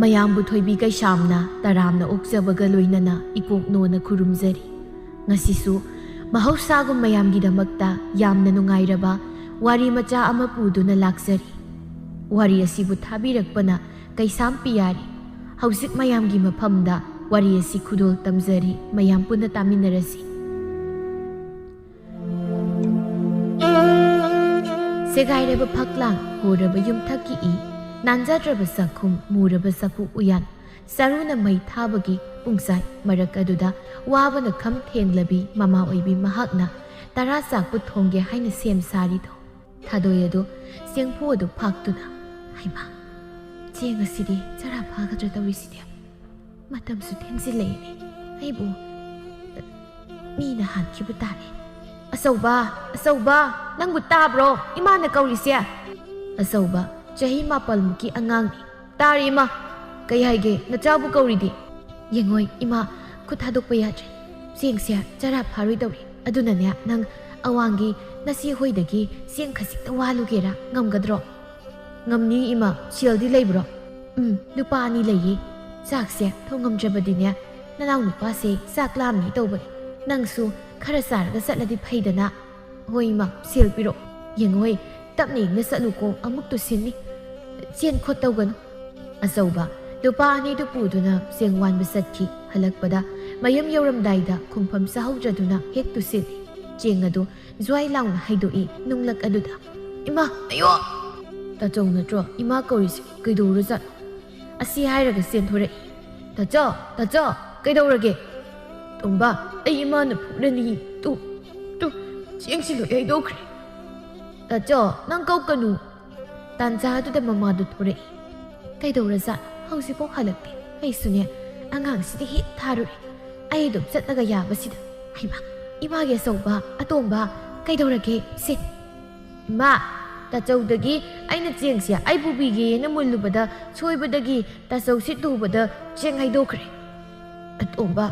ꯃꯌꯥꯝꯕꯨ ꯊꯣꯏꯕꯤ ꯀꯩꯁꯥꯝꯅ ꯇꯔꯥꯝꯅ ꯑꯣꯛꯆꯕꯒ ꯂꯣꯏꯅꯅ ꯏꯀꯣꯛꯅꯣꯅ ꯈꯨꯔꯨꯝꯖꯔꯤ꯫ ꯉꯁꯤꯁꯨ ꯃꯍꯧꯁꯥꯒꯨꯝ ꯃꯌꯥꯝꯒꯤꯗꯃꯛꯇ ꯌꯥꯝꯅ ꯅꯨꯡꯉꯥꯏꯔꯕ ꯋꯥꯔꯤ ꯃꯆꯥ ꯑꯃ ꯄꯨꯗꯨꯅ ꯂꯥꯛꯆꯔꯤ꯫ ꯋꯥꯔꯤ ꯑꯁꯤꯕꯨ ꯊꯥꯕꯤꯔꯛꯄꯅ ꯀꯩꯁꯥꯝ ꯄꯤꯌꯥꯔꯤ꯫ ꯍꯧꯖꯤꯛ ꯃꯌꯥꯝꯒꯤ ꯃꯐꯝꯗ ꯋꯥꯔꯤ ꯑꯁꯤ ꯈꯨꯗꯣꯜ ꯇꯝꯖꯔꯤ, ꯃꯌꯥꯝ ꯄꯨꯟꯅ ꯇꯥꯃꯤꯟꯅꯔꯁꯤ꯫ ꯁꯦꯒꯥꯏꯔꯕ ꯐꯛꯂꯥꯡ, ꯍꯣꯔꯕ ꯌꯨꯝꯊꯛꯀꯤ ꯏ, ꯅꯥꯟꯖꯗ꯭ꯔꯕ ꯆꯥꯛꯈꯨꯝ, ꯃꯨꯔꯕ ꯆꯐꯨ ꯎꯌꯥꯟ, ꯁꯔꯨꯅ ꯃꯩ ꯊꯥꯕꯒꯤ ꯄꯨꯡꯆꯥꯏ ꯃꯔꯛ ꯑꯗꯨꯗ ꯋꯥꯕꯅ ꯈꯝ ꯊꯦꯡꯂꯕꯤ ꯃꯃꯥ ꯑꯣꯏꯕꯤ ꯃꯍꯥꯛꯅ ꯇꯔꯥ ꯆꯥꯛꯄꯨ ꯊꯣꯡꯒꯦ ꯍꯥꯏꯅ ꯁꯦꯝ ꯁꯥꯔꯤꯗꯣ꯫ ꯊꯥꯗꯣꯏ ꯑꯗꯨ ꯆꯦꯡꯐꯨ ꯑꯗꯨ ꯐꯥꯛꯇꯨꯅ, ꯍꯩꯃꯥ, ꯆꯦꯡ ꯑꯁꯤꯗꯤ ꯆꯔꯥ ꯐꯥꯒꯗ꯭ꯔꯥ ꯇꯧꯔꯤꯁꯤꯗꯤ, ꯃꯇꯝꯁꯨ ꯊꯦꯡꯖꯤꯜꯂꯛꯏꯅꯦ, ꯑꯩꯕꯨ ꯃꯤꯅ ꯍꯥꯟꯈꯤꯕ ꯇꯥꯔꯦ꯫ ꯑꯆꯧꯕ, ꯑꯆꯧꯕ, ꯅꯪꯕꯨ ꯇꯥꯕ꯭ꯔꯣ? ꯏꯃꯥꯅ ꯀꯧꯔꯤꯁꯦ꯫ ꯑꯆꯧꯕ ꯆꯍꯤ 9ꯃꯨꯛꯀꯤ ꯑꯉꯥꯡꯅꯤ꯫ ꯇꯥꯔꯤ ꯏꯃꯥ, ꯀꯩ ꯍꯥꯏꯒꯦ? ꯅꯆꯥꯕꯨ ꯀꯧꯔꯤꯗꯤ? ꯌꯦꯡꯉꯣꯏ ꯏꯃꯥ, ꯈꯨꯠ ꯊꯥꯗꯣꯛꯄ ꯌꯥꯗ꯭ꯔꯦ, ꯆꯦꯡꯁꯦ ꯆꯔꯥ ꯐꯥꯔꯣꯏꯗꯧꯔꯤ, ꯑꯗꯨꯅꯅꯦ ꯅꯪ ꯑꯋꯥꯡꯒꯤ ꯅꯆꯦ ꯍꯣꯏꯗꯒꯤ ꯆꯦꯡ ꯈꯖꯤꯛꯇ ꯋꯥꯜꯂꯨꯒꯦꯔꯥ, ꯉꯝꯒꯗ꯭ꯔꯣ? ꯉꯝꯅꯤ ꯏꯃꯥ, ꯁꯦꯜꯗꯤ ꯂꯩꯕ꯭ꯔꯣ? ꯅꯨꯄꯥ 2 ꯂꯩꯌꯦ꯫ ꯆꯥꯛꯁꯦ ꯊꯣꯡꯉꯝꯗ꯭ꯔꯕꯗꯤꯅꯦ ꯅꯅꯥꯎ ꯅꯨꯄꯥꯁꯦ ꯆꯥꯛ ꯂꯥꯝꯅꯤ ꯇꯧꯕꯅꯤ, ꯅꯪꯁꯨ ꯈꯔ ꯆꯥꯔꯒ ꯆꯠꯂꯗꯤ ꯐꯩꯗꯅ꯫ ꯍꯣꯏ ꯏꯃꯥ, ꯁꯦꯜ ꯄꯤꯔꯛꯑꯣ꯫ ꯌꯦꯡꯉꯣꯏ, ꯇꯞꯅ ꯏꯪꯅ ꯆꯠꯂꯨꯀꯣ, ꯑꯃꯨꯛ ꯇꯨꯁꯤꯟꯅꯤ, ꯆꯦꯟ ꯈꯣꯠ ꯇꯧꯒꯅꯨ꯫ ꯑꯆꯧꯕ ꯅꯨꯄꯥ 2ꯗꯨ ꯄꯨꯗꯨꯅ ꯆꯦꯡ ꯋꯥꯟꯕ ꯆꯠꯈꯤ꯫ ꯍꯜꯂꯛꯄꯗ ꯃꯌꯨꯝ ꯌꯧꯔꯝꯗꯥꯏꯗ ꯈꯨꯝꯐꯝ ꯆꯥꯍꯧꯗ꯭ꯔꯗꯨꯅ ꯍꯦꯛ ꯇꯨꯁꯤꯜꯂꯤ꯫ ꯆꯦꯡ ꯑꯗꯨ ꯖ꯭ꯋꯥꯏ ꯂꯥꯎꯅ ꯍꯩꯗꯣꯛꯏ ꯅꯨꯡꯂꯛ ꯑꯗꯨꯗ꯫ ꯏꯃꯥ, ꯑꯌꯣ! ꯇꯥꯆꯧ ꯅꯠꯇ꯭ꯔꯣ ꯏꯃꯥ ꯀꯧꯔꯤꯁꯦ? ꯀꯩꯗꯧꯔꯖꯥꯠꯅꯣ? ꯑꯁꯤ ꯍꯥꯏꯔꯒ ꯆꯦꯟꯊꯣꯔꯛꯏ꯫ ꯇꯥꯆꯧ, ꯇꯥꯆꯧ, ꯀꯩꯗꯧꯔꯒꯦ? ꯇꯣꯝꯕ, ꯑꯩ ꯏꯃꯥꯅ ꯐꯨꯔꯅꯤ, ꯇꯨ ꯆꯦꯡꯁꯤ ꯂꯣꯏ ꯍꯩꯗꯣꯛꯈ꯭ꯔꯦ꯫ ꯇꯥꯆꯧ, ꯅꯪ ꯀꯧꯀꯅꯨ꯫ ꯇꯥꯟꯖꯥ ꯑꯗꯨꯗ ꯃꯃꯥꯗꯨ ꯊꯣꯔꯛꯏ꯫ ꯀꯩꯗꯧꯔꯖꯥꯠꯅꯣ? ꯍꯧꯖꯤꯛꯐꯥꯎ ꯍꯜꯂꯛꯇꯦ, ꯑꯩꯁꯨꯅꯦ ꯑꯉꯥꯡꯁꯤꯗꯤ ꯍꯦꯛ ꯊꯥꯔꯨꯔꯦ, ꯑꯩ ꯑꯗꯨꯝ ꯆꯠꯂꯒ ꯌꯥꯕꯁꯤꯗ꯫ ꯍꯩꯃꯥ, ꯏꯃꯥꯒꯤ ꯑꯆꯧꯕ, ꯑꯇꯣꯝꯕ, ꯀꯩꯗꯧꯔꯒꯦ ꯁꯤ? ꯏꯃꯥ, ꯇꯥꯆꯧꯗꯒꯤ ꯑꯩꯅ ꯆꯦꯡꯁꯦ ꯑꯩ ꯄꯨꯕꯤꯒꯦꯅ ꯃꯨꯜꯂꯨꯕꯗ ꯁꯣꯏꯕꯗꯒꯤ ꯇꯥꯆꯧꯁꯤ ꯇꯨꯕꯗ ꯆꯦꯡ ꯍꯩꯗꯣꯛꯈ꯭ರೆ꯫ ꯑꯇꯣꯝꯕ,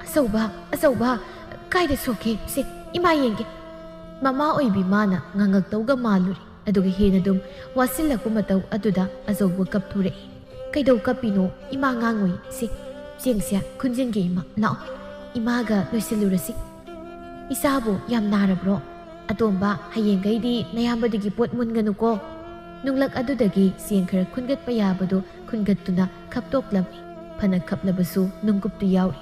ꯑꯆꯧꯕ, ꯀꯥꯏꯗ ꯁꯣꯛꯀꯦ ꯁꯤ? ꯏꯃꯥ ꯌꯦꯡꯒꯦ꯫ ꯃꯃꯥ ꯑꯣꯏꯕꯤ ꯃꯥꯅ ꯉꯥꯡꯉꯛꯇꯧꯒ ꯃꯥꯜꯂꯨꯔꯤ, ꯑꯗꯨꯒ ꯍꯦꯟꯅ ꯑꯗꯨꯝ ꯋꯥꯁꯤꯜꯂꯛꯄ ꯃꯇꯧ ꯑꯗꯨꯗ ꯑꯆꯧꯕ ꯀꯞꯊꯣꯔꯛꯏ꯫ ꯀꯩꯗꯧ ꯀꯞꯄꯤꯅꯣ? ꯏꯃꯥ ꯉꯥꯡꯉꯣꯏ ꯁꯤ, ꯆꯦꯡꯁꯦ ꯈꯨꯟꯖꯤꯟꯒꯦ ꯏꯃꯥ, ꯂꯥꯛꯑꯣ, ꯏꯃꯥꯒ ꯂꯣꯏꯁꯤꯜꯂꯨꯔꯁꯤ꯫ ꯏꯆꯥꯕꯨ ꯌꯥꯝ ꯅꯥꯔꯕ꯭ꯔꯣ? ꯑꯇꯣꯝꯕ, ꯍꯌꯦꯡꯈꯩꯗꯤ ꯅꯌꯥꯝꯕꯗꯒꯤ ꯄꯣꯠ ꯃꯨꯟꯒꯅꯨꯀꯣ꯫ ꯅꯨꯡꯂꯛ ꯑꯗꯨꯗꯒꯤ ꯆꯦꯡ ꯈꯔ ꯈꯨꯟꯒꯠꯄ ꯌꯥꯕꯗꯨ ꯈꯨꯟꯒꯠꯇꯨꯅ ꯈꯞꯇꯣꯛꯂꯝꯃꯤ꯫ ꯐꯅ ꯈꯞꯂꯕꯁꯨ ꯅꯨꯡꯀꯨꯞꯇꯨ ꯌꯥꯎꯔꯤ꯫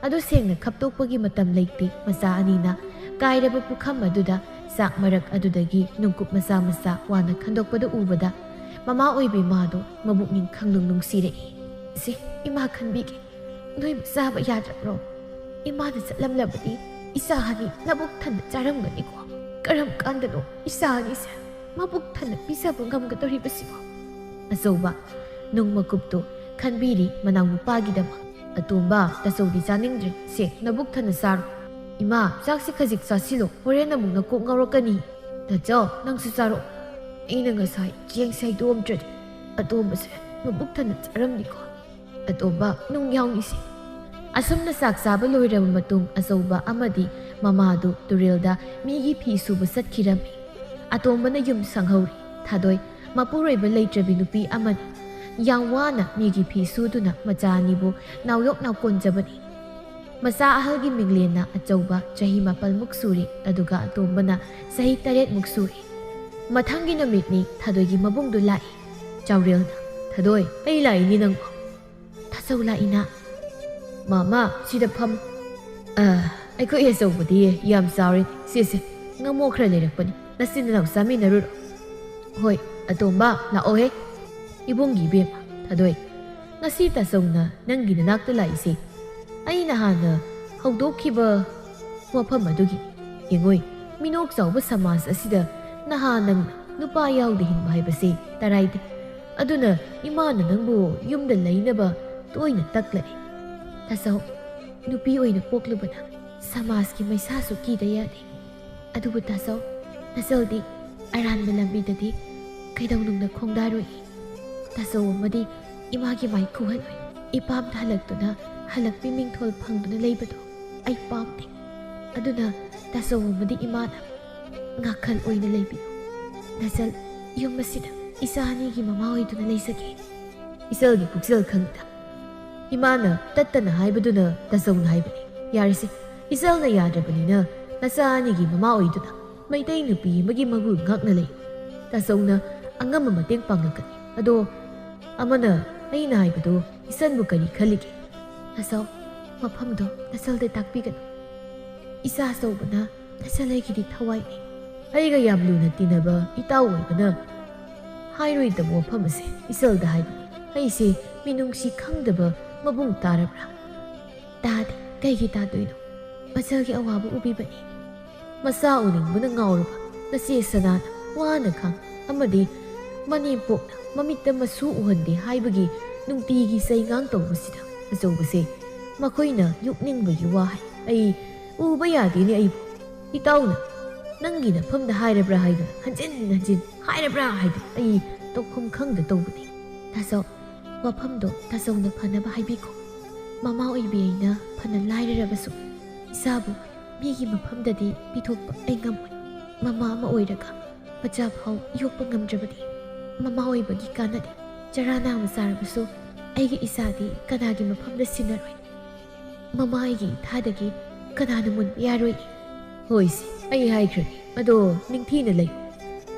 ꯑꯗꯨ ꯁꯦꯡꯅ ꯈꯞꯇꯣꯛꯄꯒꯤ ꯃꯇꯝ ꯂꯩꯇꯦ꯫ ꯃꯆꯥ 2ꯅ ꯀꯥꯏꯔꯕ ꯄꯨꯈꯝ ꯑꯗꯨꯗ ꯆꯥꯛ ꯃꯔꯛ ꯑꯗꯨꯗꯒꯤ ꯅꯨꯡꯀꯨꯞ ꯃꯆꯥ ꯃꯆꯥ ꯋꯥꯅ ꯈꯟꯗꯣꯛꯄꯗ ꯎꯕꯗ ꯃꯃꯥ ꯑꯣꯏꯕꯤ ꯃꯥꯗꯣ ꯃꯕꯨꯛꯅꯤꯡ ꯈꯪꯅꯨꯡ ꯅꯨꯡꯁꯤꯔꯛꯏ꯫ ꯁꯤ, ꯏꯃꯥ ꯈꯟꯕꯤꯒꯦ, ꯅꯣꯏꯕꯨ ꯆꯥꯕ ꯌꯥꯗ꯭ꯔꯕ꯭ꯔꯣ? ꯏꯃꯥꯅ ꯆꯠꯂꯝꯂꯕꯗꯤ ꯏꯆꯥ 2 ꯃꯕꯨꯛ ꯊꯟꯅ ꯆꯥꯔꯝꯒꯅꯤꯀꯣ꯫ ꯀꯔꯝ ꯀꯥꯟꯗꯅꯣ ꯏꯆꯥ 2ꯁꯦ ꯃꯕꯨꯛ ꯊꯟꯅ ꯄꯤꯖꯕ ꯉꯝꯒꯗꯧꯔꯤꯕꯁꯤꯕꯣ? ꯑꯆꯧꯕ ꯅꯨꯡ ꯃꯀꯨꯞꯇꯨ ꯈꯟꯕꯤꯔꯤ ꯃꯅꯥꯎ ꯅꯨꯄꯥꯒꯤꯗꯃꯛ꯫ ꯑꯇꯣꯝꯕ, ꯇꯥꯆꯧꯗꯤ ꯆꯥꯅꯤꯡꯗ꯭ꯔꯦ, ꯁꯦ ꯅꯕꯨꯛ ꯊꯟꯅ ꯆꯥꯔꯣ꯫ ꯏꯃꯥ, ꯆꯥꯛꯁꯤ ꯈꯖꯤꯛ ꯆꯥꯁꯤꯜꯂꯣ, ꯍꯣꯔꯦꯟ ꯑꯃꯨꯛ ꯅꯀꯣꯛ ꯉꯥꯎꯔꯛꯀꯅꯤ꯫ ꯇꯥꯆꯧ, ꯅꯪꯁꯨ ꯆꯥꯔꯣ, ꯑꯩꯅ ꯉꯁꯥꯏ ꯆꯦꯡꯁꯦ ꯍꯩꯗꯣꯛꯑꯝꯗ꯭ꯔꯗꯤ ꯑꯇꯣꯝꯕꯁꯦ ꯃꯕꯨꯛ ꯊꯟꯅ ꯆꯥꯔꯝꯅꯤꯀꯣ꯫ ꯑꯇꯣꯝꯕ, ꯅꯨꯡ ꯌꯥꯎꯅꯤꯁꯦ꯫ ꯑꯁꯨꯝꯅ ꯆꯥꯛ ꯆꯥꯕ ꯂꯣꯏꯔꯕ ꯃꯇꯨꯡ ꯑꯆꯧꯕ ꯑꯃꯗꯤ ꯃꯃꯥꯗꯨ ꯇꯨꯔꯦꯜꯗ ꯃꯤꯒꯤ ꯐꯤ ꯁꯨꯕ ꯆꯠꯈꯤꯔꯝꯃꯤ꯫ ꯑꯇꯣꯝꯕꯅ ꯌꯨꯝ ꯁꯪꯍꯧꯔꯤ꯫ ꯊꯥꯗꯣꯏ ꯃꯄꯨꯔꯣꯏꯕ ꯂꯩꯇ꯭ꯔꯕꯤ ꯅꯨꯄꯤ ꯑꯃꯅꯤ꯫ ꯌꯥꯝ ꯋꯥꯅ ꯃꯤꯒꯤ ꯐꯤ ꯁꯨꯗꯨꯅ ꯃꯆꯥ 2ꯕꯨ ꯅꯥꯎꯌꯣꯛ ꯅꯥꯎꯀꯣꯟꯖꯕꯅꯤ꯫ ꯃꯆꯥ ꯑꯍꯜꯒꯤ ꯃꯤꯡꯂꯦꯟꯅ ꯑꯆꯧꯕ ꯆꯍꯤ 9ꯃꯨꯛ ꯁꯨꯔꯤ, ꯑꯗꯨꯒ ꯑꯇꯣꯝꯕꯅ ꯆꯍꯤ 8ꯃꯨꯛ ꯁꯨꯔꯤ꯫ ꯃꯊꯪꯒꯤ ꯅꯨꯃꯤꯠꯅꯤ ꯊꯥꯗꯣꯏꯒꯤ ꯃꯕꯨꯡꯗꯨ ꯂꯥꯛꯏ꯫ ꯆꯥꯎꯔꯦꯜꯅ, ꯊꯥꯗꯣꯏ, ꯑꯩ ꯂꯥꯛꯏꯅꯤ ꯅꯪꯕꯨ꯫ ꯇꯥꯆꯧ ꯂꯥꯛꯏꯅ? ꯃꯥꯃꯥ, ꯁꯤꯗ ꯐꯝ꯫ ꯑꯩꯈꯣꯏ ꯑꯆꯧꯕꯗꯤ ꯌꯥꯝ ꯆꯥꯎꯔꯦ, ꯁꯤꯁꯦ ꯉꯃꯣ ꯈꯔ ꯂꯩꯔꯛꯄꯅꯤ, ꯅꯆꯤꯟ ꯅꯅꯥꯎ ꯆꯥꯃꯤꯟꯅꯔꯨꯔꯣ꯫ ꯍꯣꯏ ꯑꯇꯣꯝꯕ, ꯂꯥꯛꯑꯣꯍꯦ꯫ ꯏꯕꯨꯡꯒꯤ ꯏꯕꯦꯝꯃ, ꯊꯥꯗꯣꯏ, ꯉꯁꯤ ꯇꯥꯆꯧꯅ ꯅꯪꯒꯤ ꯅꯅꯥꯛꯇ ꯂꯥꯛꯏꯁꯦ ꯑꯩꯅ ꯍꯥꯟꯅ ꯍꯧꯗꯣꯛꯈꯤꯕ ꯋꯥꯐꯝ ꯑꯗꯨꯒꯤ꯫ ꯌꯦꯡꯉꯣꯏ, ꯃꯤꯅꯣꯛ ꯆꯥꯎꯕ ꯁꯃꯥꯖ ꯑꯁꯤꯗ ꯅꯍꯥ ꯅꯪꯅ ꯅꯨꯄꯥ ꯌꯥꯎꯗ ꯍꯤꯡꯕ ꯍꯥꯏꯕꯁꯤ ꯇꯔꯥꯏꯗꯦ꯫ ꯑꯗꯨꯅ ꯏꯃꯥꯅ ꯅꯪꯕꯨ ꯌꯨꯝꯗ ꯂꯩꯅꯕ ꯇꯣꯏꯅ ꯇꯛꯂꯛꯏ꯫ ꯇꯥꯆꯧ, ꯅꯨꯄꯤ ꯑꯣꯏꯅ ꯄꯣꯛꯂꯨꯕꯅ ꯁꯃꯥꯖꯀꯤ ꯃꯩꯁꯥꯁꯨ ꯀꯤꯗ ꯌꯥꯗꯦ꯫ ꯑꯗꯨꯕꯨ ꯇꯥꯆꯧ, ꯇꯥꯆꯧꯗꯤ ꯑꯔꯥꯟꯕ ꯂꯝꯕꯤꯗꯗꯤ ꯀꯩꯗꯧꯅꯨꯡꯗ ꯈꯣꯡꯗꯥꯔꯣꯏ꯫ ꯇꯥꯆꯧ ꯑꯃꯗꯤ ꯏꯃꯥꯒꯤ ꯃꯥꯏ ꯈꯨꯍꯟ ꯑꯣꯏ ꯏꯄꯥꯝꯗ ꯍꯜꯂꯛꯇꯨꯅ ꯍꯜꯂꯛꯄꯤ ꯃꯤꯡꯊꯣꯜ ꯐꯪꯗꯨꯅ ꯂꯩꯕꯗꯣ ꯑꯩ ꯄꯥꯝꯗꯦ ꯑꯗꯨꯅ ꯇꯥꯆꯧ ꯑꯃꯗꯤ ꯏꯃꯥꯅ ꯉꯥꯈꯜ ꯑꯣꯏꯅ ꯂꯩꯕꯤꯌꯨ ꯅꯆꯜ ꯌꯨꯝ ꯑꯁꯤꯗ ꯏꯆꯥ ꯑꯅꯤꯒꯤ ꯃꯃꯥ ꯑꯣꯏꯗꯨꯅ ꯂꯩꯖꯒꯦ ꯏꯆꯜꯒꯤ ꯄꯨꯛꯆꯦꯜ ꯈꯪꯗ ꯏꯃꯥꯅ ꯇꯠꯇꯅ ꯍꯥꯏꯕꯗꯨꯅ ꯇꯥꯆꯧꯅ ꯍꯥꯏꯕꯅꯤ ꯌꯥꯔꯤꯁꯦ ꯏꯆꯜꯅ ꯌꯥꯗ꯭ꯔꯕꯅꯤꯅ ꯅꯆꯥ ꯑꯅꯤꯒꯤ ꯃꯃꯥ ꯑꯣꯏꯗꯨꯅ ꯃꯩꯇꯩ ꯅꯨꯄꯤ ꯑꯃꯒꯤ ꯃꯒꯨꯟ ꯉꯥꯛꯅ ꯂꯩꯌꯨ ꯇꯥꯆꯧꯅ ꯑꯉꯝꯕ ꯃꯇꯦꯡ ꯄꯥꯡꯂꯛꯀꯅꯤ ꯑꯗꯣ ꯑꯃꯅ ꯑꯩꯅ ꯍꯥꯏꯕꯗꯣ ꯏꯆꯟꯕꯨ ꯀꯔꯤ ꯈꯜꯂꯤꯒꯦ ꯇꯥꯆꯧ ꯃꯐꯝꯗꯣ ꯅꯆꯜꯗ ꯇꯥꯛꯄꯤꯒꯅꯨ ꯏꯆꯥ ꯑꯆꯧꯕꯅ ꯅꯆꯜ ꯑꯩꯒꯤꯗꯤ ꯊꯋꯥꯏꯅꯤ ꯑꯩꯒ ꯌꯥꯝ ꯂꯨꯅ ꯇꯤꯟꯅꯕ ꯏꯇꯥꯎ ꯑꯣꯏꯕꯅ ꯍꯥꯏꯔꯣꯏꯗꯕ ꯋꯥꯐꯝ ꯑꯁꯦ ꯏꯆꯜꯗ ꯍꯥꯏꯕꯅꯤ ꯑꯩꯁꯦ ꯃꯤꯅꯨꯡꯁꯤ ꯈꯪꯗꯕ ꯃꯕꯨꯡ ꯇꯥꯔꯕ꯭ꯔꯥ ꯇꯥꯗꯦ ꯀꯩꯒꯤ ꯇꯥꯗꯣꯏꯅꯣ ꯃꯆꯜꯒꯤ ꯑꯋꯥꯕ ꯎꯕꯤꯕꯅꯤ ꯃꯆꯥ ꯎꯅꯤꯡꯕꯅ ꯉꯥꯎꯔꯕ ꯅꯆꯦ ꯁꯅꯥꯅ ꯋꯥꯅ ꯈꯥꯡ ꯑꯃꯗꯤ ꯃꯅꯦꯝꯄꯣꯛꯅ ꯃꯃꯤꯠꯇ ꯃꯁꯨ ꯎꯍꯟꯗꯦ ꯍꯥꯏꯕꯒꯤ ꯅꯨꯡꯇꯤꯒꯤ ꯆꯩꯉꯥꯡ ꯇꯧꯕꯁꯤꯗ ꯑꯆꯧꯕꯁꯦ ꯃꯈꯣꯏꯅ ꯌꯣꯛꯅꯤꯡꯕꯒꯤ ꯋꯥ ꯍꯥꯏ ꯑꯩ ꯎꯕ ꯌꯥꯗꯦꯅꯦ ꯑꯩꯕꯨ ꯏꯇꯥꯎꯅ ꯅꯪꯒꯤ ꯅꯐꯝꯗ ꯍꯥꯏꯔꯕ꯭ꯔꯥ ꯍꯥꯏꯗꯨꯅ ꯍꯟꯖꯤꯟ ꯍꯟꯖꯤꯟ ꯍꯥꯏꯔꯕ꯭ꯔꯥ ꯍꯥꯏꯗꯨꯅ ꯑꯩ ꯇꯧꯐꯝ ꯈꯪꯗ ꯇꯧꯕꯅꯤ ꯇꯥꯆꯧ ꯋꯥꯐꯝꯗꯣ ꯇꯥꯆꯧꯅ ꯐꯅꯕ ꯍꯥꯏꯕꯤꯈꯣ ꯃꯃꯥ ꯑꯣꯏꯕꯤ ꯑꯩꯅ ꯐꯅ ꯂꯥꯏꯔꯔꯕꯁꯨ ꯏꯆꯥꯕꯨ ꯃꯤꯒꯤ ꯃꯐꯝꯗꯗꯤ ꯄꯤꯊꯣꯛꯄ ꯑꯩ ꯉꯝꯃꯣꯏ ꯃꯃꯥ ꯑꯃ ꯑꯣꯏꯔꯒ ꯃꯆꯥ ꯐꯥꯎ ꯌꯣꯛꯄ ꯉꯝꯗ꯭ꯔꯕꯗꯤ ꯃꯃꯥ ꯑꯣꯏꯕꯒꯤ ꯀꯥꯟꯅꯗꯦ ꯆꯔꯥ ꯅꯥꯝꯃ ꯆꯥꯔꯕꯁꯨ ꯑꯩꯒꯤ ꯏꯆꯥꯗꯤ ꯀꯅꯥꯒꯤ ꯃꯐꯝꯗ ꯁꯤꯟꯅꯔꯣꯏ ꯃꯃꯥ ꯑꯩꯒꯤ ꯏꯊꯥꯗꯒꯤ ꯀꯅꯥꯅ ꯃꯨꯟꯕ ꯌꯥꯔꯣꯏ ꯍꯣꯏꯁꯤ ꯑꯩ ꯍꯥꯏꯈ꯭ꯔꯒꯦ ꯑꯗꯣ ꯅꯤꯡꯊꯤꯅ ꯂꯩ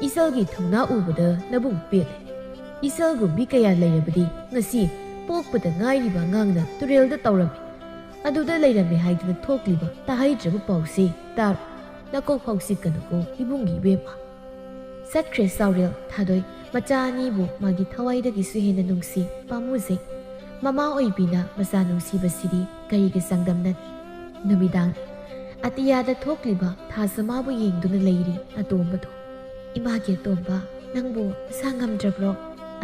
ꯏꯆꯜꯒꯤ ꯊꯧꯅꯥ ꯎꯕꯗ ꯅꯕꯨꯡ ꯄꯦꯜꯂꯦ ꯏꯆꯜꯒꯨꯝꯕꯤ ꯀꯌꯥ ꯂꯩꯔꯕꯗꯤ ꯉꯁꯤ ꯄꯣꯛꯄꯗ ꯉꯥꯏꯔꯤꯕ ꯑꯉꯥꯡꯅ ꯇꯨꯔꯦꯜꯗ ꯇꯧꯔꯝꯃꯤ ꯑꯗꯨꯗ ꯂꯩꯔꯝꯃꯦ ꯍꯥꯏꯗꯨꯅ ꯊꯣꯛꯂꯤꯕ ꯇꯥꯍꯩꯗ꯭ꯔꯕ ꯄꯥꯎꯁꯦ ꯇꯥꯔꯣ ꯅꯀꯣꯛ ꯐꯥꯎ ꯆꯤꯛꯀꯅꯨꯀꯣ ꯏꯕꯨꯡꯒꯤ ꯏꯕꯦꯝꯃ ꯆꯠꯈ꯭ꯔꯦ ꯆꯥꯎꯔꯦꯜ ꯊꯥꯗꯣꯏ ꯃꯆꯥ ꯑꯅꯤꯕꯨ ꯃꯥꯒꯤ ꯊꯋꯥꯏꯗꯒꯤꯁꯨ ꯍꯦꯟꯅ ꯅꯨꯡꯁꯤ ꯄꯥꯝꯃꯨꯖꯩ ꯃꯃꯥ ꯑꯣꯏꯕꯤꯅ ꯃꯆꯥ ꯅꯨꯡꯁꯤꯕꯁꯤꯗꯤ ꯀꯔꯤꯒ ꯆꯥꯡꯗꯝꯅꯅꯤ ꯅꯨꯃꯤꯗꯥꯡ ꯑꯇꯤꯌꯥꯗ ꯊꯣꯛꯂꯤꯕ ꯊꯥꯖꯃꯥꯕꯨ ꯌꯦꯡꯗꯨꯅ ꯂꯩꯔꯤ ꯑꯇꯣꯝꯕꯗꯣ ꯏꯃꯥꯒꯤ ꯑꯇꯣꯝꯕ ꯅꯪꯕꯨ ꯅꯁꯥ ꯉꯝꯗ꯭ꯔꯕ꯭ꯔꯣ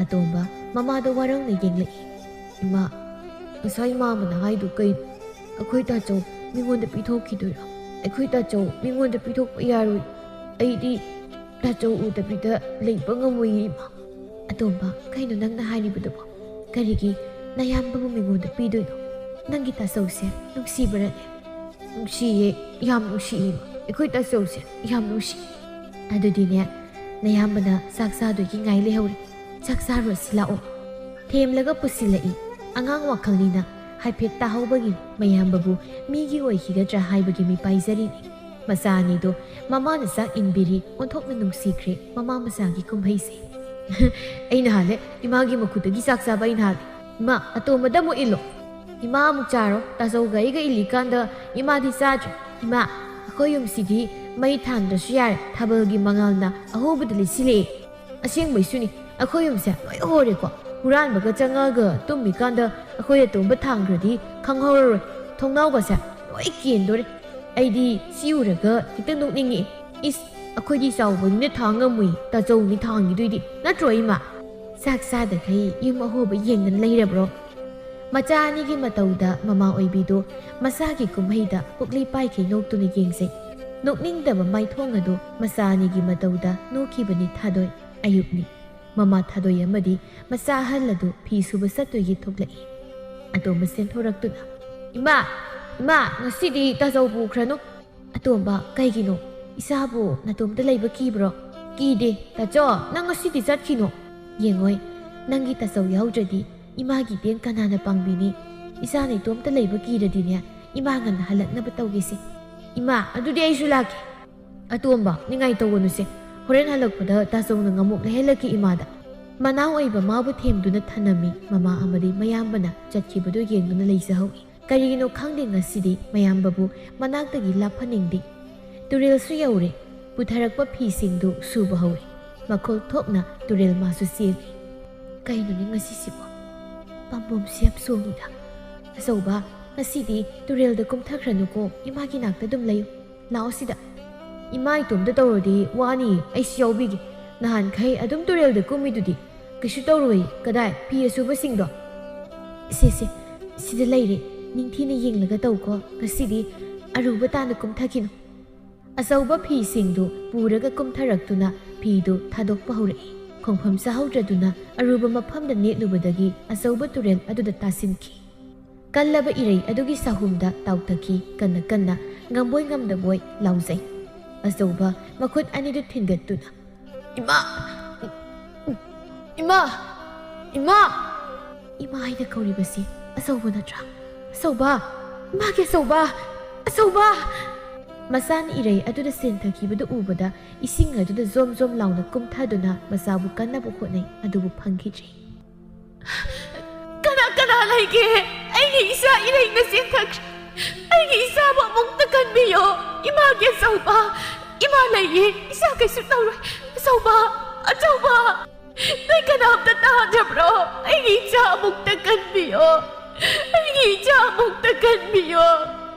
ꯑꯇꯣꯝꯕ ꯃꯃꯥꯗꯣ ꯋꯥꯔꯧꯅ ꯌꯦꯡꯂꯛꯏ ꯏꯃꯥ ꯉꯁꯥꯏ ꯃꯥꯃꯅ ꯍꯥꯏꯗꯨ ꯀꯩꯅꯣ ꯑꯩꯈꯣꯏ ꯇꯥꯆꯧ ꯃꯤꯉꯣꯟꯗ ꯄꯤꯊꯣꯛꯈꯤꯗꯣꯏꯔꯣ ꯑꯩꯈꯣꯏ ꯇꯥꯆꯧ ꯃꯤꯉꯣꯟꯗ ꯄꯤꯊꯣꯛꯄ ꯌꯥꯔꯣꯏ ꯑꯩꯗꯤ ꯇꯥꯆꯧ ꯎꯗꯕꯤꯗ ꯂꯩꯕ ꯉꯝꯃꯣꯏꯌꯦ ꯏꯃꯥ ꯑꯇꯣꯝꯕ ꯀꯩꯅꯣ ꯅꯪꯅ ꯍꯥꯏꯔꯤꯕꯗꯨꯕꯣ ꯀꯔꯤꯒꯤ ꯅꯌꯥꯝꯕꯕꯨ ꯃꯤꯉꯣꯟꯗ ꯄꯤꯗꯣꯏꯅꯣ ꯅꯪꯒꯤ ꯇꯥꯆꯧꯁꯦ ꯅꯨꯡꯁꯤꯕꯔꯅꯦ ꯅꯨꯡꯁꯤꯌꯦ ꯌꯥꯝ ꯅꯨꯡꯁꯤꯌꯦ ꯑꯩꯈꯣꯏ ꯇꯥꯆꯧꯁꯦ ꯌꯥꯝ ꯅꯨꯡꯁꯤ ꯑꯗꯨꯗꯤꯅꯦ ꯅꯌꯥꯝꯕꯅ ꯆꯥꯛ ꯆꯥꯗꯣꯏꯒꯤ ꯉꯥꯏ ꯂꯩꯍꯧꯔꯤ ꯆꯥꯛ ꯆꯥꯔꯨꯔꯁꯤ ꯂꯥꯛꯑꯣ ꯊꯦꯝꯂꯒ ꯄꯨꯁꯤꯜꯂꯛꯏ ꯑꯉꯥꯡ ꯋꯥꯈꯜꯅꯤꯅ ꯍꯥꯏꯐꯦꯠ ꯇꯥꯍꯧꯕꯒꯤ ꯃꯌꯥꯝꯕꯕꯨ ꯃꯤꯒꯤ ꯑꯣꯏꯈꯤꯒꯗ꯭ꯔꯥ ꯍꯥꯏꯕꯒꯤ ꯃꯤꯄꯥꯏꯖꯔꯤꯅꯤ ꯃꯆꯥ ꯑꯅꯤꯗꯣ ꯃꯃꯥꯅ ꯆꯥꯛ ꯏꯟꯕꯤꯔꯤ ꯑꯣꯟꯊꯣꯛꯅ ꯅꯨꯡꯁꯤꯈ꯭ꯔꯦ ꯃꯃꯥ ꯃꯆꯥꯒꯤ ꯀꯨꯝꯍꯩꯁꯦ ꯑꯩꯅ ꯍꯥꯜꯂꯦ ꯏꯃꯥꯒꯤ ꯃꯈꯨꯠꯇꯒꯤ ꯆꯥꯛ ꯆꯥꯕ ꯑꯩꯅ ꯍꯥꯜꯂꯦ ꯏꯃꯥ ꯑꯇꯣꯝꯕꯗ ꯑꯃꯨꯛ ꯏꯜꯂꯣ ꯏꯃꯥ ꯑꯃꯨꯛ ꯆꯥꯔꯣ ꯇꯥꯆꯧꯒ ꯑꯩꯒ ꯏꯜꯂꯤꯀꯥꯟꯗ ꯏꯃꯥꯗꯤ ꯆꯥꯗ꯭ꯔꯦ ꯏꯃꯥ ꯑꯩꯈꯣꯏ ꯌꯨꯝꯁꯤꯗꯤ ꯃꯩ ꯊꯥꯟꯗ꯭ꯔꯁꯨ ꯌꯥꯔꯦ ꯊꯥꯕꯜꯒꯤ ꯃꯉꯥꯜꯅ ꯑꯍꯣꯕꯗ ꯂꯤꯠꯁꯤꯜꯂꯛꯑꯦ ꯑꯁꯦꯡꯕꯩꯁꯨꯅꯤ ꯑꯩꯈꯣꯏ ꯌꯨꯝꯁꯦ ꯂꯣꯏ ꯍꯣꯔꯦꯀꯣ ꯍꯨꯔꯥꯟꯕꯒ ꯆꯪꯉꯒ ꯇꯨꯝꯃꯤꯀꯥꯟꯗ ꯑꯩꯈꯣꯏ ꯑꯇꯣꯝꯕ ꯊꯥꯡꯈ꯭ꯔꯗꯤ ꯈꯪꯍꯧꯔꯔꯣꯏ ꯊꯣꯡꯅꯥꯎꯒꯁꯦ ꯂꯣꯏ ꯀꯦꯟꯗꯣꯔꯦ ꯑꯩꯗꯤ ꯁꯤ ꯎꯔꯒ ꯈꯤꯇꯪ ꯅꯣꯛꯅꯤꯡꯉꯛꯑꯦ ꯏꯁ ꯑꯩꯈꯣꯏꯗꯤ ꯆꯥꯎꯕꯅꯤꯅ ꯊꯥꯡ ꯉꯝꯃꯨꯏ ꯇꯥꯆꯧꯅꯤ ꯊꯥꯡꯉꯤꯗꯣꯏꯗꯤ ꯅꯠꯇ꯭ꯔꯣ ꯏꯃꯥ ꯆꯥꯛ ꯆꯥꯗꯈꯩ ꯌꯨꯝ ꯑꯍꯣꯕ ꯌꯦꯡꯗꯅ ꯂꯩꯔꯕ꯭ꯔꯣ ꯃꯆꯥ ꯑꯅꯤꯒꯤ ꯃꯇꯧꯗ ꯃꯃꯥ ꯑꯣꯏꯕꯤꯗꯣ ꯃꯆꯥꯒꯤ ꯀꯨꯝꯍꯩꯗ ꯄꯨꯛꯂꯤ ꯄꯥꯏꯈꯩ ꯅꯣꯛꯇꯨꯅ ꯌꯦꯡꯖꯩ ꯅꯣꯛꯅꯤꯡꯗꯕ ꯃꯥꯏꯊꯣꯡ ꯑꯗꯨ ꯃꯆꯥ ꯑꯅꯤꯒꯤ ꯃꯇꯧꯗ ꯅꯣꯛꯈꯤꯕꯅꯤ ꯊꯥꯗꯣꯏ ꯑꯌꯨꯛꯅꯤ ꯃꯃꯥ ꯊꯥꯗꯣꯏ ꯑꯃꯗꯤ ꯃꯆꯥ ꯑꯍꯜ ꯑꯗꯨ ꯐꯤ ꯁꯨꯕ ꯆꯠꯇꯣꯏꯒꯤ ꯊꯣꯛꯂꯛꯏ ꯑꯇꯣꯝꯕ ꯆꯦꯟꯊꯣꯔꯛꯇꯨꯅ ꯏꯃꯥ ꯏꯃꯥ ꯉꯁꯤꯗꯤ ꯇꯥꯆꯧ ꯄꯨꯈ꯭ꯔꯅꯨ ꯑꯇꯣꯝꯕ ꯀꯩꯒꯤꯅꯣ ꯏꯆꯥꯕꯨ ꯅꯇꯣꯝꯇ ꯂꯩꯕ ꯀꯤꯕ꯭ꯔꯣ ꯀꯤꯗꯦ ꯇꯥꯆꯧ ꯅꯪ ꯉꯁꯤꯗꯤ ꯆꯠꯈꯤꯅꯣ ꯌꯦꯡꯉꯣꯏ ꯅꯪꯒꯤ ꯇꯥꯆꯧ ꯌꯥꯎꯗ꯭ꯔꯗꯤ ꯏꯃꯥꯒꯤ ꯕꯦꯟ ꯀꯅꯥꯅ ꯄꯥꯡꯕꯤꯅꯤ ꯏꯆꯥꯅ ꯏꯇꯣꯝꯇ ꯂꯩꯕ ꯀꯤꯔꯗꯤꯅꯦ ꯏꯃꯥ ꯉꯟꯅ ꯍꯜꯂꯛꯅꯕ ꯇꯧꯒꯦꯁꯦ ꯏꯃꯥ ꯑꯗꯨꯗꯤ ꯑꯩꯁꯨ ꯂꯥꯛꯀꯦ ꯑꯇꯣꯝꯕ ꯅꯤꯡꯉꯥꯏ ꯇꯧꯒꯅꯨꯁꯦ ꯍꯣꯔꯦꯟ ꯍꯜꯂꯛꯄꯗ ꯇꯥꯆꯧꯅ ꯉꯃꯨꯛ ꯂꯩꯍꯜꯂꯛꯀꯦ ꯏꯃꯥꯗ ꯃꯅꯥꯎ ꯑꯣꯏꯕ ꯃꯥꯕꯨ ꯊꯦꯝꯗꯨꯅ ꯊꯅꯝꯃꯤ ꯃꯃꯥ ꯑꯃꯗꯤ ꯃꯌꯥꯝꯕꯅ ꯆꯠꯈꯤꯕꯗꯨ ꯌꯦꯡꯗꯨꯅ ꯂꯩꯖꯍꯧꯏ ꯀꯔꯤꯒꯤꯅꯣ ꯈꯪꯗꯦ ꯉꯁꯤꯗꯤ ꯃꯌꯥꯝꯕꯕꯨ ꯃꯅꯥꯛꯇꯒꯤ ꯂꯥꯞꯍꯟꯅꯤꯡꯗꯦ ꯇꯨꯔꯦꯜꯁꯨ ꯌꯧꯔꯦ ꯄꯨꯊꯔꯛꯄ ꯐꯤꯁꯤꯡꯗꯨ ꯁꯨꯕ ꯍꯧꯔꯦ ꯃꯈꯣꯜ ꯊꯣꯛꯅ ꯇꯨꯔꯦꯜ ꯃꯥꯁꯨ ꯆꯦꯜꯂꯤ ꯀꯩꯅꯣꯅꯦ ꯉꯁꯤꯁꯤꯕꯣ ꯄꯥꯝꯕꯣꯝꯁꯤ ꯌꯥꯝ ꯁꯣꯡꯉꯤꯗ ꯑꯆꯧꯕ ꯉꯁꯤꯗꯤ ꯇꯨꯔꯦꯜꯗ ꯀꯨꯝꯊꯈ꯭ꯔꯅꯨꯀꯣ ꯏꯃꯥꯒꯤ ꯅꯥꯛꯇ ꯑꯗꯨꯝ ꯂꯩꯌꯨ ꯂꯥꯛꯑꯣ ꯁꯤꯗ ꯏꯃꯥ ꯏꯇꯣꯝꯇ ꯇꯧꯔꯗꯤ ꯋꯥꯅꯤ ꯑꯩꯁꯨ ꯌꯥꯎꯕꯤꯒꯦ ꯅꯍꯥꯟꯈꯩ ꯑꯗꯨꯝ ꯇꯨꯔꯦꯜꯗ ꯀꯨꯝꯃꯤꯗꯨꯗꯤ ꯀꯩꯁꯨ ꯇꯧꯔꯣꯏ ꯀꯗꯥꯏ ꯐꯤ ꯑꯁꯨꯕꯁꯤꯡꯗꯣ ꯁꯦ ꯁꯤꯗ ꯂꯩꯔꯦ ꯅꯤꯡꯊꯤꯅ ꯌꯦꯡꯂꯒ ꯇꯧꯀꯣ ꯉꯁꯤꯗꯤ ꯑꯔꯨꯕ ꯇꯥꯅ ꯀꯨꯝꯊꯈꯤꯅꯨ ꯑꯆꯧꯕ ꯐꯤꯁꯤꯡꯗꯨ ꯄꯨꯔꯒ ꯀꯨꯝꯊꯔꯛꯇꯨꯅ ꯐꯤꯗꯨ ꯊꯥꯗꯣꯛꯄ ꯍꯧꯔꯛꯏ ꯈꯣꯡꯐꯝ ꯆꯥꯍꯧꯗ꯭ꯔꯗꯨꯅ ꯑꯔꯨꯕ ꯃꯐꯝꯗ ꯅꯦꯠꯂꯨꯕꯗꯒꯤ ꯑꯆꯧꯕ ꯇꯨꯔꯦꯜ ꯑꯗꯨꯗ ꯇꯥꯁꯤꯟꯈꯤ ꯀꯜꯂꯕ ꯏꯔꯩ ꯑꯗꯨꯒꯤ ꯁꯥꯍꯨꯝꯗ ꯇꯥꯎꯊꯈꯤ ꯀꯟꯅ ꯀꯟꯅ ꯉꯝꯕꯣꯏ ꯉꯝꯗꯕꯣꯏ ꯂꯥꯎꯖꯩ ꯑꯆꯧꯕ ꯃꯈꯨꯠ ꯑꯅꯤꯗꯨ ꯊꯤꯟꯒꯠꯇꯨꯅ ꯏꯃꯥ ꯏꯃꯥ ꯏꯃꯥ ꯏꯃꯥ ꯍꯥꯏꯅ ꯀꯧꯔꯤꯕꯁꯤ ꯑꯆꯧꯕ ꯅꯠꯇ꯭ꯔꯥ ꯑꯆꯧꯕ ꯏꯃꯥꯒꯤ ꯑꯆꯧꯕ ꯑꯆꯧꯕ ꯃꯆꯥꯅ ꯏꯔꯩ ꯑꯗꯨꯗ ꯆꯦꯟꯊꯈꯤꯕꯗꯨ ꯎꯕꯗ ꯏꯁꯤꯡ ꯑꯗꯨꯗ ꯖꯣꯝ ꯖꯣꯝ ꯂꯥꯎꯅ ꯀꯨꯝꯊꯗꯨꯅ ꯃꯆꯥꯕꯨ ꯀꯟꯅꯕ ꯍꯣꯠꯅꯩ ꯑꯗꯨꯕꯨ ꯐꯪꯈꯤꯗ꯭ꯔꯤ ꯀꯅꯥ ꯀꯅꯥ ꯂꯩꯒꯦ ꯑꯩꯒꯤ ꯏꯆꯥ ꯏꯔꯩꯅ ꯆꯦꯟꯊꯈ꯭ꯔꯦ ꯑꯩꯒꯤ ꯏꯆꯥꯕꯨ ꯑꯃꯨꯛꯇ ꯀꯟꯕꯤꯌꯣ ꯏꯃꯥꯒꯤ ꯑꯆꯧꯕ ꯏꯃꯥ ꯂꯩꯌꯦ ꯏꯆꯥ ꯀꯩꯁꯨ ꯇꯧꯔꯣꯏ ꯑꯆꯧꯕ ꯑꯆꯧꯕ ꯅꯣꯏ ꯀꯅꯥꯝꯇ ꯇꯥꯗꯕ꯭ꯔꯣ ꯑꯩꯒꯤ ꯏꯆꯥ ꯑꯃꯨꯛꯇ ꯀꯟꯕꯤꯌꯣ ꯑꯩꯒꯤ ꯏꯆꯥ ꯑꯃꯨꯛꯇ ꯀꯟꯕꯤꯌꯣ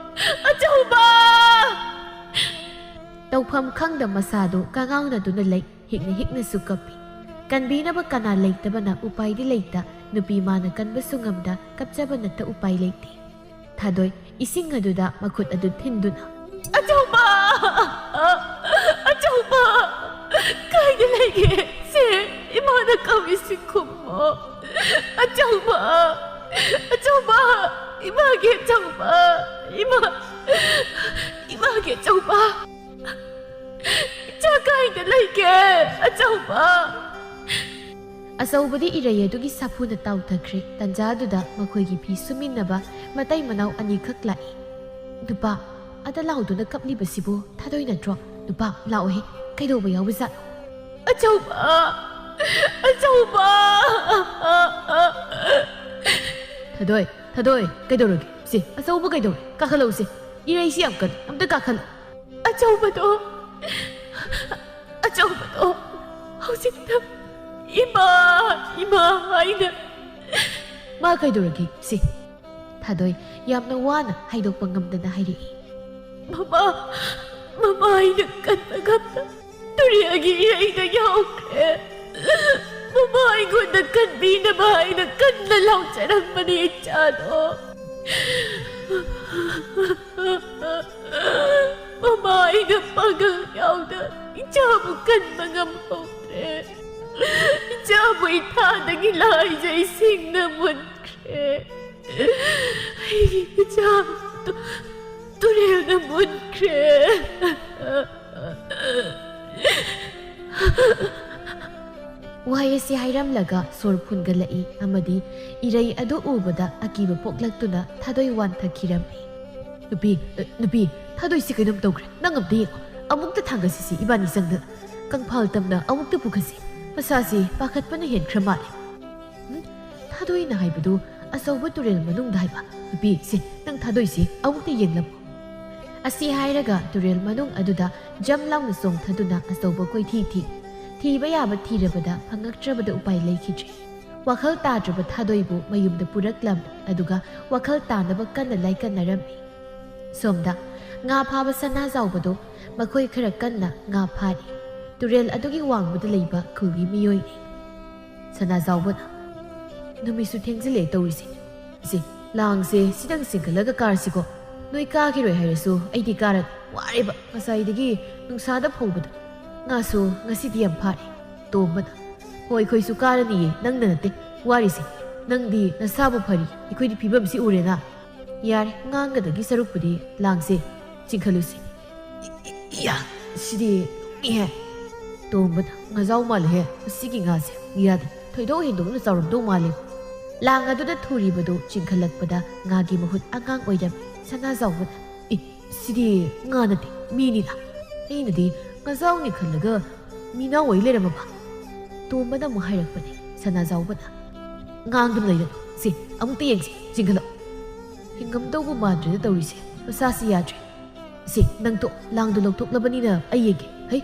ꯑꯆꯧꯕ ꯇꯧꯐꯝ ꯈꯪꯗ ꯃꯁꯥꯗꯨ ꯀꯉꯥꯎꯅꯗꯨꯅ ꯂꯩ ꯍꯤꯛꯅ ꯍꯤꯛꯅꯁꯨ ꯀꯞꯄꯤ ꯀꯟꯕꯤꯅꯕ ꯀꯅꯥ ꯂꯩꯇꯕꯅ ꯎꯄꯥꯏꯗꯤ ꯂꯩꯇ ꯅꯨꯄꯤ ꯃꯥꯅ ꯀꯟꯕꯁꯨ ꯉꯝꯗ ꯀꯞꯆꯕ ꯅꯠꯇ ꯎꯄꯥꯏ ꯂꯩꯇꯦ ꯊꯥꯗꯣꯏ ꯏꯁꯤꯡ ꯑꯗꯨꯗ ꯃꯈꯨꯠ ꯑꯗꯨ ꯊꯤꯟꯗꯨꯅ ꯑꯆꯧꯕ ꯑꯆꯧꯕ ꯀꯥꯏꯗ ꯂꯩꯒꯦ ꯁꯦ 이마나 까미시 kummo 아정마 아정마 이마게 정마 이마게 정마 자가이가 레게 아정마 ꯑꯆꯧꯕꯗꯤ ꯏꯔꯩ ꯑꯗꯨꯒꯤ ꯁꯥꯐꯨꯅ ꯇꯥꯎꯊꯈ꯭ꯔꯦ ꯇꯟꯖꯥꯗꯨꯗ ꯃꯈꯣꯏꯒꯤ ꯐꯤ ꯁꯨꯃꯤꯟꯅꯕ ꯃꯇꯩ ꯃꯅꯥꯎ ꯑꯅꯤꯈꯛ ꯂꯥꯛꯏ ꯅꯨꯄꯥ ꯑꯗ ꯂꯥꯎꯗꯨꯅ ꯀꯞꯂꯤꯕꯁꯤꯕꯨ ꯊꯥꯗꯣꯏ ꯅꯠꯇ꯭ꯔꯣ ꯅꯨꯄꯥ ꯂꯥꯛꯑꯣꯍꯦ ꯀꯩꯗꯧꯕ ꯌꯥꯎꯕꯖꯥꯠꯅꯣ ꯑꯆꯧꯕ ꯊꯥꯗꯣꯏ ꯀꯩꯗꯧꯔꯒꯦ ꯁꯤ ꯑꯆꯧꯕ ꯀꯩꯗꯧꯔꯦ ꯀꯥꯈꯠꯂꯛꯎꯁꯦ ꯏꯔꯩꯁꯤ ꯌꯥꯝ ꯀꯟ ꯑꯝꯇ ꯀꯥꯈꯠꯂꯛ ꯑꯆꯧꯕꯗꯣ ꯍꯧꯖꯤꯛꯇ 이마 하이나 ꯃꯥ ꯀꯩꯗꯧꯔꯒꯦ ꯁꯤ ꯊꯥꯗꯣꯏ ꯌꯥꯝꯅ ꯋꯥꯅ ꯍꯥꯏꯗꯣꯛꯄ ꯉꯝꯗꯅ ꯍꯥꯏꯔꯛꯏ ꯃꯃꯥ ꯑꯩꯅ ꯀꯟꯕ ꯉꯝꯗ ꯇꯨꯔꯦꯜꯒꯤ ꯏꯔꯩꯗ ꯌꯥꯎꯈ꯭ꯔꯦ ꯃꯃꯥ ꯑꯩꯉꯣꯟꯗ ꯀꯟꯕꯤꯅꯕ ꯍꯥꯏꯅ ꯀꯟꯅ ꯂꯥꯎꯖꯔꯝꯕꯅꯤ ꯏꯆꯥꯗꯣ ꯃꯃꯥ ꯑꯩꯅ ꯄꯥꯡꯒꯜ ꯌꯥꯎꯗ 이자부 깐만 감옥래 이자부 이타당이 라이자 이생나 못그래 이자부 또래나 못그래 ꯋꯥꯍꯩ ꯑꯁꯤ ꯍꯥꯏꯔꯝꯂꯒ ꯁꯣꯔ ꯐꯨꯟꯒꯠꯂꯛꯏ ꯑꯃꯗꯤ ꯏꯔꯩ ꯑꯗꯨ ꯎꯕꯗ ꯑꯀꯤꯕ ꯄꯣꯛꯂꯛꯇꯨꯅ ꯊꯥꯗꯣꯏ ꯋꯥꯟꯊꯈꯤꯔꯝꯃꯤ ꯅꯨꯄꯤ ꯊꯥꯗꯣꯏꯁꯤ ꯀꯩꯅꯣꯝ ꯇꯧꯈ꯭ꯔꯦ ꯅꯪ ꯑꯝꯇ ꯌꯦꯡꯉꯣ ꯑꯃꯨꯛꯇ ꯊꯥꯡꯒꯠꯁꯤꯁꯤ ꯏꯕꯥꯅꯤ ꯆꯪꯗꯅ ꯀꯪꯐꯥꯜ ꯇꯝꯅ ꯑꯃꯨꯛꯇ ꯄꯨꯈꯠꯁꯤ ꯃꯁꯥꯁꯤ ꯄꯥꯈꯠꯄꯅ ꯍꯦꯟꯈ꯭ꯔ ꯃꯥꯜꯂꯦ ꯊꯥꯗꯣꯏꯅ ꯍꯥꯏꯕꯗꯨ ꯑꯆꯧꯕ ꯇꯨꯔꯦꯜ ꯃꯅꯨꯡꯗ ꯍꯥꯏꯕ ꯅꯨꯄꯤ ꯁꯤ ꯅꯪ ꯊꯥꯗꯣꯏꯁꯤ ꯑꯃꯨꯛꯇ ꯌꯦꯡꯂꯝꯃꯨ ꯑꯁꯤ ꯍꯥꯏꯔꯒ ꯇꯨꯔꯦꯜ ꯃꯅꯨꯡ ꯑꯗꯨꯗ ꯖꯝ ꯂꯥꯎꯅ ꯆꯣꯡꯊꯗꯨꯅ ꯑꯆꯧꯕ ꯀꯣꯏꯊꯤ ꯊꯤꯕ ꯌꯥꯕ ꯊꯤꯔꯕꯗ ꯐꯪꯉꯛꯇ꯭ꯔꯕꯗ ꯎꯄꯥꯏ ꯂꯩꯈꯤꯗ꯭ꯔꯦ ꯋꯥꯈꯜ ꯇꯥꯗ꯭ꯔꯕ ꯊꯥꯗꯣꯏꯕꯨ ꯃꯌꯨꯝꯗ ꯄꯨꯔꯛꯂꯝꯃꯤ ꯑꯗꯨꯒ ꯋꯥꯈꯜ ꯇꯥꯅꯕ ꯀꯟꯅ ꯂꯥꯏꯀꯠꯅꯔꯝꯃꯤ ꯁꯣꯝꯗ ꯉꯥ ꯐꯥꯕ ꯁꯅꯥꯖꯥꯎꯕꯗꯣ ꯃꯈꯣꯏ ꯈꯔ ꯀꯟꯅ ꯉꯥ ꯐꯥꯔꯤ ꯇꯨꯔꯦꯜ ꯑꯗꯨꯒꯤ ꯋꯥꯡꯃꯗ ꯂꯩꯕ ꯈꯨꯜꯒꯤ ꯃꯤꯑꯣꯏꯅꯤ ꯁꯅꯥꯖꯥꯎꯕꯅ ꯅꯨꯃꯤꯠꯁꯨ ꯊꯦꯡꯖꯤꯜꯂꯛꯑꯦ ꯇꯧꯔꯤꯁꯦ ꯏꯆꯦ ꯂꯥꯡꯁꯦ ꯁꯤꯗꯪ ꯆꯤꯡꯈꯠꯂꯒ ꯀꯥꯔꯁꯤꯀꯣ ꯅꯣꯏ ꯀꯥꯈꯤꯔꯣꯏ ꯍꯥꯏꯔꯁꯨ ꯑꯩꯗꯤ ꯀꯥꯔꯒ ꯋꯥꯔꯦꯕ ꯉꯁꯥꯏꯗꯒꯤ ꯅꯨꯡꯁꯥꯗ ꯐꯧꯕꯗ ꯉꯥꯁꯨ ꯉꯁꯤꯗꯤ ꯌꯥꯝ ꯐꯥꯔꯦ ꯇꯣꯝꯕꯅ ꯍꯣꯏ ꯑꯩꯈꯣꯏꯁꯨ ꯀꯥꯔꯅꯤꯌꯦ ꯅꯪꯅ ꯅꯠꯇꯦ ꯋꯥꯔꯤꯁꯦ ꯅꯪꯗꯤ ꯅꯁꯥꯕꯨ ꯐꯔꯤ ꯑꯩꯈꯣꯏꯗꯤ ꯐꯤꯕꯝꯁꯤ ꯎꯔꯦꯅ ꯌꯥꯔꯦ ꯉꯥꯡꯒꯗꯒꯤ ꯁꯔꯨꯛꯄꯨꯗꯤ ꯂꯥꯡꯁꯦ ꯆꯤꯡꯈꯠꯂꯨꯁꯤ ꯁꯤꯗꯤ ꯏꯍꯦ ꯇꯣꯝꯕꯅ ꯉꯥꯖꯥꯎ ꯃꯥꯜꯂꯦꯍꯦ ꯃꯁꯤꯒꯤ ꯉꯥꯁꯦ ꯌꯥꯗꯦ ꯊꯣꯏꯗꯣꯛ ꯍꯦꯟꯗꯣꯛꯅ ꯆꯥꯎꯔꯝꯗꯧ ꯃꯥꯜꯂꯦ ꯂꯥꯡ ꯑꯗꯨꯗ ꯊꯨꯔꯤꯕꯗꯨ ꯆꯤꯡꯈꯠꯂꯛꯄꯗ ꯉꯥꯒꯤ ꯃꯍꯨꯠ ꯑꯉꯥꯡ ꯑꯣꯏꯔꯝꯃꯤ ꯁꯅꯥꯖꯥꯎꯕꯅ ꯁꯤꯗꯤ ꯉꯥ ꯅꯠꯇꯦ ꯃꯤꯅꯤꯗ ꯑꯩꯅꯗꯤ ꯉꯥꯖꯥꯎꯅꯤ ꯈꯜꯂꯒ ꯃꯤꯅꯥꯎ ꯑꯣꯏ ꯂꯩꯔꯝꯃꯕ ꯇꯣꯝꯕꯅ ꯑꯃꯨꯛ ꯍꯥꯏꯔꯛꯄꯅꯤ ꯁꯅꯥꯖꯥꯎꯕꯅ ꯉꯥꯡꯗꯨꯅ ꯂꯩꯔꯅꯨ ꯁꯤ ꯑꯃꯨꯛꯇ ꯌꯦꯡꯁꯤ ꯆꯤꯡꯈꯠꯂꯛ ꯍꯤꯡꯉꯝꯗꯧꯕ ꯃꯥꯟꯗ꯭ꯔꯦꯗ ꯇꯧꯔꯤꯁꯦ ꯃꯁꯥꯁꯤ ꯌꯥꯗ꯭ꯔꯦ ꯁꯤ ꯅꯪꯇꯣ ꯂꯥꯡꯗꯣ ꯂꯧꯊꯣꯛꯂꯕꯅꯤꯅ ꯑꯩ ꯌꯦꯡꯒꯦ ꯍꯩ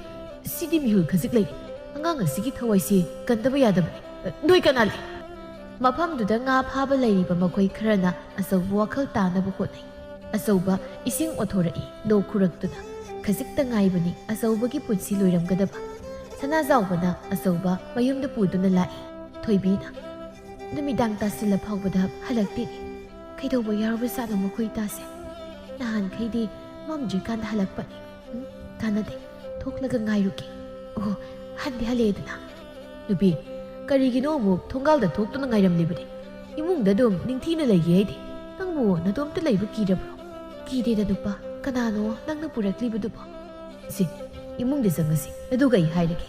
ꯁꯤꯗꯤ ꯃꯤꯍꯨꯜ ꯈꯖꯤꯛ ꯂꯩꯔꯤ ꯑꯉꯥꯡ ꯑꯁꯤꯒꯤ ꯊꯋꯥꯏꯁꯤ ꯀꯟꯗꯕ ꯌꯥꯗꯕꯅꯤ ꯅꯣꯏ ꯀꯅꯥ ꯂꯩ ꯃꯐꯝꯗꯨꯗ ꯉꯥ ꯐꯥꯕ ꯂꯩꯔꯤꯕ ꯃꯈꯣꯏ ꯈꯔꯅ ꯑꯆꯧꯕ ꯋꯥꯈꯜ ꯇꯥꯅꯕ ꯍꯣꯠꯅꯩ ꯑꯆꯧꯕ ꯏꯁꯤꯡ ꯑꯣꯊꯣꯔꯛꯏ ꯂꯣꯛ ꯈꯨꯔꯛꯇꯨꯅ ꯈꯖꯤꯛꯇ ꯉꯥꯏꯕꯅꯤ ꯑꯆꯧꯕꯒꯤ ꯄꯨꯟꯁꯤ ꯂꯣꯏꯔꯝꯒꯗꯕ ꯁꯅꯥꯖꯥꯎꯕꯅ ꯑꯆꯧꯕ ꯃꯌꯨꯝꯗ ꯄꯨꯗꯨꯅ ꯂꯥꯛꯏ ꯊꯣꯏꯕꯤꯅ ꯅꯨꯃꯤꯗꯥꯡ ꯇꯥꯁꯤꯜꯂ ꯐꯥꯎꯕꯗ ꯍꯜꯂꯛꯇꯦꯅꯦ ꯀꯩꯗꯧꯕ ꯌꯥꯎꯔꯕꯖꯥꯠꯅꯣ ꯃꯈꯣꯏ ꯇꯥꯁꯦ ꯅꯍꯥꯟꯈꯩꯗꯤ ꯃꯝꯗ꯭ꯔꯤꯀꯥꯟꯗ ꯍꯜꯂꯛꯄꯅꯤ ꯀꯥꯟꯅꯗꯦ ꯊꯣꯛꯂꯒ ꯉꯥꯏꯔꯨꯒꯦ ꯑꯣ ꯍꯟꯗꯤ ꯍꯜꯂꯛꯑꯦꯗꯅ ꯅꯨꯄꯤ ꯀꯔꯤꯒꯤꯅꯣ ꯑꯃꯨꯛ ꯊꯣꯡꯒꯥꯜꯗ ꯊꯣꯛꯇꯨꯅ ꯉꯥꯏꯔꯝꯂꯤꯕꯅꯤ ꯏꯃꯨꯡꯗ ꯑꯗꯨꯝ ꯅꯤꯡꯊꯤꯅ ꯂꯩꯒꯦ ꯍꯥꯏꯗꯤ ꯅꯪꯕꯨ ꯅꯇꯣꯝꯇ ꯂꯩꯕ ꯀꯤꯔꯕ꯭ꯔꯣ? ꯀꯤꯗꯦꯗ ꯅꯨꯄꯥ, ꯀꯅꯥꯅꯣ ꯅꯪꯅ ꯄꯨꯔꯛꯂꯤꯕꯗꯨꯕꯣ? ꯁꯤ ꯏꯃꯨꯡꯗ ꯆꯪꯉꯁꯤ, ꯑꯗꯨꯒ ꯑꯩ ꯍꯥꯏꯔꯒꯦ꯫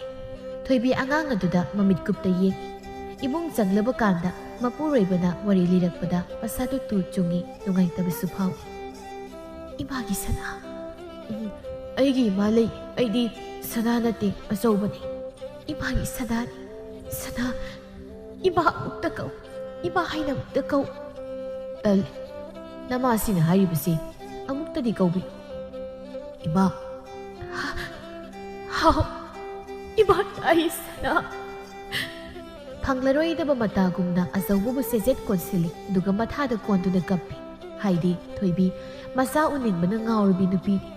ꯊꯣꯏꯕꯤ ꯑꯉꯥꯡ ꯑꯗꯨꯗ ꯃꯃꯤꯠ ꯀꯨꯞꯇ ꯌꯦꯡꯉꯤ꯫ ꯏꯃꯨꯡ ꯆꯪꯂꯕ ꯀꯥꯟꯗ ꯃꯄꯨꯔꯣꯏꯕꯅ ꯋꯥꯔꯤ ꯂꯤꯔꯛꯄꯗ ꯃꯁꯥꯗꯨ ꯇꯨ ꯆꯨꯡꯉꯤ, ꯅꯨꯡꯉꯥꯏꯇꯕꯁꯨ ꯐꯥꯎꯏ꯫ ꯏꯃꯥꯒꯤ ꯁꯅꯥ, ꯑꯩꯒꯤ ꯏꯃꯥ ꯂꯩ, ꯑꯩꯗꯤ ꯁꯅꯥ ꯅꯠꯇꯦ, ꯑꯆꯧꯕꯅꯤ꯫ ꯏꯃꯥꯒꯤ ꯁꯅꯥꯅꯤ, ꯁꯅꯥ, ꯏꯃꯥ ꯑꯃꯨꯛꯇ ꯀꯧ, ꯏꯃꯥ ꯍꯥꯏꯅ ꯑꯃꯨꯛꯇ ꯀꯧ꯫ ꯇꯜꯂꯦ, ꯅꯃꯥꯁꯤꯅ ꯍꯥꯏꯔꯤꯕꯁꯤ ꯑꯃꯨꯛꯇꯗꯤ ꯀꯧꯕꯤꯌꯨ꯫ ꯏꯃꯥ, ꯍꯥꯎ, ꯏꯃꯥ ꯇꯥꯏ ꯁꯅꯥ꯫ ꯐꯪꯂꯔꯣꯏꯗꯕ ꯃꯇꯥꯒꯨꯝꯅ ꯑꯆꯧꯕꯕꯨ ꯁꯦꯖꯦꯠ ꯀꯣꯟꯁꯤꯜꯂꯤ, ꯑꯗꯨꯒ ꯃꯊꯥꯗ ꯀꯣꯟꯗꯨꯅ ꯀꯞꯄꯤ꯫ ꯍꯥꯏꯗꯤ ꯊꯣꯏꯕꯤ ꯃꯆꯥ ꯎꯅꯤꯡꯕꯅ ꯉꯥꯎꯔꯕꯤ ꯅꯨꯄꯤꯅꯤ꯫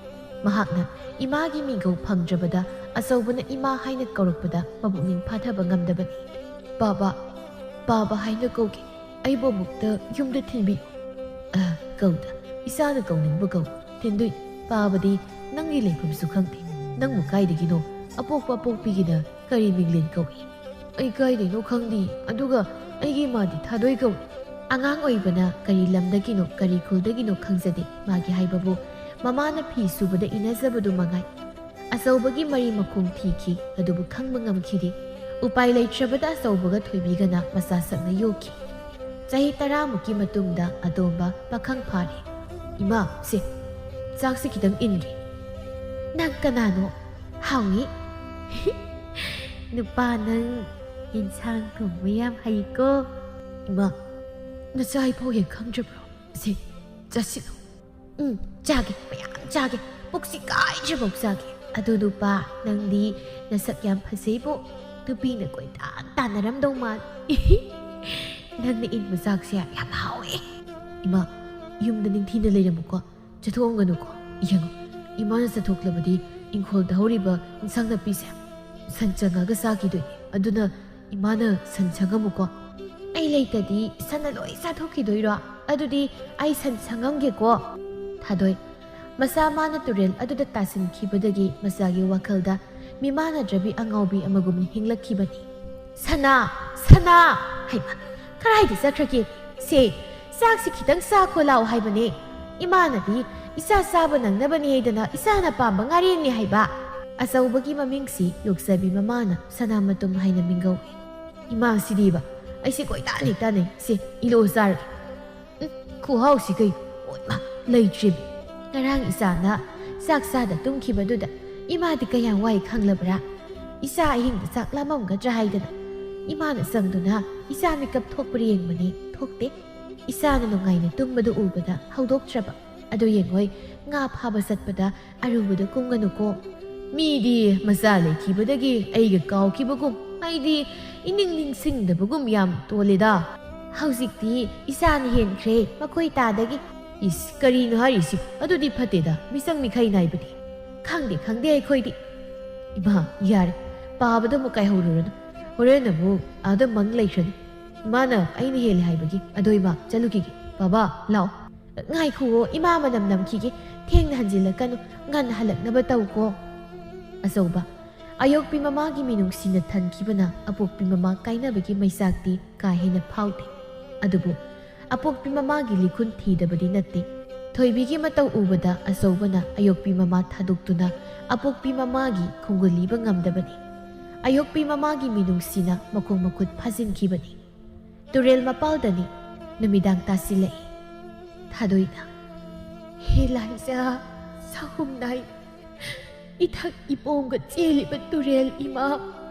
ꯃꯍꯥꯛꯅ ꯏꯃꯥꯒꯤ ꯃꯤꯡꯒꯧ ꯐꯪꯗ꯭ꯔꯕꯗ ꯑꯆꯧꯕꯅ ꯏꯃꯥ ꯍꯥꯏꯅ ꯀꯧꯔꯛꯄꯗ ꯃꯄꯨꯛꯅꯤꯡ ꯐꯥꯊꯕ ꯉꯝꯗꯕꯅꯤ꯫ ꯕꯥꯕꯥ, ꯕꯥꯕꯥ ꯍꯥꯏꯅ ꯀꯧꯒꯦ, ꯑꯩꯕꯨ ꯑꯃꯨꯛꯇ ꯌꯨꯝꯗ ꯊꯤꯟꯕꯤꯌꯨ꯫ ꯀꯧꯗ, ꯏꯆꯥꯅ ꯀꯧꯅꯤꯡꯕ ꯀꯧ, ꯊꯤꯟꯗꯣꯏꯅꯤ꯫ ꯄꯥꯕꯗꯤ ꯅꯪꯒꯤ ꯂꯩꯐꯝꯁꯨ ꯈꯪꯗꯦ, ꯅꯪꯕꯨ ꯀꯥꯏꯗꯒꯤꯅꯣ ꯑꯄꯣꯛꯄ ꯑꯄꯣꯛꯄꯤꯒꯤꯅ ꯀꯔꯤ ꯃꯤꯡꯂꯦꯟ ꯀꯧꯏ? ꯑꯩ ꯀꯥꯏꯗꯩꯅꯣ ꯈꯪꯗꯦ, ꯑꯗꯨꯒ ꯑꯩꯒꯤ ꯏꯃꯥꯗꯤ ꯊꯥꯗꯣꯏ ꯀꯧꯏ꯫ ꯑꯉꯥꯡ ꯑꯣꯏꯕꯅ ꯀꯔꯤ ꯂꯝꯗꯒꯤꯅꯣ ꯀꯔꯤ ꯈꯨꯜꯗꯒꯤꯅꯣ ꯈꯪꯖꯗꯦ, ꯃꯥꯒꯤ ꯍꯥꯏꯕꯕꯨ ꯃꯃꯥꯅ ꯐꯤ ꯁꯨꯕꯗ ꯏꯅꯖꯕꯗꯨ ꯃꯉꯥꯏ꯫ ꯑꯆꯧꯕꯒꯤ ꯃꯔꯤ ꯃꯈꯣꯡ ꯊꯤꯈꯤ, ꯑꯗꯨꯕꯨ ꯈꯪꯕ ꯉꯝꯈꯤꯗꯦ꯫ ꯎꯄꯥꯏ ꯂꯩꯇ꯭ꯔꯕꯗ ꯑꯆꯧꯕꯒ ꯊꯣꯏꯕꯤꯒꯅ ꯃꯆꯥ ꯁꯛꯅ ꯌꯣꯛꯈꯤ꯫ ꯆꯍꯤ 10ꯃꯨꯛꯀꯤ ꯃꯇꯨꯡꯗ ꯑꯇꯣꯝꯕ ꯄꯥꯈꯪ ꯐꯥꯔꯦ꯫ ꯏꯃꯥ, ꯁꯦ, ꯆꯥꯛꯁꯤ ꯈꯤꯇꯪ ꯏꯟꯒꯦ꯫ ꯅꯪ ꯀꯅꯥꯅꯣ? ꯍꯥꯎꯏ꯫ ꯅꯨꯄꯥ, ꯅꯪ ꯏꯟꯁꯥꯡ ꯊꯣꯡꯕ ꯌꯥꯝ ꯍꯩꯀꯣ꯫ ꯏꯃꯥ, ꯅꯆꯥ ꯑꯩꯐꯥꯎ ꯍꯦꯛ ꯈꯪꯗ꯭ꯔꯕ꯭ꯔꯣ? ꯁꯤ, ꯆꯥꯁꯤꯜꯂꯨ꯫ ꯆꯥꯒꯦ, ꯃꯌꯥꯝ ꯆꯥꯒꯦ, ꯄꯨꯛꯁꯤ ꯀꯥꯏꯗ꯭ꯔꯤꯐꯥꯎ ꯆꯥꯒꯦ꯫ ꯑꯗꯨ ꯅꯨꯄꯥ, ꯅꯪꯗꯤ ꯅꯁꯛ ꯌꯥꯝ ꯐꯖꯩꯕꯣ, ꯅꯨꯄꯤꯅ ꯀꯣꯏꯇꯥꯟ ꯇꯥꯟꯅꯔꯝꯗꯧ ꯃꯥꯜ꯫ ꯅꯪꯅ ꯏꯟꯕ ꯆꯥꯛꯁꯦ ꯌꯥꯝ ꯍꯥꯎꯋꯦ꯫ ꯏꯃꯥ, ꯌꯨꯝꯗ ꯅꯤꯡꯊꯤꯅ ꯂꯩꯔꯝꯃꯨꯀꯣ, ꯆꯠꯊꯣꯛꯑꯝꯒꯅꯨꯀꯣ꯫ ꯌꯦꯡꯉꯨ, ꯏꯃꯥꯅ ꯆꯠꯊꯣꯛꯂꯕꯗꯤ ꯏꯪꯈꯣꯜꯗ ꯍꯧꯔꯤꯕ ꯏꯟꯁꯥꯡ ꯅꯥꯄꯤꯁꯦ ꯁꯟ ꯆꯪꯉꯒ ꯆꯥꯈꯤꯗꯣꯏꯅꯤ, ꯑꯗꯨꯅ ꯏꯃꯥꯅ ꯁꯟ ꯁꯪꯉꯝꯃꯨꯀꯣ꯫ ꯑꯩ ꯂꯩꯇꯗꯤ ꯁꯟꯅ ꯂꯣꯏ ꯆꯥꯊꯣꯛꯈꯤꯗꯣꯏꯔꯣ? ꯑꯗꯨꯗꯤ ꯑꯩ ꯁꯟ ꯁꯪꯉꯝꯒꯦꯀꯣ꯫ ꯊꯥꯗꯣꯏ ꯃꯆꯥ ꯃꯥꯅ ꯇꯨꯔꯦꯜ ꯑꯗꯨꯗ ꯇꯥꯁꯤꯟꯈꯤꯕꯗꯒꯤ ꯃꯆꯥꯒꯤ ꯋꯥꯈꯜꯗ ꯃꯤꯃꯥꯟꯅꯗ꯭ꯔꯕꯤ ꯑꯉꯥꯎꯕꯤ ꯑꯃꯒꯨꯝ ꯍꯤꯡꯂꯛꯈꯤꯕꯅꯤ꯫ ꯁꯅꯥ, ꯁꯅꯥ! ꯍꯩꯃꯥ, ꯀꯔꯥꯏꯗ ꯆꯠꯈ꯭ꯔꯒꯦ? ꯁꯦ, ꯆꯥꯛꯁꯤ ꯈꯤꯇꯪ ꯆꯥꯈꯣ ꯂꯥꯎ ꯍꯥꯏꯕꯅꯦ꯫ ꯏꯃꯥꯅꯗꯤ ꯏꯆꯥ ꯆꯥꯕ ꯅꯪꯅꯕꯅꯤ ꯍꯥꯏꯗꯅ ꯏꯆꯥꯅ ꯄꯥꯝꯕ ꯉꯥꯔꯦꯟꯅꯤ ꯍꯥꯏꯕ꯫ ꯑꯆꯧꯕꯒꯤ ꯃꯃꯤꯡꯁꯤ ꯌꯣꯛꯆꯕꯤ ꯃꯃꯥꯅ ꯁꯅꯥꯃꯇꯨꯝ ꯍꯥꯏꯅ ꯃꯤꯡꯒꯧꯏ꯫ ꯏꯃꯥꯁꯤꯗꯤꯕ ꯑꯩꯁꯦ ꯀꯣꯏꯇꯥꯟ ꯍꯦꯛ ꯇꯥꯟꯅꯩ꯫ ꯁꯦ, ꯏꯂꯣ ꯆꯥꯔꯒꯦ꯫ ꯈꯨꯍꯥꯎꯁꯤ ꯀꯩ? ꯑꯣꯏꯃꯥ, ꯂꯩꯇ꯭ꯔꯤꯕꯤ꯫ ꯉꯔꯥꯡ ꯏꯆꯥꯅ ꯆꯥꯛ ꯆꯥꯗ ꯇꯨꯝꯈꯤꯕꯗꯨꯗ ꯏꯃꯥꯗꯤ ꯀꯌꯥꯝ ꯋꯥꯏ ꯈꯪꯂꯕ꯭ꯔꯥ? ꯏꯆꯥ ꯑꯍꯤꯡꯗ ꯆꯥꯛ ꯂꯥꯝꯃꯝꯒꯗ꯭ꯔꯥ ꯍꯥꯏꯗꯅ ꯏꯃꯥꯅ ꯆꯪꯗꯨꯅ ꯏꯆꯥ ꯃꯤꯀꯞ ꯊꯣꯛꯄ꯭ꯔꯥ ꯌꯦꯡꯕꯅꯤ, ꯊꯣꯛꯇꯦ꯫ ꯏꯆꯥꯅ ꯅꯨꯡꯉꯥꯏꯅ ꯇꯨꯝꯕꯗꯨ ꯎꯕꯗ ꯍꯧꯗꯣꯛꯇ꯭ꯔꯕ꯫ ꯑꯗꯨ ꯌꯦꯡꯉꯣꯏ, ꯉꯥ ꯐꯥꯕ ꯆꯠꯄꯗ ꯑꯔꯨꯕꯗ ꯀꯨꯝꯒꯅꯨꯀꯣ꯫ ꯃꯤꯗꯤ ꯃꯆꯥ ꯂꯩꯈꯤꯕꯗꯒꯤ ꯑꯩꯒ ꯀꯥꯎꯈꯤꯕꯒꯨꯝ, ꯑꯩꯗꯤ ꯏꯅꯤꯡ ꯅꯤꯡꯁꯤꯡꯗꯕꯒꯨꯝ ꯌꯥꯝ ꯇꯣꯜꯂꯦꯗ꯫ ꯍꯧꯖꯤꯛꯇꯤ ꯏꯆꯥꯅ ꯍꯦꯟꯈ꯭ꯔꯦ ꯃꯈꯣꯏ ꯇꯥꯗꯒꯤ꯫ ꯏꯁ, ꯀꯔꯤꯅꯣ ꯍꯥꯏꯔꯤꯁꯤ? ꯑꯗꯨꯗꯤ ꯐꯠꯇꯦꯗ, ꯃꯤꯆꯪ ꯃꯤꯈꯩ ꯅꯥꯏꯕꯗꯤ꯫ ꯈꯪꯗꯦ ꯈꯪꯗꯦ ꯑꯩꯈꯣꯏꯗꯤ꯫ ꯏꯃꯥ, ꯌꯥꯔꯦ, ꯄꯥꯕꯗ ꯑꯃꯨꯛ ꯀꯥꯏꯍꯧꯔꯨꯔꯅꯨ, ꯍꯣꯔꯦꯟ ꯑꯃꯨꯛ ꯑꯥꯗ ꯃꯪ ꯂꯩꯈ꯭ꯔꯅꯤ꯫ ꯏꯃꯥꯅ ꯑꯩꯅ ꯍꯦꯜꯂꯦ ꯍꯥꯏꯕꯒꯤ꯫ ꯑꯗꯣ ꯏꯃꯥ, ꯆꯠꯂꯨꯈꯤꯒꯦ꯫ ꯕꯥꯕꯥ, ꯂꯥꯛꯑꯣ꯫ ꯉꯥꯏꯈꯨꯋꯣ, ꯏꯃꯥ ꯃꯅꯝ ꯅꯝꯈꯤꯒꯦ, ꯊꯦꯡꯅ ꯍꯟꯖꯤꯜꯂꯛꯀꯅꯨ, ꯉꯟꯅ ꯍꯜꯂꯛꯅꯕ ꯇꯧꯀꯣ꯫ ꯑꯆꯧꯕ ꯑꯌꯣꯛꯄꯤ ꯃꯃꯥꯒꯤ ꯃꯤꯅꯨꯡꯁꯤꯅ ꯊꯟꯈꯤꯕꯅ ꯑꯄꯣꯛꯄꯤ ꯃꯃꯥ ꯀꯥꯏꯅꯕꯒꯤ ꯃꯩꯆꯥꯛꯇꯤ ꯀꯥ ꯍꯦꯟꯅ ꯐꯥꯎꯗꯦ꯫ ꯑꯗꯨꯕꯨ ꯑꯄꯣꯛꯄꯤ ꯃꯃꯥꯒꯤ ꯂꯤꯈꯨꯟ ꯊꯤꯗꯕꯗꯤ ꯅꯠꯇꯦ꯫ ꯊꯣꯏꯕꯤꯒꯤ ꯃꯇꯧ ꯎꯕꯗ ꯑꯆꯧꯕꯅ ꯑꯌꯣꯛꯄꯤ ꯃꯃꯥ ꯊꯥꯗꯣꯛꯇꯨꯅ ꯑꯄꯣꯛꯄꯤ ꯃꯃꯥꯒꯤ ꯈꯣꯡꯒꯨꯜ ꯂꯤꯕ ꯉꯝꯗꯕꯅꯤ꯫ ꯑꯌꯣꯛꯄꯤ ꯃꯃꯥꯒꯤ ꯃꯤꯅꯨꯡꯁꯤꯅ ꯃꯈꯣꯡ ꯃꯈꯨꯠ ꯐꯥꯖꯤꯟꯈꯤꯕꯅꯤ꯫ ꯇꯨꯔꯦꯜ ꯃꯄꯥꯜꯗꯅꯤ, ꯅꯨꯃꯤꯗꯥꯡ ꯇꯥꯁꯤꯜꯂꯛꯏ꯫ ꯊꯥꯗꯣꯏꯅ, ꯍꯦ ꯂꯥꯏꯖꯥ, ꯁꯥꯍꯨꯝꯅꯥꯏ, ꯏꯊꯛ ꯏꯄꯣꯝꯒ ꯆꯦꯜꯂꯤꯕ ꯇꯨꯔꯦꯜ ꯏꯃꯥ,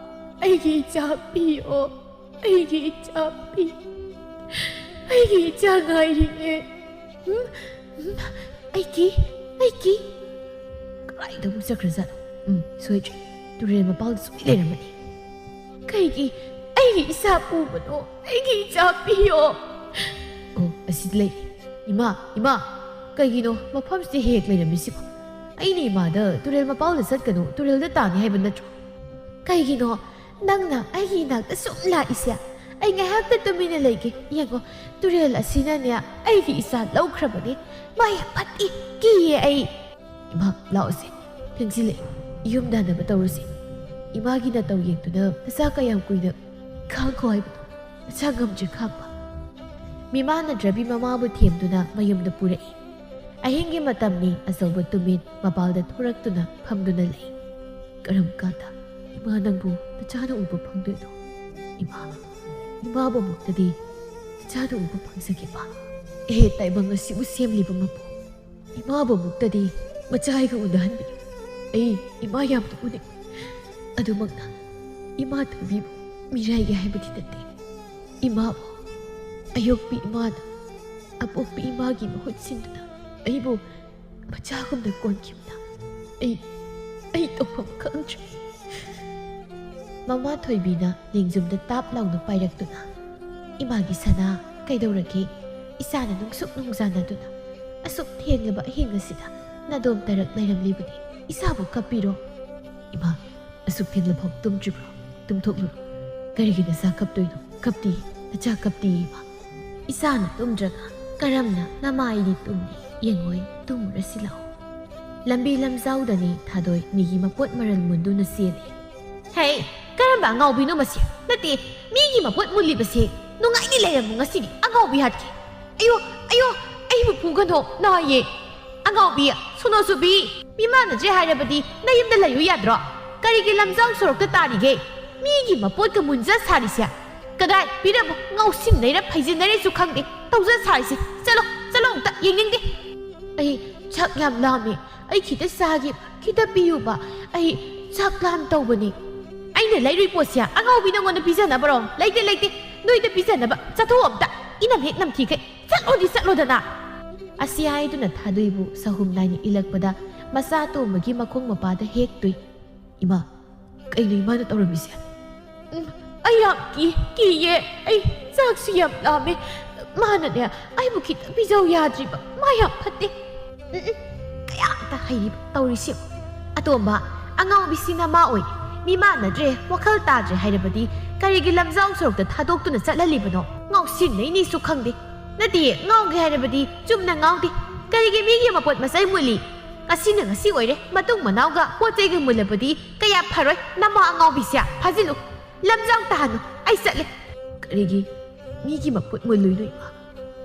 ꯑꯩꯒꯤ ꯏꯆꯥ ꯄꯤꯌꯣ, ꯑꯩꯒꯤ ꯏꯆꯥ ꯄꯤ, ꯑꯩꯒꯤ ꯏꯆꯥ ꯉꯥꯏꯔꯤꯅꯦ꯫ ꯑꯩꯒꯤ ꯀꯗꯥꯏꯗ ꯑꯃꯨꯛ ꯆꯠꯈ꯭ꯔꯖꯥꯠꯅꯣ? ꯁꯣꯏꯗ꯭ꯔꯦ, ꯇꯨꯔꯦꯜ ꯃꯄꯥꯜꯗ ꯁꯣꯏ ꯂꯩꯔꯝꯃꯅꯤ꯫ ꯀꯩꯒꯤ ꯑꯩꯒꯤ ꯏꯆꯥ ꯄꯨꯕꯅꯣ? ꯑꯩꯒꯤ ꯏꯆꯥ ꯄꯤꯌꯣ꯫ ꯑꯣ, ꯑꯁꯤꯗ ꯂꯩꯔꯦ꯫ ꯏꯃꯥ, ꯏꯃꯥ, ꯀꯩꯒꯤꯅꯣ ꯃꯐꯝꯁꯤꯗ ꯍꯦꯛ ꯂꯩꯔꯝꯃꯤꯁꯤꯕꯣ? ꯑꯩꯅ ꯏꯃꯥꯗ ꯇꯨꯔꯦꯜ ꯃꯄꯥꯜꯗ ꯆꯠꯀꯅꯨ, ꯇꯨꯔꯦꯜꯗ ꯇꯥꯅꯤ ꯍꯥꯏꯕ ꯅꯠꯇ꯭ꯔꯣ? ꯀꯩꯒꯤꯅꯣ ꯅꯪꯅ ꯑꯩꯒꯤ ꯏꯅꯥꯛꯇ ꯁꯨꯝ ꯂꯥꯛꯏꯁꯦ? ꯑꯩ ꯉꯥꯏꯍꯥꯛꯇ ꯇꯨꯃꯤꯟꯅ ꯂꯩꯒꯦ꯫ ꯌꯦꯡꯉꯣ, ꯇꯨꯔꯦꯜ ꯑꯁꯤꯅꯅꯦ ꯑꯩꯒꯤ ꯏꯆꯥ ꯂꯧꯈ꯭ꯔꯕꯅꯤ꯫ ꯃꯥ ꯌꯥꯝ ꯐꯠꯇꯦ, ꯀꯤꯌꯦ ꯑꯩ꯫ ꯏꯃꯥ, ꯂꯥꯛꯑꯣꯁꯦ, ꯊꯦꯡꯖꯤꯜꯂꯛꯑꯦ, ꯌꯨꯝꯗ ꯍꯟꯅꯕ ꯇꯧꯔꯁꯤ꯫ ꯏꯃꯥꯒꯤ ꯅꯇꯧ ꯌꯦꯡꯗꯨꯅ ꯅꯆꯥ ꯀꯌꯥꯝ ꯀꯨꯏꯅ ꯈꯥꯡꯈꯣ ꯍꯥꯏꯕꯅꯣ? ꯅꯆꯥ ꯉꯝꯗ꯭ꯔꯦ ꯈꯥꯡꯕ꯫ ꯃꯤꯃꯥꯟꯅꯗ꯭ꯔꯕꯤ ꯃꯃꯥꯕꯨ ꯊꯦꯝꯗꯨꯅ ꯃꯌꯨꯝꯗ ꯄꯨꯔꯛꯏ꯫ ꯑꯍꯤꯡꯒꯤ ꯃꯇꯝꯅꯤ ꯑꯆꯧꯕ ꯇꯨꯃꯤꯟ ꯃꯄꯥꯜꯗ ꯊꯣꯔꯛꯇꯨꯅ ꯐꯝꯗꯨꯅ ꯂꯩ꯫ ꯀꯔꯝ ꯀꯥꯟꯗ ꯏꯃꯥ ꯅꯪꯕꯨ ꯅꯆꯥꯅ ꯎꯕ ꯐꯪꯗꯣꯏꯅꯣ? ꯏꯃꯥꯕꯨ ꯑꯃꯨꯛꯇꯗꯤ ꯅꯆꯥꯅ ꯎꯕ ꯐꯪꯖꯒꯦꯕ꯫ ꯇꯥꯏꯕꯪ ꯑꯁꯤꯕꯨ ꯁꯦꯝꯂꯤꯕ ꯃꯄꯨ, ꯏꯃꯥꯕꯨ ꯑꯃꯨꯛꯇꯗꯤ ꯃꯆꯥꯒ ꯎꯅꯍꯟꯕꯤꯌꯨ꯫ ꯑꯩ ꯏꯃꯥ ꯌꯥꯝꯅ ꯎꯅꯤꯡ, ꯑꯗꯨꯃꯛꯅ ꯏꯃꯥ ꯊꯣꯏꯕꯤꯕꯨ ꯃꯤꯔꯥꯏꯒꯦ ꯍꯥꯏꯕꯗꯤ ꯅꯠꯇꯦ꯫ ꯏꯃꯥꯕꯨ ꯑꯌꯣꯛꯄꯤ ꯏꯃꯥꯅ ꯑꯄꯣꯛꯄꯤ ꯏꯃꯥꯒꯤ ꯃꯍꯨꯠ ꯁꯤꯟꯗꯨꯅ ꯑꯩꯕꯨ ꯃꯆꯥꯒꯨꯝꯅ ꯀꯣꯟꯈꯤꯕꯅ ꯑꯩ ꯇꯧꯐꯝ ꯈꯪꯗ꯭ꯔꯦ꯫ ꯃꯃꯥ ꯊꯣꯏꯕꯤꯅ ꯂꯦꯡꯖꯨꯝꯗ ꯇꯥꯞ ꯂꯥꯎꯅ ꯄꯥꯏꯔꯛꯇꯨꯅ, ꯏꯃꯥꯒꯤ ꯁꯅꯥ ꯀꯩꯗꯧꯔꯒꯦ? ꯏꯆꯥꯅ ꯅꯨꯡꯁꯨꯛ ꯅꯨꯡꯖꯥꯅꯗꯨꯅ ꯑꯁꯨꯛ ꯊꯦꯡꯂꯕ ꯑꯍꯤꯡ ꯑꯁꯤꯗ ꯅꯗꯣꯝ ꯇꯔꯛ ꯂꯩꯔꯝꯂꯤꯕꯅꯤ, ꯏꯆꯥꯕꯨ ꯀꯞꯄꯤꯔꯣ? ꯏꯃꯥ, ꯑꯁꯨꯛ ꯊꯦꯡꯂꯐꯥꯎ ꯇꯨꯝꯗ꯭ꯔꯤꯕ꯭ꯔꯣ? ꯇꯨꯝꯊꯣꯛꯂꯨꯔꯣ꯫ ꯀꯔꯤꯒꯤ ꯅꯆꯥ ꯀꯞꯇꯣꯏꯅꯣ? ꯀꯞꯇꯤ ꯅꯆꯥ ꯀꯞꯇꯤ ꯏꯃꯥ꯫ ꯏꯆꯥꯅ ꯇꯨꯝꯗ꯭ꯔꯒ ꯀꯔꯝꯅ ꯅꯃꯥꯏꯗꯤ ꯇꯨꯝꯅꯤ? ꯌꯦꯡꯉꯣꯏ, ꯇꯨꯝꯃꯨꯔꯁꯤ ꯂꯥꯛꯑꯣ꯫ ꯂꯝꯕꯤ ꯂꯝꯖꯥꯎꯗꯅꯤ ꯊꯥꯗꯣꯏ ꯃꯤꯒꯤ ꯃꯄꯣꯠ ꯃꯔꯜ ꯃꯨꯟꯗꯨꯅ ꯆꯦꯜꯂꯤ꯫ ꯍꯦ, ꯀꯔꯝꯕ ꯑꯉꯥꯎꯕꯤꯅꯣ ꯃꯁꯤ? ꯅꯠꯇꯦ, ꯃꯤꯒꯤ ꯃꯄꯣꯠ ꯃꯨꯜꯂꯤꯕꯁꯦ ꯅꯨꯡꯉꯥꯏꯅꯤ ꯂꯩꯔꯝꯃꯨ ꯉꯁꯤꯗꯤ ꯑꯉꯥꯎꯕꯤ ꯍꯥꯠꯀꯦ꯫ ꯑꯌꯣ, ꯑꯩꯕꯨ ꯐꯨꯒꯅꯣ, ꯅꯥꯏꯌꯦ꯫ ꯑꯉꯥꯎꯕꯤ, ꯁꯣꯅꯣꯁꯨꯕꯤ, ꯃꯤꯃꯥꯟꯅꯗ꯭ꯔꯦ ꯍꯥꯏꯔꯕꯗꯤ ꯅꯌꯨꯝꯗ ꯂꯩꯌꯨ ꯌꯥꯗ꯭ꯔꯣ? ꯀꯔꯤꯒꯤ ꯂꯝꯖꯥꯎ ꯁꯣꯔꯣꯛꯇ ꯇꯥꯔꯤꯒꯦ? ꯃꯤꯒꯤ ꯃꯄꯣꯠꯀ ꯃꯨꯟꯖ ꯁꯥꯔꯤꯁꯦ? ꯀꯗꯥꯏ ꯄꯤꯔꯝꯃꯨ, ꯉꯥꯎꯁꯤꯟꯅꯩꯔ ꯐꯩꯖꯤꯟꯅꯩꯔꯁꯨ ꯈꯪꯗꯦ ꯇꯧꯖ ꯁꯥꯔꯤꯁꯦ꯫ ꯆꯠꯂꯣ ꯑꯃꯨꯛꯇ ꯌꯦꯡꯅꯤꯡꯗꯦ꯫ ꯑꯩ ꯆꯥꯛ ꯌꯥꯝ ꯂꯥꯝꯃꯦ, ꯑꯩ ꯈꯤꯇ ꯆꯥꯒꯦ, ꯈꯤꯇ ꯄꯤꯌꯨꯕ, ꯑꯩ ꯆꯥꯛ ꯂꯥꯝ ꯇꯧꯕꯅꯤ꯫ ꯑꯩꯅ ꯂꯩꯔꯨꯏ ꯄꯣꯠꯁꯦ ꯑꯉꯥꯎꯕꯤ ꯅꯉꯣꯟꯗ ꯄꯤꯖꯅꯕꯔꯣ? ꯂꯩꯇꯦ, ꯅꯣꯏꯗ ꯄꯤꯖꯅꯕ ꯆꯠꯊꯣꯛ ꯑꯝꯇ, ꯏꯅꯝ ꯍꯦꯛ ꯅꯝꯊꯤꯈꯩ, ꯆꯠꯂꯣꯗꯅ꯫ ꯑꯁꯤ ꯍꯥꯏꯗꯨꯅ ꯊꯥꯗꯣꯏꯕꯨ ꯁꯍꯨꯝ ꯅꯥꯏꯅ ꯏꯜꯂꯛꯄꯗ ꯃꯆꯥ ꯇꯣꯝꯕꯒꯤ ꯃꯈꯣꯡ ꯃꯄꯥꯗ ꯍꯦꯛꯇꯨꯏ꯫ ꯏꯃꯥ, ꯀꯩꯅꯣ ꯏꯃꯥꯅ ꯇꯧꯔꯝꯃꯤꯁꯦ? ꯑꯩ ꯌꯥꯝ ꯀꯤꯌꯦ, ꯑꯩ ꯆꯥꯛꯁꯨ ꯌꯥꯝ ꯂꯥꯝꯃꯦ, ꯃꯥꯅꯅꯦ ꯑꯩꯕꯨ ꯈꯤꯇ ꯄꯤꯖꯧ ꯌꯥꯗ꯭ꯔꯤꯕ, ꯃꯥ ꯌꯥꯝ ꯐꯠꯇꯦ꯫ ꯀꯌꯥꯇ ꯍꯩꯔꯤꯕ ꯇꯧꯔꯤꯁꯦ? ꯑꯇꯣꯝꯕ, ꯑꯉꯥꯎꯕꯤꯁꯤꯅ ꯃꯥ ꯑꯣꯏ, ꯃꯤꯃꯥꯟꯅꯗ꯭ꯔꯦ ꯋꯥꯈꯜ ꯇꯥꯗ꯭ꯔꯦ ꯍꯥꯏꯔꯕꯗꯤ ꯀꯔꯤꯒꯤ ꯂꯝꯖꯥꯎ ꯁꯣꯔꯣꯛꯇ ꯊꯥꯗꯣꯛꯇꯨꯅ ꯆꯠꯍꯜꯂꯤꯕꯅꯣ? ꯉꯥꯎꯁꯤꯟꯅꯩꯅꯤꯁꯨ ꯈꯪꯗꯦ꯫ ꯅꯠꯇꯦ, ꯉꯥꯎꯒꯦ ꯍꯥꯏꯔꯕꯗꯤ ꯆꯨꯝꯅ ꯉꯥꯎꯗꯦ, ꯀꯔꯤꯒꯤ ꯃꯤꯒꯤ ꯃꯄꯣꯠ ꯃꯆꯩ ꯃꯨꯜꯂꯤ? ꯉꯁꯤꯅ ꯉꯁꯤ ꯑꯣꯏꯔꯦ, ꯃꯇꯨꯡ ꯃꯅꯥꯎꯒ ꯄꯣꯠ ꯆꯩꯒ ꯃꯨꯜꯂꯕꯗꯤ ꯀꯌꯥ ꯐꯔꯣꯏ꯫ ꯅꯃꯥ ꯑꯉꯥꯎꯕꯤꯁꯦ ꯐꯥꯖꯤꯜꯂꯨ, ꯂꯝꯖꯥꯎ ꯇꯥꯍꯟꯅꯨ, ꯑꯩ ꯆꯠꯂꯦ꯫ ꯀꯔꯤꯒꯤ ꯃꯤꯒꯤ ꯃꯄꯣꯠ ꯃꯨꯜꯂꯨꯏꯅꯣ ꯏꯃꯥ?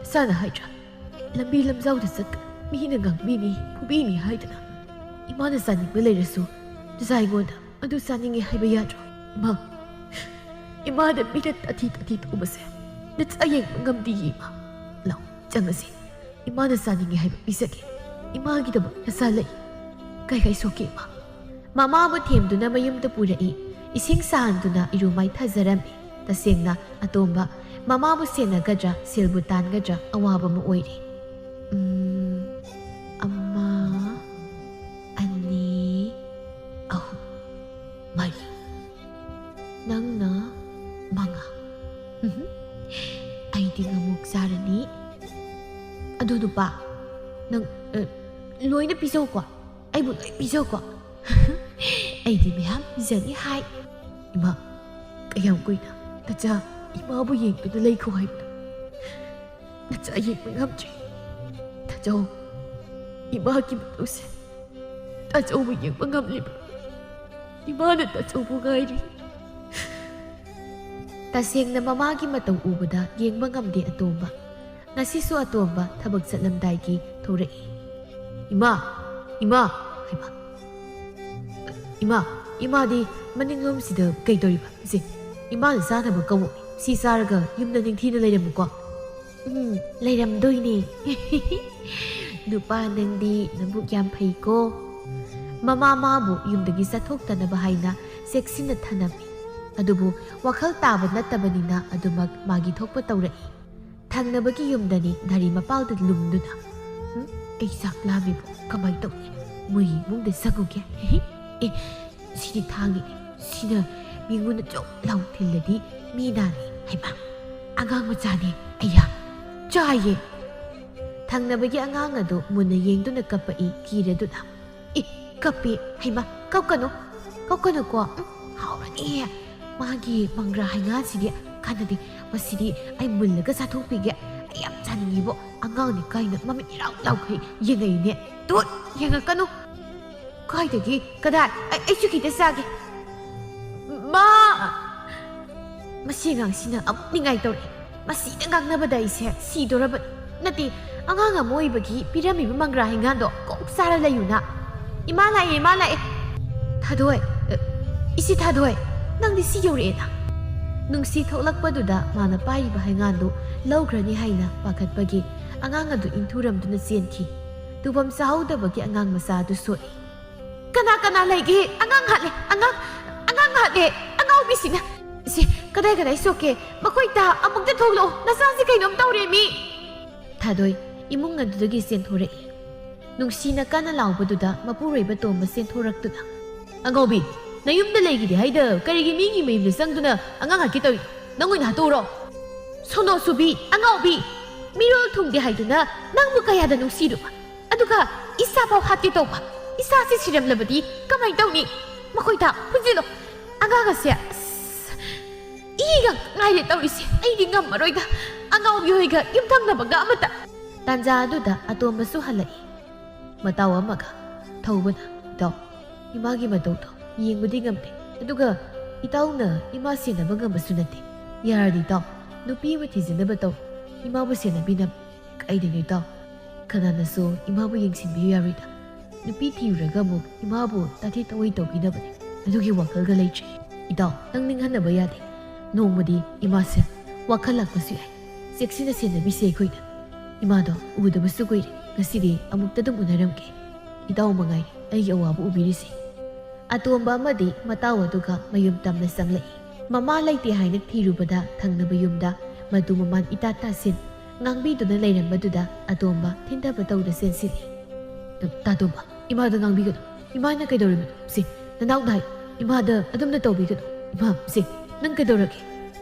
ꯅꯆꯥꯅ ꯍꯥꯏꯗ꯭ꯔꯥ, ꯂꯝꯕꯤ ꯂꯝꯖꯥꯎꯗ ꯆꯠꯀꯅꯨ, ꯃꯤꯅ ꯉꯥꯡꯕꯤꯅꯤ ꯐꯨꯕꯤꯅꯤ ꯍꯥꯏꯗꯅ? ꯏꯃꯥꯅ ꯆꯥꯅꯤꯡꯕ ꯂꯩꯔꯁꯨ ꯅꯆꯥ ꯑꯩꯉꯣꯟꯗ ꯑꯗꯨ ꯆꯥꯅꯤꯡꯉꯦ ꯍꯥꯏꯕ ꯌꯥꯗ꯭ꯔꯣ? ꯏꯃꯥꯗ ꯃꯤꯅ ꯇꯥꯊꯤ ꯇꯧꯕꯁꯦ ꯅꯆꯥ ꯌꯦꯡꯕ ꯉꯝꯗꯤꯌꯦ ꯏꯃꯥ꯫ ꯂꯥꯎ ꯆꯪꯉꯁꯤ, ꯏꯃꯥꯅ ꯆꯥꯅꯤꯡꯉꯦ ꯍꯥꯏꯕ ꯄꯤꯖꯒꯦ, ꯏꯃꯥꯒꯤꯗꯃꯛ ꯅꯆꯥ ꯂꯩ꯫ ꯀꯩ ꯁꯣꯛꯀꯦ ꯏꯃꯥ? ꯃꯃꯥꯕꯨ ꯊꯦꯝꯗꯨꯅ ꯃꯌꯨꯝꯗ ꯄꯨꯔꯛꯏ꯫ ꯏꯁꯤꯡ ꯁꯥꯍꯟꯗꯨꯅ ꯏꯔꯨ ꯃꯥꯏꯊꯖꯔꯝꯃꯤ꯫ ꯇꯁꯦꯡꯅ ꯑꯇꯣꯝꯕ ꯃꯃꯥꯕꯨ ꯁꯦꯟꯅꯒꯗ꯭ꯔꯥ ꯁꯦꯜꯕꯨ ꯇꯥꯟꯒꯗ꯭ꯔꯥ ꯑꯋꯥꯕ ꯑꯃ ꯑꯣꯏꯔꯤ꯫ ꯑꯃ, ꯑꯅꯤ, ꯑꯍꯨꯝ, ꯃꯔꯤ, ꯅꯪꯅ ꯃꯉꯥ, ꯑꯩꯗꯤ ꯉꯃꯨꯛ ꯆꯥꯔꯅꯤ꯫ ꯑꯗꯨ ꯅꯨꯄꯥ, ꯅꯪ ꯂꯣꯏꯅ ꯄꯤꯖꯧꯀꯣ, ꯑꯩꯕꯨ ꯂꯣꯏ ꯄꯤꯖꯧꯀꯣ꯫ ꯑꯩꯗꯤ ꯃꯌꯥꯝ ꯄꯤꯖꯅꯤ ꯍꯥꯏ꯫ ꯏꯃꯥ, ꯀꯌꯥꯝ ꯀꯨꯏꯅ ꯅꯆꯥ ꯏꯃꯥꯕꯨ ꯌꯦꯡꯗꯨꯅ ꯂꯩꯈꯣ ꯍꯥꯏꯕꯅꯣ? ꯅꯆꯥ ꯌꯦꯡꯕ ꯉꯝꯗ꯭ꯔꯤ꯫ ꯇꯥꯆꯧ, ꯏꯃꯥꯒꯤ ꯃꯇꯧꯁꯦ ꯇꯥꯆꯧꯕꯨ ꯌꯦꯡꯕ ꯉꯝꯂꯤꯕ꯭ꯔꯣ? ꯏꯃꯥꯅ ꯇꯥꯆꯧꯕꯨ ꯉꯥꯏꯔꯤ꯫ ꯇꯁꯦꯡꯅ ꯃꯃꯥꯒꯤ ꯃꯇꯧ ꯎꯕꯗ ꯌꯦꯡꯕ ꯉꯝꯗꯦ ꯑꯇꯣꯝꯕ꯫ ꯉꯁꯤꯁꯨ ꯑꯇꯣꯝꯕ ꯊꯕꯛ ꯆꯠꯂꯝꯗꯥꯏꯒꯤ ꯊꯧꯔꯛꯏ꯫ ꯏꯃꯥ, ꯏꯃꯥꯗꯤ ꯃꯅꯤꯡꯂꯣꯝꯁꯤꯗ ꯀꯩꯗꯧꯔꯤꯕ? ꯁꯤ ꯏꯃꯥꯅ ꯆꯥꯅꯕ ꯀꯧꯋꯣ, ꯁꯤ ꯆꯥꯔꯒ ꯌꯨꯝꯗ ꯅꯤꯡꯊꯤꯅ ꯂꯩꯔꯝꯃꯨꯀꯣ꯫ ꯂꯩꯔꯝꯗꯣꯏꯅꯦ꯫ ꯅꯨꯄꯥ ꯅꯪꯗꯤ ꯅꯕꯨꯛ ꯌꯥꯝ ꯐꯩꯀꯣ꯫ ꯃꯥꯕꯨ ꯌꯨꯝꯗꯒꯤ ꯆꯠꯊꯣꯛꯇꯅꯕ ꯍꯥꯏꯅ ꯆꯦꯛꯁꯤꯟꯅ ꯊꯅꯝꯃꯤ꯫ ꯑꯗꯨꯕꯨ ꯋꯥꯈꯜ ꯇꯥꯕ ꯅꯠꯇꯕꯅꯤꯅ ꯑꯗꯨꯃꯛ ꯃꯥꯒꯤ ꯊꯣꯛꯄ ꯇꯧꯔꯛꯏ꯫ ꯊꯪꯅꯕꯒꯤ ꯌꯨꯝꯗꯅꯤ ꯅꯥꯔꯤ ꯃꯄꯥꯜꯗ ꯂꯨꯝꯗꯨꯅ, ꯑꯩ ꯆꯥꯛ ꯂꯥꯝꯃꯤꯕꯣ, ꯀꯃꯥꯏ ꯇꯧꯅꯤ? ꯃꯣꯏꯒꯤ ꯏꯃꯨꯡꯗ ꯆꯪꯉꯨꯒꯦ꯫ ꯁꯤꯗꯤ ꯊꯥꯡꯉꯤꯅꯦ, ꯁꯤꯅ ꯃꯤꯉꯣꯟꯗ ꯆꯣꯛ ꯂꯥꯎ ꯊꯤꯜꯂꯗꯤ ꯃꯤ ꯅꯥꯅꯤ ꯍꯥꯏꯕ꯫ ꯑꯉꯥꯡ ꯃꯆꯥꯅꯤ, ꯑꯩꯌꯥ ꯆꯥꯏꯌꯦ꯫ ꯊꯪꯅꯕꯒꯤ ꯑꯉꯥꯡ ꯑꯗꯨ ꯃꯨꯟꯅ ꯌꯦꯡꯗꯨꯅ ꯀꯞꯄꯛꯏ ꯀꯤꯔꯗꯨꯅ꯫ ꯀꯞꯄꯤ, ꯍꯩꯃ ꯀꯞꯀꯅꯨꯀꯣ, ꯍꯥꯎꯔꯅꯤ ꯃꯥꯒꯤ ꯃꯪꯒ꯭ꯔꯥ ꯍꯩꯉꯥꯟꯁꯤꯗꯤ, ꯀꯥꯟꯅꯗꯦ, ꯃꯁꯤꯗꯤ ꯑꯩ ꯃꯨꯜꯂꯒ ꯆꯥꯊꯣꯛꯄꯤꯒꯦ, ꯑꯩ ꯌꯥꯝ ꯆꯥꯅꯤꯡꯉꯤꯕꯣ꯫ ꯑꯉꯥꯡꯅꯤ ꯀꯥꯏꯅ ꯃꯃꯤꯠ ꯏꯔꯥꯎ ꯂꯥꯎꯈꯩ ꯌꯦꯡꯉꯛꯏꯅꯦ꯫ ꯇꯨꯠ, ꯌꯦꯡꯉꯛꯀꯅꯨ꯫ ꯀꯥꯏꯗꯒꯤ ꯀꯗꯥꯏ? ꯑꯩꯁꯨ ꯈꯤꯇ ꯆꯥꯒꯦ꯫ ꯃꯥ! ꯃꯁꯤ ꯑꯉꯥꯡꯁꯤꯅ ꯑꯃꯨꯛ ꯅꯤꯡꯉꯥꯏ ꯇꯧꯔꯛꯏ꯫ ꯃꯁꯤꯗ ꯉꯥꯡꯅꯕꯗ ꯑꯩꯁꯦ ꯁꯤꯗꯣꯔꯕꯅꯤ ꯅꯠꯇꯦ ꯑꯉꯥꯡ ꯑꯃ ꯑꯣꯏꯕꯒꯤ ꯄꯤꯔꯝꯃꯤꯕ ꯃꯪꯒ꯭ꯔꯥ ꯍꯩꯉꯥꯟꯗꯣ ꯀꯣꯛ ꯆꯥꯔ ꯂꯩꯌꯨꯅ ꯏꯃꯥ ꯂꯥꯛꯑꯦ ꯊꯥꯗꯣꯏ ꯏꯁꯤ ꯊꯥꯗꯣꯏ ꯅꯪꯗꯤ ꯁꯤ ꯌꯧꯔꯛꯑꯦꯅ ꯅꯨꯡꯁꯤ ꯊꯣꯛꯂꯛꯄꯗꯨꯗ ꯃꯥꯅ ꯄꯥꯏꯔꯤꯕ ꯍꯩꯉꯥꯟꯗꯨ ꯂꯧꯈ꯭ꯔꯅꯤ ꯍꯥꯏꯅ ꯄꯥꯈꯠꯄꯒꯤ ꯑꯉꯥꯡ ꯑꯗꯨ ꯏꯟꯊꯨꯔꯝꯗꯨꯅ ꯆꯦꯟꯈꯤ ꯇꯨꯐꯝ ꯆꯥꯍꯧꯗꯕꯒꯤ ꯑꯉꯥꯡ ꯃꯆꯥꯗꯨ ꯁꯣꯛꯏ ꯀꯅꯥ ꯂꯩꯒꯦ ꯑꯉꯥꯡ ꯍꯥꯠꯂꯦ ꯑꯉꯥꯎꯕꯤꯁꯤꯅ ꯁꯤ ꯀꯗꯥꯏ ꯁꯣꯛꯀꯦ ꯃꯈꯣꯏꯇ ꯑꯃꯨꯛꯇ ꯊꯣꯛꯂꯛꯑꯣ ꯅꯆꯥꯁꯤ ꯀꯩꯅꯣꯝ ꯇꯧꯔꯦ ꯃꯤ ꯊꯥꯗꯣꯏ ꯏꯃꯨꯡ ꯑꯗꯨꯗꯒꯤ ꯆꯦꯟꯊꯣꯔꯛꯏ ꯅꯨꯡꯁꯤꯅ ꯀꯟꯅ ꯂꯥꯎꯕꯗꯨꯗ ꯃꯄꯨꯔꯣꯏꯕ ꯇꯣꯝꯕ ꯆꯦꯟꯊꯣꯔꯛꯇꯨꯅ ꯑꯉꯥꯎꯕꯤ ꯅꯌꯨꯝꯗ ꯂꯩꯒꯤꯗꯤ ꯍꯥꯏꯗ ꯀꯔꯤꯒꯤ ꯃꯤꯒꯤ ꯃꯌꯨꯝꯗ ꯆꯪꯗꯨꯅ ꯑꯉꯥꯡ ꯍꯥꯠꯀꯦ ꯇꯧꯔꯤ ꯅꯪ ꯑꯣꯏꯅ ꯍꯥꯠꯇꯣꯛꯎꯔꯣ ꯁꯣꯅꯣ ꯁꯨꯕꯤ ꯑꯉꯥꯎꯕꯤ ꯃꯤꯔꯣꯜ ꯊꯨꯡꯗꯦ ꯍꯥꯏꯗꯨꯅ ꯅꯪꯕꯨ ꯀꯌꯥꯗ ꯅꯨꯡꯁꯤꯔꯨꯕ ꯑꯗꯨꯒ ꯏꯁꯥꯐꯥꯎ ꯍꯥꯠꯀꯦ ꯇꯧꯕ ꯏꯁꯥꯁꯤ ꯁꯤꯔꯝꯂꯕꯗꯤ ꯀꯃꯥꯏ ꯇꯧꯅꯤ ꯃꯈꯣꯏꯗ ꯐꯨꯖꯤꯜꯂꯣ ꯑꯉꯥꯡ ꯑꯁꯦ 이가 ꯉꯥꯏꯔꯦ ꯇꯧꯔꯤꯁꯦ ꯑꯩꯗꯤ ꯉꯝꯃꯔꯣꯏꯗ ꯑꯉꯥꯎꯕꯤ ꯍꯣꯏꯒ ꯌꯨꯝꯊꯪꯅꯕꯒ ꯑꯃꯇ ꯇꯥꯟꯖꯥ ꯑꯗꯨꯗ ꯑꯇꯣꯝꯕꯁꯨ ꯍꯜꯂꯛꯏ ꯃꯇꯥꯎ ꯑꯃꯒ ꯊꯧꯕꯅ ꯏꯇꯥꯎ ꯏꯃꯥꯒꯤ ꯃꯇꯧꯗꯣ ꯌꯦꯡꯕꯗꯤ ꯉꯝꯗꯦ ꯑꯗꯨꯒ ꯏꯇꯥꯎꯅ ꯏꯃꯥ ꯁꯦꯟꯅꯕ ꯉꯝꯕꯁꯨ ꯅꯠꯇꯦ ꯌꯥꯔꯗꯤ ꯏꯇꯥꯎ ꯅꯨꯄꯤ ꯑꯃ ꯊꯤꯖꯤꯟꯅꯕ ꯇꯧ ꯏꯃꯥꯕꯨ ꯁꯦꯟꯅꯕꯤꯅꯕ ꯀꯩꯗꯩꯅꯣ ꯏꯇꯥꯎ ꯀꯅꯥꯅꯁꯨ ꯏꯃꯥꯕꯨ ꯌꯦꯡꯁꯤꯟꯕꯤꯌꯨ ꯌꯥꯔꯣꯏꯗ ꯅꯨꯄꯤ ꯊꯤꯔꯨꯔꯒ ꯑꯃꯨꯛ ꯏꯃꯥꯕу ꯇꯥꯊꯤ ꯇꯋꯥꯏ ꯇꯧꯕꯤꯅꯕꯅꯦ ꯑꯗꯨꯒꯤ ꯋꯥꯈꯜꯒ ꯂꯩꯇ꯭ꯔꯤ ꯏꯇꯥꯎ ꯅꯪ ꯅꯤꯡꯍꯟꯅꯕ ꯌꯥꯗꯦ ꯅꯣꯡꯃꯗꯤ ꯏꯃꯥꯁꯦ ꯋꯥꯈꯜ ꯂꯥꯛꯄꯁꯨ ꯌꯥꯏ ꯆꯦꯛꯁꯤꯟꯅ ꯁꯦꯟꯅꯕꯤꯁꯦ ꯑꯩꯈꯣꯏꯅ ꯏꯃꯥꯗꯣ ꯎꯗꯕꯁꯨ ꯀꯨꯏꯔꯦ ꯉꯁꯤꯗꯤ ꯑꯃꯨꯛꯇꯗꯨꯝ ꯎꯅꯔꯝꯒꯦ ꯏꯇꯥꯎ ꯃꯉꯥꯏꯔꯦ ꯑꯩꯒꯤ ꯑꯋꯥꯕ ꯎꯕꯤꯔꯤꯁꯦ ꯑꯇꯣꯝꯕ ꯑꯃꯗꯤ ꯃꯇꯥꯎ ꯑꯗꯨꯒ ꯃꯌꯨꯝ ꯇꯝꯅ ꯆꯪꯂꯛꯏ ꯃꯃꯥ ꯂꯩꯇꯦ ꯍꯥꯏꯅ ꯊꯤꯔꯨꯕꯗ ꯊꯪꯅꯕ ꯌꯨꯝꯗ ꯃꯇꯨ ꯃꯃꯥꯟ ꯏꯇꯥ ꯇꯥꯁꯤꯟ ꯉꯥꯡꯕꯤꯗꯨꯅ ꯂꯩꯔꯝꯕꯗꯨꯗ ꯑꯇꯣꯝꯕ ꯊꯤꯟꯊꯕ ꯇꯧꯗ ꯆꯦꯟꯁꯤꯜꯂꯤ ꯇꯥꯇꯣꯝꯕ ꯏꯃꯥꯗ ꯉꯥꯡꯕꯤꯒꯅꯨ ꯏꯃꯥꯅ ꯀꯩꯗꯧꯔꯤꯕꯅꯣ ꯁꯤ ꯅꯅꯥꯎꯅ ꯍꯥꯏ ꯏꯃꯥꯗ ꯑꯗꯨꯝꯅ ꯇꯧꯕꯤꯒꯅꯨ ꯏꯃꯥ ꯁꯤ ꯅꯪ ꯀꯩꯗꯧꯔꯒꯦ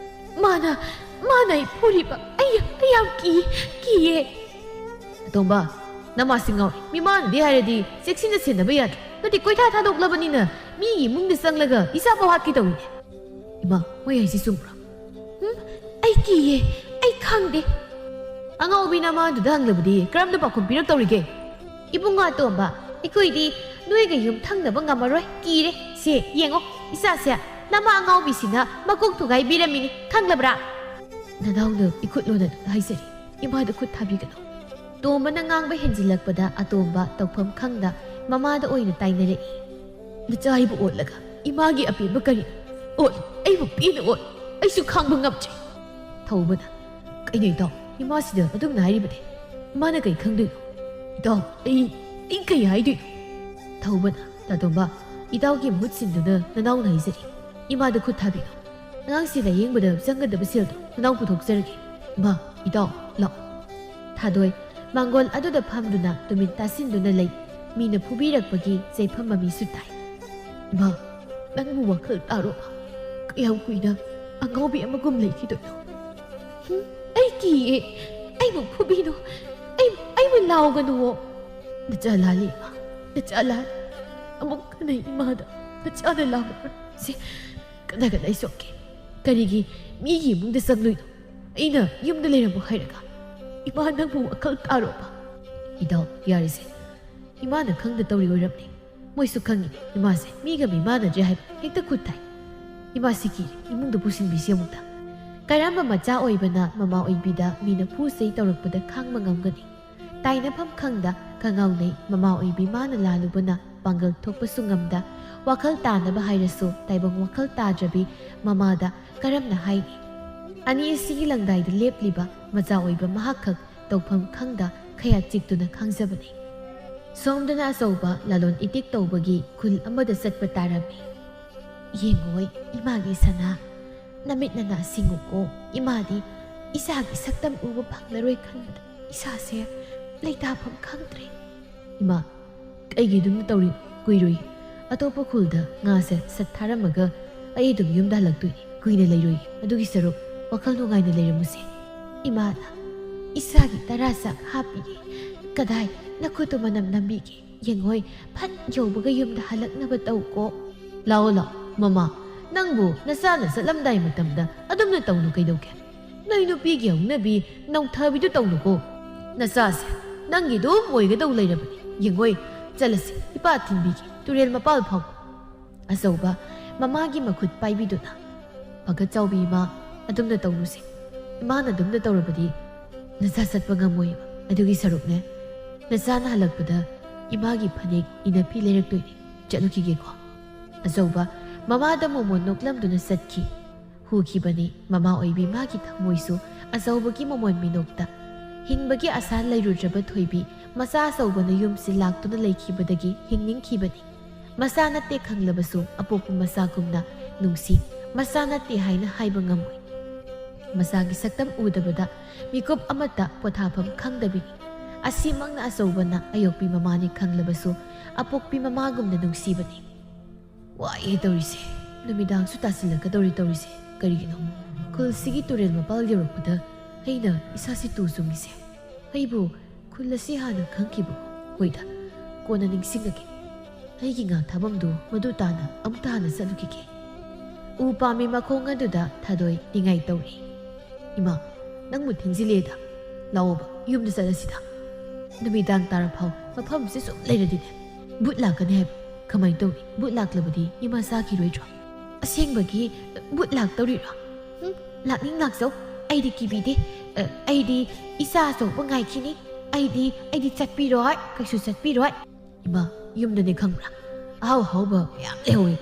ꯃꯥꯅ ꯑꯩ ꯐꯨꯔꯤꯕ ꯑꯩ ꯌꯥꯝ ꯀꯤꯌꯦ ꯑꯇꯣꯝꯕ ꯅꯃꯥꯁꯤ ꯉꯥꯎꯔꯦ ꯃꯤꯃꯥꯅꯗꯤ ꯍꯥꯏꯔꯗꯤ ꯆꯦꯛꯁꯤꯟꯅ ꯁꯦꯟꯅꯕ ꯌꯥꯗ꯭ꯔꯦ ꯅꯠꯇꯦ ꯀꯣꯏꯊꯥ ꯊꯥꯗꯣꯛꯂꯕꯅꯤꯅ ꯃꯤꯒꯤ ꯏꯃꯨꯡꯗ ꯆꯪꯂꯒ ꯏꯆꯥꯐꯥꯎ ꯍꯥꯠꯀꯦ ꯇꯧꯏꯅꯦ ꯏꯃꯥ ꯃꯣꯏ ꯍꯥꯏꯁꯤ ꯆꯨꯝꯕ꯭ꯔꯣ ꯑꯩ ꯀꯤꯌꯦ ꯑꯩ ꯈꯪꯗꯦ ꯑꯉꯥꯎꯕꯤ ꯅꯃꯥꯗꯨꯗ ꯍꯪꯂꯕꯗꯤ ꯀꯔꯝꯅ ꯄꯥꯎꯈꯨꯝ ꯄꯤꯔꯛꯇꯧꯔꯤꯒꯦ ꯏꯕꯨꯡꯉꯣ ꯑꯇꯣꯝꯕ ꯑꯩꯈꯣꯏꯗꯤ ꯅꯣꯏꯒ ꯌꯨꯝ ꯊꯪꯅꯕ ꯉꯝꯃꯔꯣꯏ ꯀꯤꯔꯦ ꯁꯦ ꯌꯦꯡꯉꯣ ꯏꯆꯥꯁꯦ ꯅꯃꯥ ꯑꯉꯥꯎꯕꯤꯁꯤꯅ ꯃꯀꯣꯛ ꯊꯨꯒꯥꯏꯕꯤꯔꯝꯃꯤꯅꯤ ꯈꯪꯂꯕ꯭ꯔꯥ ꯅꯅꯥꯎꯅ ꯏꯈꯨꯠꯂꯣꯟ ꯍꯥꯏꯖꯔꯤ ꯏꯃꯥꯗ ꯈꯨꯠ ꯊꯥꯕꯤꯒꯅꯨ ꯇꯣꯝꯕꯅ ꯉꯥꯡꯕ ꯍꯦꯟꯖꯤꯜꯂꯛꯄꯗ ꯑꯇꯣꯝꯕ ꯇꯧꯐꯝ ꯈꯪꯗ ꯃꯃꯥꯗ ꯑꯣꯏꯅ ꯇꯥꯏꯅꯔꯛꯏ ꯅꯆꯥ ꯑꯩꯕꯨ ꯑꯣꯠꯂꯒ ꯏꯃꯥꯒꯤ ꯑꯄꯦꯟꯕ ꯀꯔꯤꯅꯣ ꯑꯩꯕꯨ ꯄꯦꯟꯅ ꯑꯩꯁꯨ ꯈꯥꯡꯕ ꯉꯝꯗ꯭ꯔꯦ ꯊꯧꯕꯅ ꯀꯩꯅꯣ ꯏꯇꯥꯎ ꯏꯃꯥꯁꯤꯗ ꯑꯗꯨꯝꯅ ꯍꯥꯏꯔꯤꯕꯅꯦ ꯏꯃꯥꯅ ꯀꯩ ꯈꯪꯗꯣꯏꯅꯣ ꯏꯇꯥꯎ ꯑꯩ ꯀꯩ ꯍꯥꯏꯗꯣꯏꯅꯣ ꯊꯧꯕꯅ ꯇꯥꯇꯣꯝꯕ ꯏꯇꯥꯎꯒꯤ ꯃꯍꯨꯠ ꯁꯤꯟꯗꯨꯅ ꯅꯅꯥꯎꯅ ꯍꯥꯏꯖꯔꯤ ꯏꯃꯥꯗ ꯈꯨꯠ ꯊꯥꯕꯤꯌꯨ ꯑꯉꯥꯡꯁꯤ ꯂꯥꯌꯦꯡꯕꯗ ꯆꯪꯒꯗꯕ ꯁꯦꯜꯗꯣ ꯅꯅꯥꯎ ꯄꯨꯊꯣꯛꯆꯔꯒꯦ ꯏꯃꯥ ꯏꯇꯥꯎ ꯂꯥꯛꯑꯣ ꯊꯥꯗꯣꯏ ꯃꯥꯡꯒꯣꯜ ꯑꯗꯨꯗ ꯐꯝꯗꯨꯅ ꯇꯨꯃꯤꯟ ꯇꯥꯁꯤꯟꯗꯨꯅ ꯂꯩ ꯃꯤꯅ ꯐꯨꯕꯤꯔꯛꯄꯒꯤ ꯆꯩꯐꯝ ꯃꯃꯤꯁꯨ ꯇꯥꯏ ꯏꯃꯥ ꯅꯪꯕꯨ ꯋꯥꯈꯜ ꯇꯥꯔꯣꯕ ꯀꯌꯥꯝ ꯀꯨꯏꯅ ꯑꯉꯥꯎꯕꯤ ꯑꯃꯒꯨꯝ ꯂꯩꯈꯤꯗꯣꯏꯅꯣ ꯑꯩ ꯀꯤꯌꯦ ꯑꯩꯕꯨ ꯐꯨꯕꯤꯅꯨ ꯑꯩꯕꯨ ꯂꯥꯎꯒꯅꯨꯋꯣ ꯅꯆꯥ ꯂꯥꯜꯂꯤ ꯏꯃꯥ ꯅꯆꯥ ꯂꯥꯜ ꯑꯃꯨꯛ ꯍꯟꯅ ꯏꯃꯥꯗ ꯅꯆꯥꯅ ꯂꯥꯎꯔꯕ꯭ꯔꯥ ꯁꯤ ꯀꯗꯥꯏ ꯁꯣꯛꯀꯦ ꯀꯔꯤꯒꯤ ꯃꯤꯒꯤ ꯏꯃꯨꯡꯗ ꯆꯪꯂꯣꯏꯅꯣ ꯑꯩꯅ ꯌꯨꯝꯗ ꯂꯩꯔꯝꯃꯣ ꯍꯥꯏꯔꯒ ꯏꯃꯥ ꯅꯪꯕꯨ ꯋꯥꯈꯜ ꯇꯥꯔꯣꯕ ꯏꯇꯥꯎ ꯌꯥꯔꯤꯁꯦ ꯏꯃꯥꯅ ꯈꯪꯗ ꯇꯧꯔꯤ ꯑꯣꯏꯔꯝꯅꯤ ꯃꯣꯏꯁꯨ ꯈꯪꯉꯤꯅꯦ ꯏꯃꯥꯁꯦ ꯃꯤꯒ ꯃꯤꯃꯥꯟꯅꯗ꯭ꯔꯦ ꯍꯥꯏꯕ ꯍꯦꯛꯇ ꯈꯨꯠ ꯊꯥꯏ ꯏꯃꯥꯁꯤ ꯀꯤꯔꯦ ꯏꯃꯨꯡꯗ ꯄꯨꯁꯤꯟꯕꯤꯁꯤ ꯑꯃꯨꯛꯇ ꯀꯔꯝꯕ ꯃꯆꯥ ꯑꯣꯏꯕꯅ ꯃꯃꯥ ꯑꯣꯏꯕꯤꯗ ꯃꯤꯅ ꯐꯨ ꯆꯩ ꯇꯧꯔꯛꯄꯗ ꯈꯥꯡꯕ ꯉꯝꯒꯅꯤ ꯇꯥꯏꯅꯐꯝ ꯈꯪꯗ ꯈꯪꯉꯥꯎꯅꯩ ꯃꯃꯥ ꯑꯣꯏꯕꯤ ꯃꯥꯅ ꯂꯥꯜꯂꯨꯕꯅ ꯄꯥꯡꯒꯜ ꯊꯣꯛꯄꯁꯨ ꯉꯝꯗ ꯋꯥꯈꯜ ꯇꯥꯅꯕ ꯍꯥꯏꯔꯁꯨ ꯇꯥꯏꯕꯪ ꯋꯥꯈꯜ ꯇꯥꯗ꯭ꯔꯕꯤ ꯃꯃꯥꯗ ꯀꯔꯝꯅ ꯍꯥꯏꯅꯤ ꯑꯅꯤ ꯑꯁꯤꯒꯤ ꯂꯪꯗꯥꯏꯗ ꯂꯦꯞꯂꯤꯕ ꯃꯆꯥ ꯑꯣꯏꯕ ꯃꯍꯥꯛꯈꯛ ꯇꯧꯐꯝ ꯈꯪꯗ ꯈꯌꯥ ꯆꯤꯛꯇꯨꯅ ꯈꯥꯡꯖꯕꯅꯤ ꯁꯣꯝꯗꯅ ꯑꯆꯧꯕ ꯂꯂꯣꯟ ꯏꯇꯤꯛ ꯇꯧꯕꯒꯤ ꯈꯨꯜ ꯑꯃꯗ ꯆꯠꯄ ꯇꯥꯔꯝꯃꯤ ꯌꯦꯡꯉꯣꯏ ꯏꯃꯥꯒꯤ ꯁꯅꯥ ꯅꯃꯤꯠ ꯅꯅꯥ ꯁꯤꯡꯉꯨꯀꯣ ꯏꯃꯥꯗꯤ ꯏꯆꯥꯒꯤ ꯁꯛꯇꯝ ꯎꯕ ꯐꯪꯂꯔꯣꯏ ꯈꯟꯕꯗ ꯏꯁꯥꯁꯦ ꯂꯩꯇꯥꯐꯝ ꯈꯪꯗ꯭ꯔꯦ ꯏꯃꯥ ꯀꯩꯒꯤ ꯑꯗꯨꯝꯅ ꯇꯧꯔꯤ ꯀꯨꯏꯔꯣꯏ ꯑꯇꯣꯞꯄ ꯈꯨꯜꯗ ꯉꯥꯁꯦ ꯁꯠ ꯊꯥꯔꯝꯃꯒ ꯑꯩ ꯑꯗꯨꯝ ꯌꯨꯝꯗ ꯍꯜꯂꯛꯇꯣꯏꯅꯤ ꯀꯨꯏꯅ ꯂꯩꯔꯣꯏ ꯑꯗꯨꯒꯤ ꯁꯔꯨꯛ ꯋꯥꯈꯜ ꯅꯨꯡꯉꯥꯏꯅ ꯂꯩꯔꯝꯃꯨꯁꯦ ꯏꯃꯥꯅ ꯏꯆꯥꯒꯤ ꯇꯔꯥꯆꯥꯛ ꯍꯥꯞꯄꯤꯒꯦ ꯀꯗꯥꯏ ꯅꯈꯨꯠꯇꯨ ꯃꯅꯝ ꯅꯝꯕꯤꯒꯦ ꯌꯦꯡꯉꯣꯏ ꯐꯠ ꯌꯧꯕꯒ ꯌꯨꯝꯗ ꯍꯜꯂꯛꯅꯕ ꯇꯧꯀꯣ ꯂꯥꯛꯑꯣ ꯃꯃꯥ ꯅꯪꯕꯨ ꯅꯆꯥꯅ ꯆꯠꯂꯝꯗꯥꯏ ꯃꯇꯝꯗ ꯑꯗꯨꯝꯅ ꯇꯧꯅꯨ ꯀꯩꯗꯧꯒꯦ ꯅꯣꯏ ꯅꯨꯄꯤꯒꯤ ꯍꯧꯅꯕꯤ ꯅꯧꯊꯕꯤꯗꯨ ꯇꯧꯅꯨꯀꯣ ꯅꯆꯥꯁꯦ ꯅꯪꯒꯤ ꯑꯗꯨꯝ ꯑꯣꯏꯒꯗꯧ ꯂꯩꯔꯕꯅꯤ ꯌꯦꯡꯉꯣꯏ ꯆꯠꯂꯁꯤ ꯏꯄꯥ ꯊꯤꯟꯕꯤꯒꯦ ꯇꯨꯔꯦꯜ ꯃꯄꯥꯜ ꯐꯥꯎ ꯑꯆꯧꯕ ꯃꯃꯥꯒꯤ ꯃꯈꯨꯠ ꯄꯥꯏꯕꯤꯗꯨꯅ ꯐꯒꯠ ꯆꯥꯎꯕꯤ ꯏꯃꯥ ꯑꯗꯨꯝꯅ ꯇꯧꯅꯨꯁꯦ ꯏꯃꯥꯅ ꯑꯗꯨꯝꯅ ꯇꯧꯔꯕꯗꯤ ꯅꯆꯥ ꯆꯠꯄ ꯉꯝꯃꯣꯏꯕ ꯑꯗꯨꯒꯤ ꯁꯔꯨꯛꯅꯦ ꯅꯆꯥꯅ ꯍꯜꯂꯛꯄꯗ ꯏꯃꯥꯒꯤ ꯐꯅꯦꯛ ꯏꯅꯐꯤ ꯂꯩꯔꯛꯇꯣꯏꯅꯤ ꯆꯠꯂꯨꯈꯤꯒꯦꯀꯣ ꯑꯆꯧꯕ ꯃꯃꯥꯗ ꯃꯣꯃꯣꯟ ꯅꯣꯛꯂꯝꯗꯨꯅ ꯆꯠꯈꯤ ꯍꯨꯈꯤꯕꯅꯤ ꯃꯃꯥ ꯑꯣꯏꯕꯤ ꯃꯥꯒꯤ ꯊꯃꯣꯏꯁꯨ ꯑꯆꯧꯕꯒꯤ ꯃꯣꯃꯣꯟ ꯃꯤꯅꯣꯛꯇ ꯍꯤꯡꯕꯒꯤ ꯑꯁꯥ ꯂꯩꯔꯨꯗ꯭ꯔꯕ ꯊꯣꯏꯕꯤ ꯃꯆꯥ ꯑꯆꯧꯕꯅ ꯌꯨꯝꯁꯤ ꯂꯥꯛꯇꯨꯅ ꯂꯩꯈꯤꯕꯗꯒꯤ ꯍꯤꯡꯅꯤꯡꯈꯤꯕꯅꯤ ꯃꯆꯥ ꯅꯠꯇꯦ ꯈꯪꯂꯕꯁꯨ ꯑꯄꯣꯛꯄ ꯃꯆꯥꯒꯨꯝꯅ ꯅꯨꯡꯁꯤ ꯃꯆꯥ ꯅꯠꯇꯦ ꯍꯥꯏꯅ ꯍꯥꯏꯕ ꯉꯝꯃꯣꯏ ꯃꯆꯥꯒꯤ ꯁꯛꯇꯝ ꯎꯗꯕꯗ ꯃꯤꯀꯨꯞ ꯑꯃꯠꯇ ꯄꯣꯊꯥꯐꯝ ꯈꯪꯗꯕꯤꯅꯤ ꯑꯁꯤꯃꯛꯅ ꯑꯆꯧꯕꯅ ꯑꯌꯣꯛꯄꯤ ꯃꯃꯥꯅꯤ ꯈꯪꯂꯕꯁꯨ ꯑꯄꯣꯛꯄꯤ ꯃꯃꯥꯒꯨꯝꯅ ꯅꯨꯡꯁꯤꯕꯅꯤ ꯋꯥꯏꯌꯦ ꯇꯧꯔꯤꯁꯦ ꯅꯨꯃꯤꯗꯥꯡꯁꯨ ꯇꯥꯁꯤꯜꯂꯛꯀꯗꯧꯔꯤ ꯇꯧꯔꯤꯁꯦ ꯀꯔꯤꯒꯤꯅꯣ ꯈꯨꯜꯁꯤꯒꯤ ꯇꯨꯔꯦꯜ ꯃꯄꯥꯜ ꯌꯧꯔꯛꯄꯗ ꯑꯩꯅ ꯏꯁꯥꯁꯤ ꯇꯨ ꯆꯨꯡꯉꯤꯁꯦ ꯑꯩꯕꯨ ꯈꯨꯜ ꯑꯁꯤ ꯍꯥꯟꯅ ꯈꯪꯈꯤꯕ ꯍꯣꯏꯗ ꯀꯣꯟꯅ ꯅꯤꯡꯁꯤꯡꯉꯒꯦ ꯑꯩꯒꯤ ꯉꯥ ꯊꯥꯐꯝꯗꯨ ꯃꯗꯨ ꯇꯥꯅ ꯑꯃꯨꯛꯇ ꯍꯥꯟꯅ ꯆꯠꯂꯨꯈꯤꯒꯦ ꯎ ꯄꯥꯝꯕꯤ ꯃꯈꯣꯡ ꯑꯗꯨꯗ ꯊꯥꯗꯣꯏ ꯅꯤꯡꯉꯥꯏ ꯇꯧꯔꯤ ꯏꯃꯥ ꯅꯪꯕꯨ ꯊꯦꯡꯖꯤꯜꯂꯦꯗ ꯂꯥꯛꯑꯣꯕ ꯌꯨꯝꯗ ꯆꯠꯂꯁꯤꯗ ꯅꯨꯃꯤꯗꯥꯡ ꯇꯥꯔꯐꯥꯎ ꯃꯐꯝꯁꯤ ꯁꯨꯝ ꯂꯩꯔꯗꯤꯅꯦ ꯕꯨꯠ ꯂꯥꯛꯀꯅꯤ ꯍꯥꯏꯕ ꯀꯃꯥꯏꯅ ꯇꯧꯅꯤ ꯕꯨꯠ ꯂꯥꯛꯂꯕꯗꯤ ꯏꯃꯥ ꯆꯥꯈꯤꯔꯣꯏꯗ꯭ꯔꯣ ꯑꯁꯦꯡꯕꯒꯤ ꯕꯨꯠ ꯂꯥꯛꯇꯧꯔꯤꯔꯣ ꯂꯥꯛꯅꯤꯡ ꯂꯥꯛꯆꯧ ꯑꯩꯗꯤ ꯀꯤꯕꯤꯗꯦ ꯑꯩꯗꯤ ꯏꯆꯥ ꯑꯆꯧꯕ ꯉꯥꯏꯈꯤꯅꯤ ꯑꯩꯗꯤ ꯆꯠꯄꯤꯔꯣꯏ ꯀꯩꯁꯨ ꯆꯠꯄꯤꯔꯣꯏ ꯏꯃꯥ ꯌꯨꯝꯗꯅꯦ ꯈꯪꯕ꯭ꯔꯥ ꯑꯍꯥꯎ ꯑꯍꯥꯎꯕ ꯃꯌꯥꯝ ꯂꯩꯍꯧꯋꯦ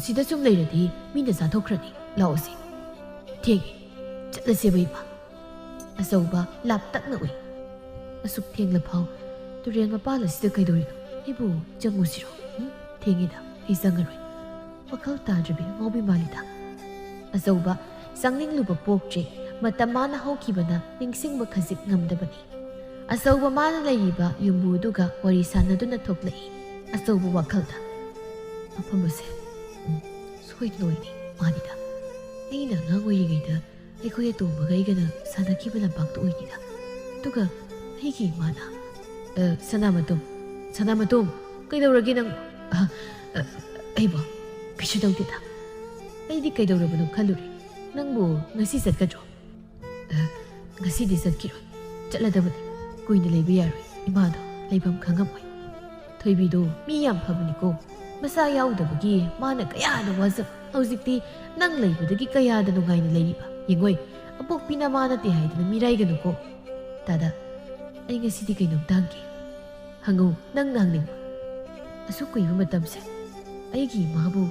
ꯁꯤꯗ ꯁꯨꯝ ꯂꯩꯔꯗꯤ ꯃꯤꯅ ꯆꯥꯊꯣꯛꯈ꯭ꯔꯅꯤ ꯂꯥꯛꯑꯣꯁꯤ ꯊꯦꯡꯉꯦ ꯆꯠꯂꯁꯦꯕ ꯏꯃꯥ ꯑꯆꯧꯕ ꯂꯥꯞꯇꯛꯅ ꯎꯏ ꯑꯁꯨꯛ ꯊꯦꯡꯂꯐꯥꯎ ꯇꯨꯔꯦꯜ ꯃꯄꯥꯜ ꯑꯁꯤꯗ ꯀꯩꯗꯧꯔꯤꯅꯣ ꯑꯩꯕꯨ ꯆꯪꯉꯨꯁꯤꯔꯣ ꯊꯦꯡꯉꯦꯗ ꯑꯩ ꯆꯪꯉꯔꯣꯏ ꯋꯥꯈꯜ ꯇꯥꯗ꯭ꯔꯕꯤ ꯉꯥꯎꯕꯤ ꯃꯥꯜꯂꯤꯗ ꯑꯆꯧꯕ ꯆꯪꯅꯤꯡꯂꯨꯕ ꯄꯣꯛꯇ꯭ꯔꯦ ꯃꯇꯝ ꯃꯥꯅ ꯍꯧꯈꯤꯕꯅ ꯅꯤꯡꯁꯤꯡꯕ ꯈꯖꯤꯛ ꯉꯝꯗꯕꯅꯤ ꯑꯆꯧꯕ ꯃꯥꯅ ꯂꯩꯔꯤꯕ ꯌꯨꯝꯕꯨꯗꯨꯒ ꯋꯥꯔꯤ ꯁꯥꯟꯅꯗꯨꯅ ꯊꯣꯛꯂꯛꯏ ꯑꯆꯧꯕ ꯋꯥꯈꯜꯗ ꯃꯐꯝ ꯑꯁꯦ ꯁꯣꯏꯗꯅ ꯑꯣꯏꯅꯤ ꯃꯥꯅꯤꯗ ꯑꯩꯅ ꯑꯉꯥꯡ ꯑꯣꯏꯔꯤꯉꯩꯗ ꯑꯩꯈꯣꯏ ꯑꯇꯣꯝꯕꯒ ꯑꯩꯒꯅ ꯁꯥꯟꯅꯈꯤꯕ ꯂꯝꯄꯥꯛꯇ ꯑꯣꯏꯅꯤꯗ ꯑꯗꯨꯒ ꯑꯩꯒꯤ ꯏꯃꯥꯅ ꯁꯅꯥꯃꯇꯣꯝ ꯀꯩꯗꯧꯔꯒꯦ ꯅꯪ ꯑꯩꯕꯣ ꯀꯩꯁꯨ ꯇꯧꯗꯦꯗ ꯑꯩꯗꯤ ꯀꯩꯗꯧꯔꯕꯅꯣ ꯈꯜꯂꯨꯔꯦ ꯅꯪꯕꯨ ꯉꯁꯤ ꯆꯠꯀꯗ꯭ꯔꯣ ꯉꯁꯤꯗꯤ ꯆꯠꯈꯤꯔꯣꯏ ꯆꯠꯂꯗꯕꯅꯤ ꯀꯨꯏꯅ ꯂꯩꯕ ꯌꯥꯔꯣꯏ ꯏꯃꯥꯗꯣ ꯂꯩꯐꯝ ꯈꯪꯉꯝꯃꯣꯏ ꯊꯣꯏꯕꯤꯗꯣ ꯃꯤ ꯌꯥꯝ ꯐꯕꯅꯤꯀꯣ ꯃꯆꯥ ꯌꯥꯎꯗꯕꯒꯤ ꯃꯥꯅ ꯀꯌꯥꯗ ꯋꯥꯖꯕ ꯍꯧꯖꯤꯛꯇꯤ ꯅꯪ ꯂꯩꯕꯗꯒꯤ ꯀꯌꯥꯗ ꯅꯨꯡꯉꯥꯏꯅ ꯂꯩꯔꯤꯕ ꯌꯦꯡꯉꯣꯏ ꯑꯄꯣꯛꯄꯤꯅ ꯃꯥ ꯅꯠꯇꯦ ꯍꯥꯏꯗꯅ ꯃꯤꯔꯥꯏꯒꯅꯨꯀꯣ ꯗꯥꯗꯥ ꯑꯩ ꯉꯁꯤꯗꯤ ꯀꯩꯅꯣꯝꯇ ꯍꯪꯒꯦ ꯍꯪꯉꯨ ꯅꯪꯅ ꯍꯪꯅꯤꯡꯕ ꯑꯁꯨꯛ ꯀꯨꯏꯕ ꯃꯇꯝꯁꯦ ꯑꯩꯒꯤ ꯏꯃꯥꯕꯨ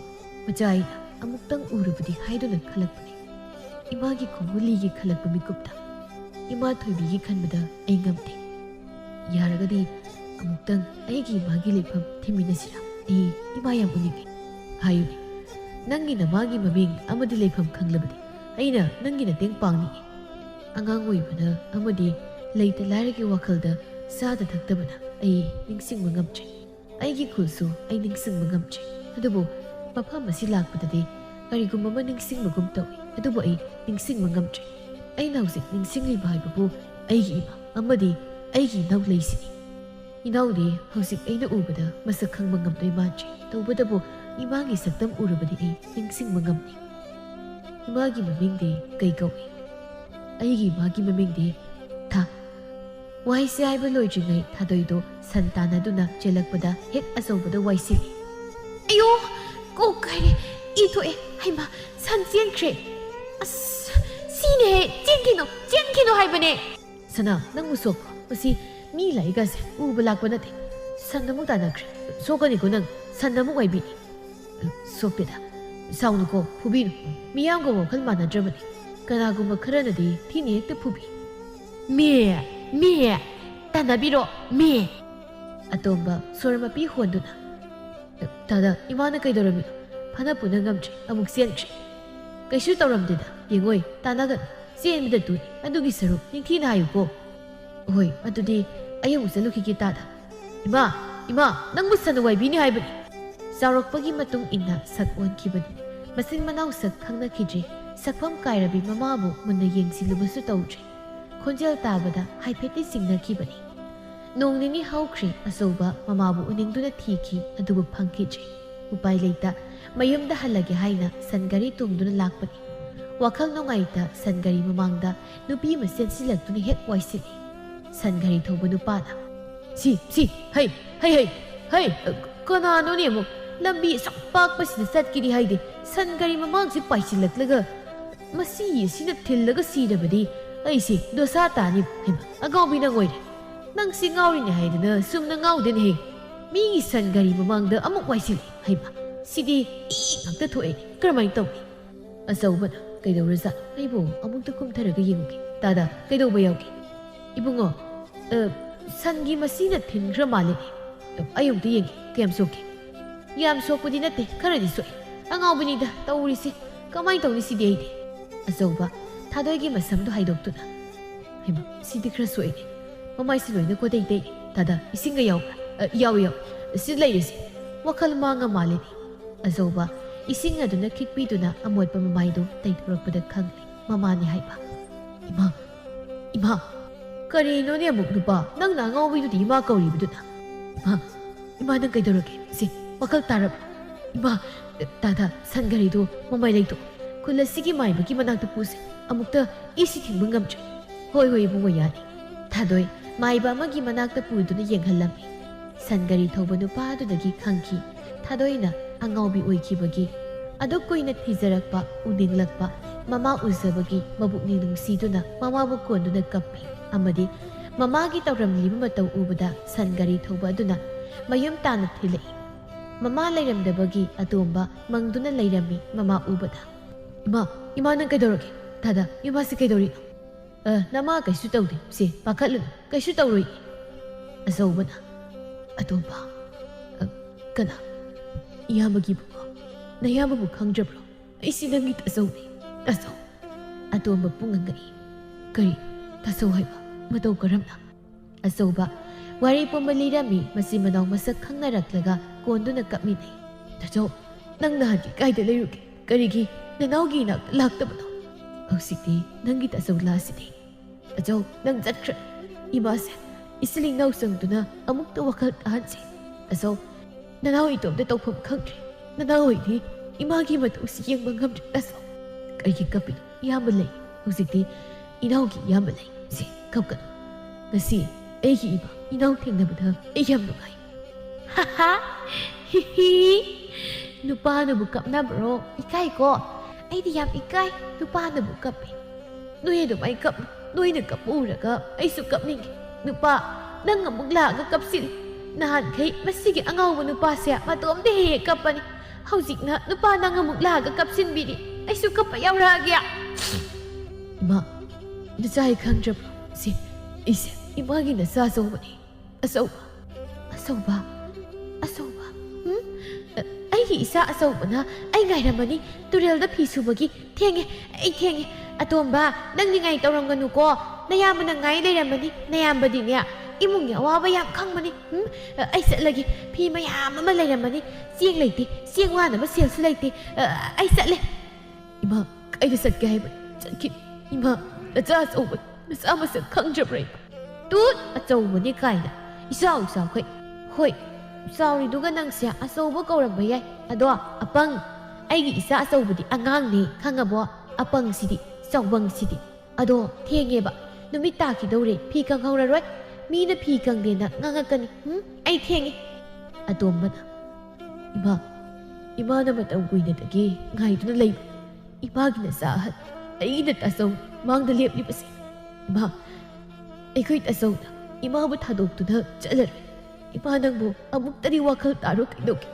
ꯃꯆꯥ ꯑꯩꯅ ꯑꯃꯨꯛꯇꯪ ꯎꯔꯕꯗꯤ ꯍꯥꯏꯗꯨꯅ ꯈꯜꯂꯛꯄꯅꯤ ꯏꯃꯥꯒꯤ ꯈꯣꯡꯒꯨꯜꯂꯤꯒꯤ ꯈꯜꯂꯛꯄ ꯃꯤꯀꯨꯞꯇ ꯏꯃꯥ ꯊꯣꯏꯕꯤꯒꯤ ꯈꯟꯕꯗ ꯑꯩ ꯉꯝꯗꯦ ꯌꯥꯔꯒꯗꯤ ꯑꯃꯨꯛꯇꯪ ꯑꯩꯒꯤ ꯏꯃꯥꯒꯤ ꯂꯩꯐꯝ ꯊꯤꯃꯤꯟꯅꯁꯤꯔꯥ ꯑꯩ ꯏꯃꯥ ꯌꯥꯝ ꯎꯅꯤꯡꯉꯤ ꯍꯥꯏꯌꯨꯅꯦ ꯅꯪꯒꯤ ꯅꯃꯥꯒꯤ ꯃꯃꯤꯡ ꯑꯃꯗꯤ ꯂꯩꯐꯝ ꯈꯪꯂꯕꯗꯤ ꯑꯩꯅ ꯅꯪꯒꯤ ꯃꯇꯦꯡ ꯄꯥꯡꯅꯤꯡꯏ ꯑꯉꯥꯡ ꯑꯣꯏꯕꯅ ꯑꯃꯗꯤ ꯂꯩꯇ ꯂꯥꯏꯔꯒꯤ ꯋꯥꯈꯜꯗ ꯆꯥꯗ ꯊꯛꯇꯕꯅ ꯑꯩ ꯅꯤꯡꯁꯤꯡꯕ ꯉꯝꯗ꯭ꯔꯦ ꯑꯩꯒꯤ ꯈꯨꯜꯁꯨ ꯑꯩ ꯅꯤꯡꯁꯤꯡꯕ ꯉꯝꯗ꯭ꯔꯦ ꯑꯗꯨꯕꯨ ꯃꯐꯝ ꯑꯁꯤ ꯂꯥꯛꯄꯗꯗꯤ ꯀꯔꯤꯒꯨꯝꯕ ꯑꯃ ꯅꯤꯡꯁꯤꯡꯕꯒꯨꯝ ꯇꯧꯏ ꯑꯗꯨꯕꯨ ꯑꯩ ꯅꯤꯡꯁꯤꯡꯕ ꯉꯝꯗ꯭ꯔꯦ ꯑꯩꯅ ꯍꯧꯖꯤꯛ ꯅꯤꯡꯁꯤꯡꯂꯤꯕ ꯍꯥꯏꯕꯕꯨ ꯑꯩꯒꯤ ꯏꯃꯥ ꯑꯃꯗꯤ ꯑꯩꯒꯤ ꯏꯅꯥꯎ ꯂꯩꯁꯤꯅꯤ ꯏꯅꯥꯎꯗꯤ ꯍꯧꯖꯤꯛ ꯑꯩꯅ ꯎꯕꯗ ꯃꯁꯛ ꯈꯪꯕ ꯉꯝꯗꯣꯏ ꯃꯥꯟꯗ꯭ꯔꯦ ꯇꯧꯕꯇꯕꯨ ꯏꯃꯥꯒꯤ ꯁꯛꯇꯝ ꯎꯔꯕꯗꯤ ꯑꯩ ꯅꯤꯡꯁꯤꯡꯕ ꯉꯝꯅꯤ ꯏꯃꯥꯒꯤ ꯃꯃꯤꯡꯗꯤ ꯀꯩ ꯀꯧꯏ ꯑꯩꯒꯤ ꯏꯃꯥꯒꯤ ꯃꯃꯤꯡꯗꯤ ꯊꯥ ꯋꯥꯍꯩꯁꯦ ꯍꯥꯏꯕ ꯂꯣꯏꯗ꯭ꯔꯤꯉꯩ ꯊꯥꯗꯣꯏꯗꯣ ꯁꯟ ꯇꯥꯟꯅꯗꯨꯅ ꯆꯦꯜꯂꯛꯄꯗ ꯍꯦꯛ ꯑꯆꯧꯕꯗ ꯋꯥꯏꯁꯤꯜꯂꯤ ꯑꯌꯣ ꯀꯣꯛ ꯀꯥꯏꯔꯦ ꯏ ꯊꯣꯛꯑꯦ ꯍꯩꯃꯥ ꯁꯟ ꯆꯦꯟꯈ꯭ꯔꯦ ꯑꯁ ꯁꯤꯅꯦꯍꯦ ꯆꯦꯟꯈꯤꯅꯣ ꯍꯥꯏꯕꯅꯦ ꯁꯅꯥ ꯅꯪꯕꯨ ꯁꯣꯛꯄ꯭ꯔꯣ ꯃꯁꯤ ꯃꯤ ꯂꯥꯛꯏꯒꯁꯦ ꯎꯕ ꯂꯥꯛꯄ ꯅꯠꯇꯦ ꯁꯟ ꯑꯃꯨꯛ ꯇꯥꯟꯅꯈ꯭ꯔꯦ ꯁꯣꯛꯀꯅꯤꯀꯣ ꯅꯪ ꯁꯟ ꯑꯃꯨꯛ ꯋꯥꯏꯕꯤꯅꯤ ꯁꯣꯛꯇꯦꯗ ꯁꯥꯎꯅꯨꯀꯣ ꯐꯨꯕꯤꯅꯨ ꯃꯤꯌꯥꯝꯒ ꯋꯥꯈꯜ ꯃꯥꯟꯅꯗ꯭ꯔꯕꯅꯤ ꯀꯅꯥꯒꯨꯝꯕ ꯈꯔꯅꯗꯤ ꯊꯤꯅ ꯍꯦꯛꯇ ꯐꯨꯕꯤ ꯃꯦ ꯇꯥꯟꯅꯕꯤꯔꯣ ꯃꯦ ꯑꯇꯣꯝꯕ ꯁꯣꯔ ꯃꯄꯤ ꯍꯣꯟꯗꯨꯅ ꯗꯥꯗꯥ ꯏꯃꯥꯅ ꯀꯩꯗꯧꯔꯝꯃꯤꯅꯣ ꯐꯅ ꯄꯨꯅ ꯉꯝꯗ꯭ꯔꯦ ꯑꯃꯨꯛ ꯆꯦꯟꯈ꯭ꯔꯦ ꯀꯩꯁꯨ ꯇꯧꯔꯝꯗꯦꯗ ꯌꯦꯡꯉꯣꯏ ꯇꯥꯟꯅꯒꯅꯨ ꯆꯦꯟꯕꯗ ꯇꯨꯅꯤ ꯑꯗꯨꯒꯤ ꯁꯔꯨꯛ ꯅꯤꯡꯊꯤꯅ ꯍꯥꯏꯌꯨꯀꯣ ꯍꯣꯏ ꯑꯗꯨꯗꯤ ꯑꯩ ꯑꯃꯨꯛ ꯆꯠꯂꯨꯈꯤꯒꯦ ꯇꯥꯗ ꯏꯃꯥ ꯅꯪꯕꯨ ꯁꯟ ꯋꯥꯏꯕꯤꯅꯤ ꯍꯥꯏꯕꯅꯤ ꯆꯥꯎꯔꯛꯄꯒꯤ ꯃꯇꯨꯡ ꯏꯟꯅ ꯁꯛ ꯑꯣꯟꯈꯤꯕꯅꯤ ꯃꯆꯤꯟ ꯃꯅꯥꯎ ꯁꯛ ꯈꯪꯅꯈꯤꯗ꯭ꯔꯦ ꯁꯛꯐꯝ ꯀꯥꯏꯔꯕꯤ ꯃꯃꯥꯕꯨ ꯃꯨꯟꯅ ꯌꯦꯡꯁꯤꯜꯂꯨꯕꯁꯨ ꯇꯧꯗ꯭ꯔꯦ ꯈꯣꯟꯖꯦꯜ ꯇꯥꯕꯗ ꯍꯥꯏꯐꯦꯠꯇꯤ ꯆꯤꯡꯅꯈꯤꯕꯅꯤ ꯅꯣꯡ ꯅꯤꯅꯤ ꯍꯧꯈ꯭ꯔꯦ ꯑꯆꯧꯕ ꯃꯃꯥꯕꯨ ꯎꯅꯤꯡꯗꯨꯅ ꯊꯤꯈꯤ ꯑꯗꯨꯕꯨ ꯐꯪꯈꯤꯗ꯭ꯔꯦ ꯎꯄꯥꯏ ꯂꯩꯇ ꯃꯌꯨꯝꯗ ꯍꯜꯂꯒꯦ ꯍꯥꯏꯅ ꯁꯟ ꯒꯥꯔꯤ ꯇꯣꯡꯗꯨꯅ ꯂꯥꯛꯄꯅꯤ ꯋꯥꯈꯜ ꯅꯨꯡꯉꯥꯏꯇ ꯁꯟ ꯒꯥꯔꯤ ꯃꯃꯥꯡꯗ ꯅꯨꯄꯤ ꯑꯃ ꯆꯦꯟꯁꯤꯜꯂꯛꯇꯨꯅ ꯍꯦꯛ ꯋꯥꯏꯁꯤꯜꯂꯤ ꯁꯟ ꯒꯥꯔꯤ ꯊꯧꯕ ꯅꯨꯄꯥꯅ ꯍꯩ ꯀꯅꯥꯅꯣꯅꯦ ꯑꯃꯨꯛ ꯂꯝꯕꯤ ꯑꯁꯨꯛ ꯄꯥꯛꯄꯁꯤꯗ ꯆꯠꯈꯤꯗꯤ ꯍꯥꯏꯗꯦ ꯁꯟ ꯒꯥꯔꯤ ꯃꯃꯥꯡꯁꯦ ꯄꯥꯏꯁꯤꯜꯂꯛꯂꯒ ꯃꯁꯤ ꯑꯁꯤꯅ ꯊꯤꯜꯂꯒ ꯁꯤꯔꯕꯗꯤ ꯑꯩꯁꯤ ꯗꯣꯁꯥ ꯇꯥꯅꯤ ꯍꯩꯃ ꯑꯉꯥꯎꯕꯤ ꯅꯪ ꯑꯣꯏꯔꯦ ꯅꯪꯁꯤ ꯉꯥꯎꯔꯤꯅꯦ ꯍꯥꯏꯗꯅ ꯁꯨꯝꯅ ꯉꯥꯎꯗꯦꯅꯦꯍꯦ ꯃꯤꯒꯤ ꯁꯟ ꯒꯥꯔꯤ ꯃꯃꯥꯡꯗ ꯑꯃꯨꯛ ꯋꯥꯏꯁꯤꯜꯂꯤ ꯍꯩꯃ ꯁꯤꯗꯤ ꯏ ꯉꯥꯛꯇ ꯊꯣꯛꯑꯦ ꯀꯔꯝꯍꯥꯏꯅ ꯇꯧꯅꯤ ꯑꯆꯧꯕꯅ ꯀꯩꯗꯧꯔꯖꯥꯠꯅꯣ ꯑꯩꯕꯨ ꯑꯃꯨꯛꯇ ꯀꯨꯝꯊꯔꯒ ꯌꯦꯡꯉꯨꯒꯦ ꯇꯥꯗ ꯀꯩꯗꯧꯕ ꯌꯥꯎꯒꯦ ꯏꯕꯨꯡꯉꯣ ꯁꯟꯒꯤ ꯃꯁꯤꯅ ꯊꯤꯟꯈ꯭ꯔ ꯃꯥꯜꯂꯦꯅꯦ ꯑꯩ ꯑꯃꯨꯛꯇ ꯌꯦꯡꯒꯦ ꯀꯌꯥꯝ ꯁꯣꯛꯀꯦ ꯌꯥꯝ ꯁꯣꯛꯄꯗꯤ ꯅꯠꯇꯦ ꯈꯔꯗꯤ ꯁꯣꯛꯑꯦ ꯑꯉꯥꯎꯕꯅꯤꯗ ꯇꯧꯔꯤꯁꯦ ꯀꯃꯥꯏꯅ ꯇꯧꯅꯤ ꯁꯤꯗꯤ ꯑꯩꯗꯤ ꯑꯆꯧꯕ ꯊꯥꯗꯣꯏꯒꯤ ꯃꯁꯝꯗꯣ ꯍꯥꯏꯗꯣꯛꯇꯨꯅ ꯍꯩꯃ ꯁꯤꯗꯤ ꯈꯔ ꯁꯣꯛꯑꯦꯅꯦ ꯃꯃꯥꯏꯁꯤ ꯂꯣꯏꯅ ꯀꯣꯇꯩ ꯇꯩ ꯇꯥꯗ ꯏꯁꯤꯡꯒ ꯌꯥꯎꯕ꯭ꯔꯥ ꯌꯥꯎꯏ ꯁꯤ ꯂꯩꯔꯤꯁꯦ ꯋꯥꯈꯜ ꯃꯥꯡꯉ ꯃꯥꯜꯂꯦꯅꯦ ꯑꯆꯧꯕ ꯏꯁꯤꯡ ꯑꯗꯨꯅ ꯈꯤꯛꯄꯤꯗꯨꯅ ꯑꯃꯣꯠꯄ ꯃꯃꯥꯏꯗꯨ ꯇꯩꯊꯣꯔꯛꯄꯗ ꯈꯪꯂꯦ ꯃꯃꯥꯅꯤ ꯍꯥꯏꯕ ꯏꯃꯥ ꯏꯃꯥ ꯀꯔꯤꯅꯣꯅꯦ ꯑꯃꯨꯛ ꯅꯨꯄꯥ ꯅꯪꯅ ꯑꯉꯥꯎꯕꯤꯗꯨꯗꯤ ꯏꯃꯥ ꯀꯧꯔꯤꯕꯗꯨꯅ ꯏꯃꯥ ꯅꯪ ꯀꯩꯗꯧꯔꯒꯦ ꯁꯤ ꯋꯥꯈꯜ ꯇꯥꯔꯕ꯭ꯔꯥ 이마, 다다 산가리도 모마이레이도 굴라시기 마이바기 만학도 부세 아묵다 이시 팅bungam죠 호이호이 붕어 야니 다도이 마이바 마기 만학다 부두나 옌할람이 산가리 토바 누파두나기 칸키 다도이나 앙아오비 오이키바기 아독고이나 티자락바 우닝락바 마마 우자바기 마북니 능시두나 마마부 콘두나 까피 아마디 마마기 따람리바 마타우 우바다 산가리 토바두나 마욤 따나 틸레이 ꯃꯃꯥ ꯂꯩꯔꯝꯗꯕꯒꯤ ꯑꯇꯣꯝꯕ ꯃꯪꯗꯨꯅ ꯂꯩꯔꯝꯃꯤ ꯃꯃꯥ ꯎꯕꯗ ꯏꯃꯥ ꯅꯪ ꯀꯩꯗꯧꯔꯒꯦ ꯗꯥꯗꯥ ꯏꯃꯥꯁꯤ ꯀꯩꯗꯧꯔꯤꯅꯣ ꯅꯃꯥ ꯀꯩꯁꯨ ꯇꯧꯗꯦ ꯁꯤ ꯄꯥꯈꯠꯂꯨꯅꯨ ꯀꯩꯁꯨ ꯇꯧꯔꯣꯏ ꯑꯆꯧꯕꯅ ꯑꯇꯣꯝꯕ ꯀꯅꯥ ꯏꯌꯥꯝꯕꯒꯤ ꯕꯨꯕ ꯅꯌꯥꯝꯕꯕꯨ ꯈꯪꯗ꯭ꯔꯕ꯭ꯔꯣ ꯑꯩꯁꯤ ꯅꯪꯒꯤ ꯇꯥꯆꯧꯅꯤ ꯇꯥꯆꯧ ꯑꯇꯣꯝꯕ ꯄꯨꯡꯉꯪꯉꯛꯏ ꯀꯔꯤ ꯇꯥꯆꯧ ꯍꯥꯏꯕ ꯃꯇꯧ ꯀꯔꯝꯅ ꯑꯆꯧꯕ ꯋꯥꯔꯤ ꯄꯨꯝꯕ ꯂꯤꯔꯝꯃꯤ ꯃꯆꯤꯟ ꯃꯅꯥꯎ ꯃꯁꯛ ꯈꯪꯅꯔꯛꯂꯒ ꯀꯣꯟꯗꯨꯅ ꯀꯞꯃꯤꯟꯅꯩ ꯇꯥꯆꯧ ꯅꯪ ꯅꯍꯥꯟꯗꯤ ꯀꯥꯏꯗ ꯂꯩꯔꯨꯒꯦ ꯀꯔꯤꯒꯤ ꯅꯅꯥꯎꯒꯤ ꯏꯅꯥꯛꯇ ꯂꯥꯛꯇꯕꯅꯣ ꯍꯧꯖꯤꯛꯇꯤ ꯅꯪꯒꯤ ꯇꯥꯆꯧ ꯂꯥꯛꯑꯁꯤꯗꯤ ꯇꯥꯆꯧ ꯅꯪ ꯆꯠꯈ꯭ꯔꯦ ꯏꯃꯥꯁꯦ ꯏꯁꯤꯡ ꯏꯅꯥꯎ ꯆꯪꯗꯨꯅ ꯑꯃꯨꯛꯇ ꯋꯥꯈꯜ ꯇꯥꯍꯟꯁꯦ ꯇꯥꯆꯧ ꯅꯅꯥꯎ ꯏꯇꯣꯝꯇ ꯇꯧꯐꯝ ꯈꯪꯗ꯭ꯔꯦ ꯅꯅꯥꯎ ꯍꯣꯏꯗꯤ ꯏꯃꯥꯒꯤ ꯃꯇꯧꯁꯤ ꯌꯦꯡꯕ ꯉꯝꯗ꯭ꯔꯦ ꯇꯥꯆꯧ ꯀꯔꯤꯒꯤ ꯀꯞꯄꯤꯅꯣ ꯏꯌꯥꯝꯕ ꯂꯩ ꯍꯧꯖꯤꯛꯇꯤ ꯏꯅꯥꯎꯒꯤ ꯏꯌꯥꯝꯕ ꯂꯩ ꯁꯤ ꯀꯞꯀꯅꯨ ꯉꯁꯤ ꯑꯩꯒꯤ ꯏꯅꯥꯎ ꯊꯦꯡꯅꯕꯗ ꯑꯩ ꯌꯥꯝ ꯅꯨꯡꯉꯥꯏ 하하 히히 누빠는 갑나브로 이까이고 아이디 얌 이까이 누빠는 갑비 너희도 많이 갑 너희는 갑우라가 아이수 갑닝게 누빠 넌가 묵라가 갑실 나한 케이 마시기 앙아우고 누빠세야 마tom데 해 갑바니 하우직나 누빠 나가 묵라가 갑신비리 아이수 갑바 야우라기야 이마 너자이 강접로 시 이세 이마기나 사소보니 아소바 ꯑꯆꯧꯕ ꯑꯩꯒꯤ ꯏꯆꯥ ꯑꯆꯧꯕꯅ ꯑꯩ ꯉꯥꯏꯔꯝꯕꯅꯤ ꯇꯨꯔꯦꯜꯗ ꯐꯤ ꯁꯨꯕꯒꯤ ꯊꯦꯡꯉꯦ ꯑꯩ ꯊꯦꯡꯉꯦ ꯑꯇꯣꯝꯕ ꯅꯪ ꯅꯤꯡꯉꯥꯏ ꯇꯧꯔꯝꯒꯅꯨꯀꯣ ꯅꯌꯥꯝꯕꯅ ꯉꯥꯏ ꯂꯩꯔꯝꯕꯅꯤ ꯅꯌꯥꯝꯕꯗꯤꯅꯦ ꯏꯃꯨꯡꯒꯤ ꯑꯋꯥꯕ ꯌꯥꯝ ꯈꯪꯕꯅꯤ ꯑꯩ ꯆꯠꯂꯒꯦ ꯐꯤ ꯃꯌꯥꯝ ꯑꯃ ꯂꯩꯔꯝꯕꯅꯤ ꯆꯦꯡ ꯂꯩꯇꯦ ꯆꯦꯡ ꯋꯥꯅꯕ ꯁꯦꯜꯁꯨ ꯂꯩꯇꯦ ꯑꯩ ꯆꯠꯂꯦ ꯏꯃꯥ ꯀꯩꯗ ꯆꯠꯀꯦ ꯍꯥꯏꯕꯅꯤ ꯆꯠꯈꯤ ꯏꯃꯥ ꯅꯆꯥ ꯑꯆꯧꯕ ꯅꯆꯥ ꯃꯁꯛ ꯈꯪꯗ꯭ꯔꯕ꯭ꯔꯥ ꯇꯨꯠ ꯑꯆꯧꯕꯅꯤ ꯀꯥꯏꯅ ꯏꯆꯥꯎ ꯆꯥꯎꯈꯩ ꯍꯣꯏ ꯆꯥꯎꯔꯤꯗꯨꯒ ꯅꯪꯁꯦ ꯑꯆꯧꯕ ꯀꯧꯔꯝꯕ ꯌꯥꯏ ꯑꯗꯣ ꯑꯄꯪ ꯑꯩꯒꯤ ꯏꯆꯥ ꯑꯆꯧꯕꯗꯤ ꯑꯉꯥꯡꯅꯤ ꯈꯪꯉꯕꯣ ꯑꯄꯪꯁꯤꯗꯤ ꯆꯥꯎꯕꯪꯁꯤꯗꯤ ꯑꯗꯣ ꯊꯦꯡꯉꯦꯕ ꯅꯨꯃꯤꯠ ꯇꯥꯈꯤꯗꯧꯔꯦ ꯐꯤ ꯀꯪꯍꯧꯔꯔꯣꯏ ꯃꯤꯅ ꯐꯤ ꯀꯪꯗꯦꯅ ꯉꯥꯡꯉꯛꯀꯅꯤ ꯑꯩ ꯊꯦꯡꯉꯦ ꯑꯇꯣꯝꯕꯅ ꯏꯃꯥꯅ ꯃꯇꯝ ꯀꯨꯏꯅꯗꯒꯤ ꯉꯥꯏꯗꯨꯅ ꯂꯩꯕ ꯏꯃꯥꯒꯤ ꯅꯆꯥ ꯑꯍꯟ ꯑꯩꯒꯤꯅ ꯇꯥꯆꯧ ꯃꯥꯡꯗ ꯂꯦꯞꯂꯤꯕꯁꯦ ꯏꯃꯥ ꯑꯩꯈꯣꯏ ꯇꯥꯆꯧꯅ ꯏꯃꯥꯕꯨ ꯊꯥꯗꯣꯛꯇꯨꯅ ꯆꯠꯂꯔꯣꯏ 이마 낭보 아묵다리 와칼 따로 그이노게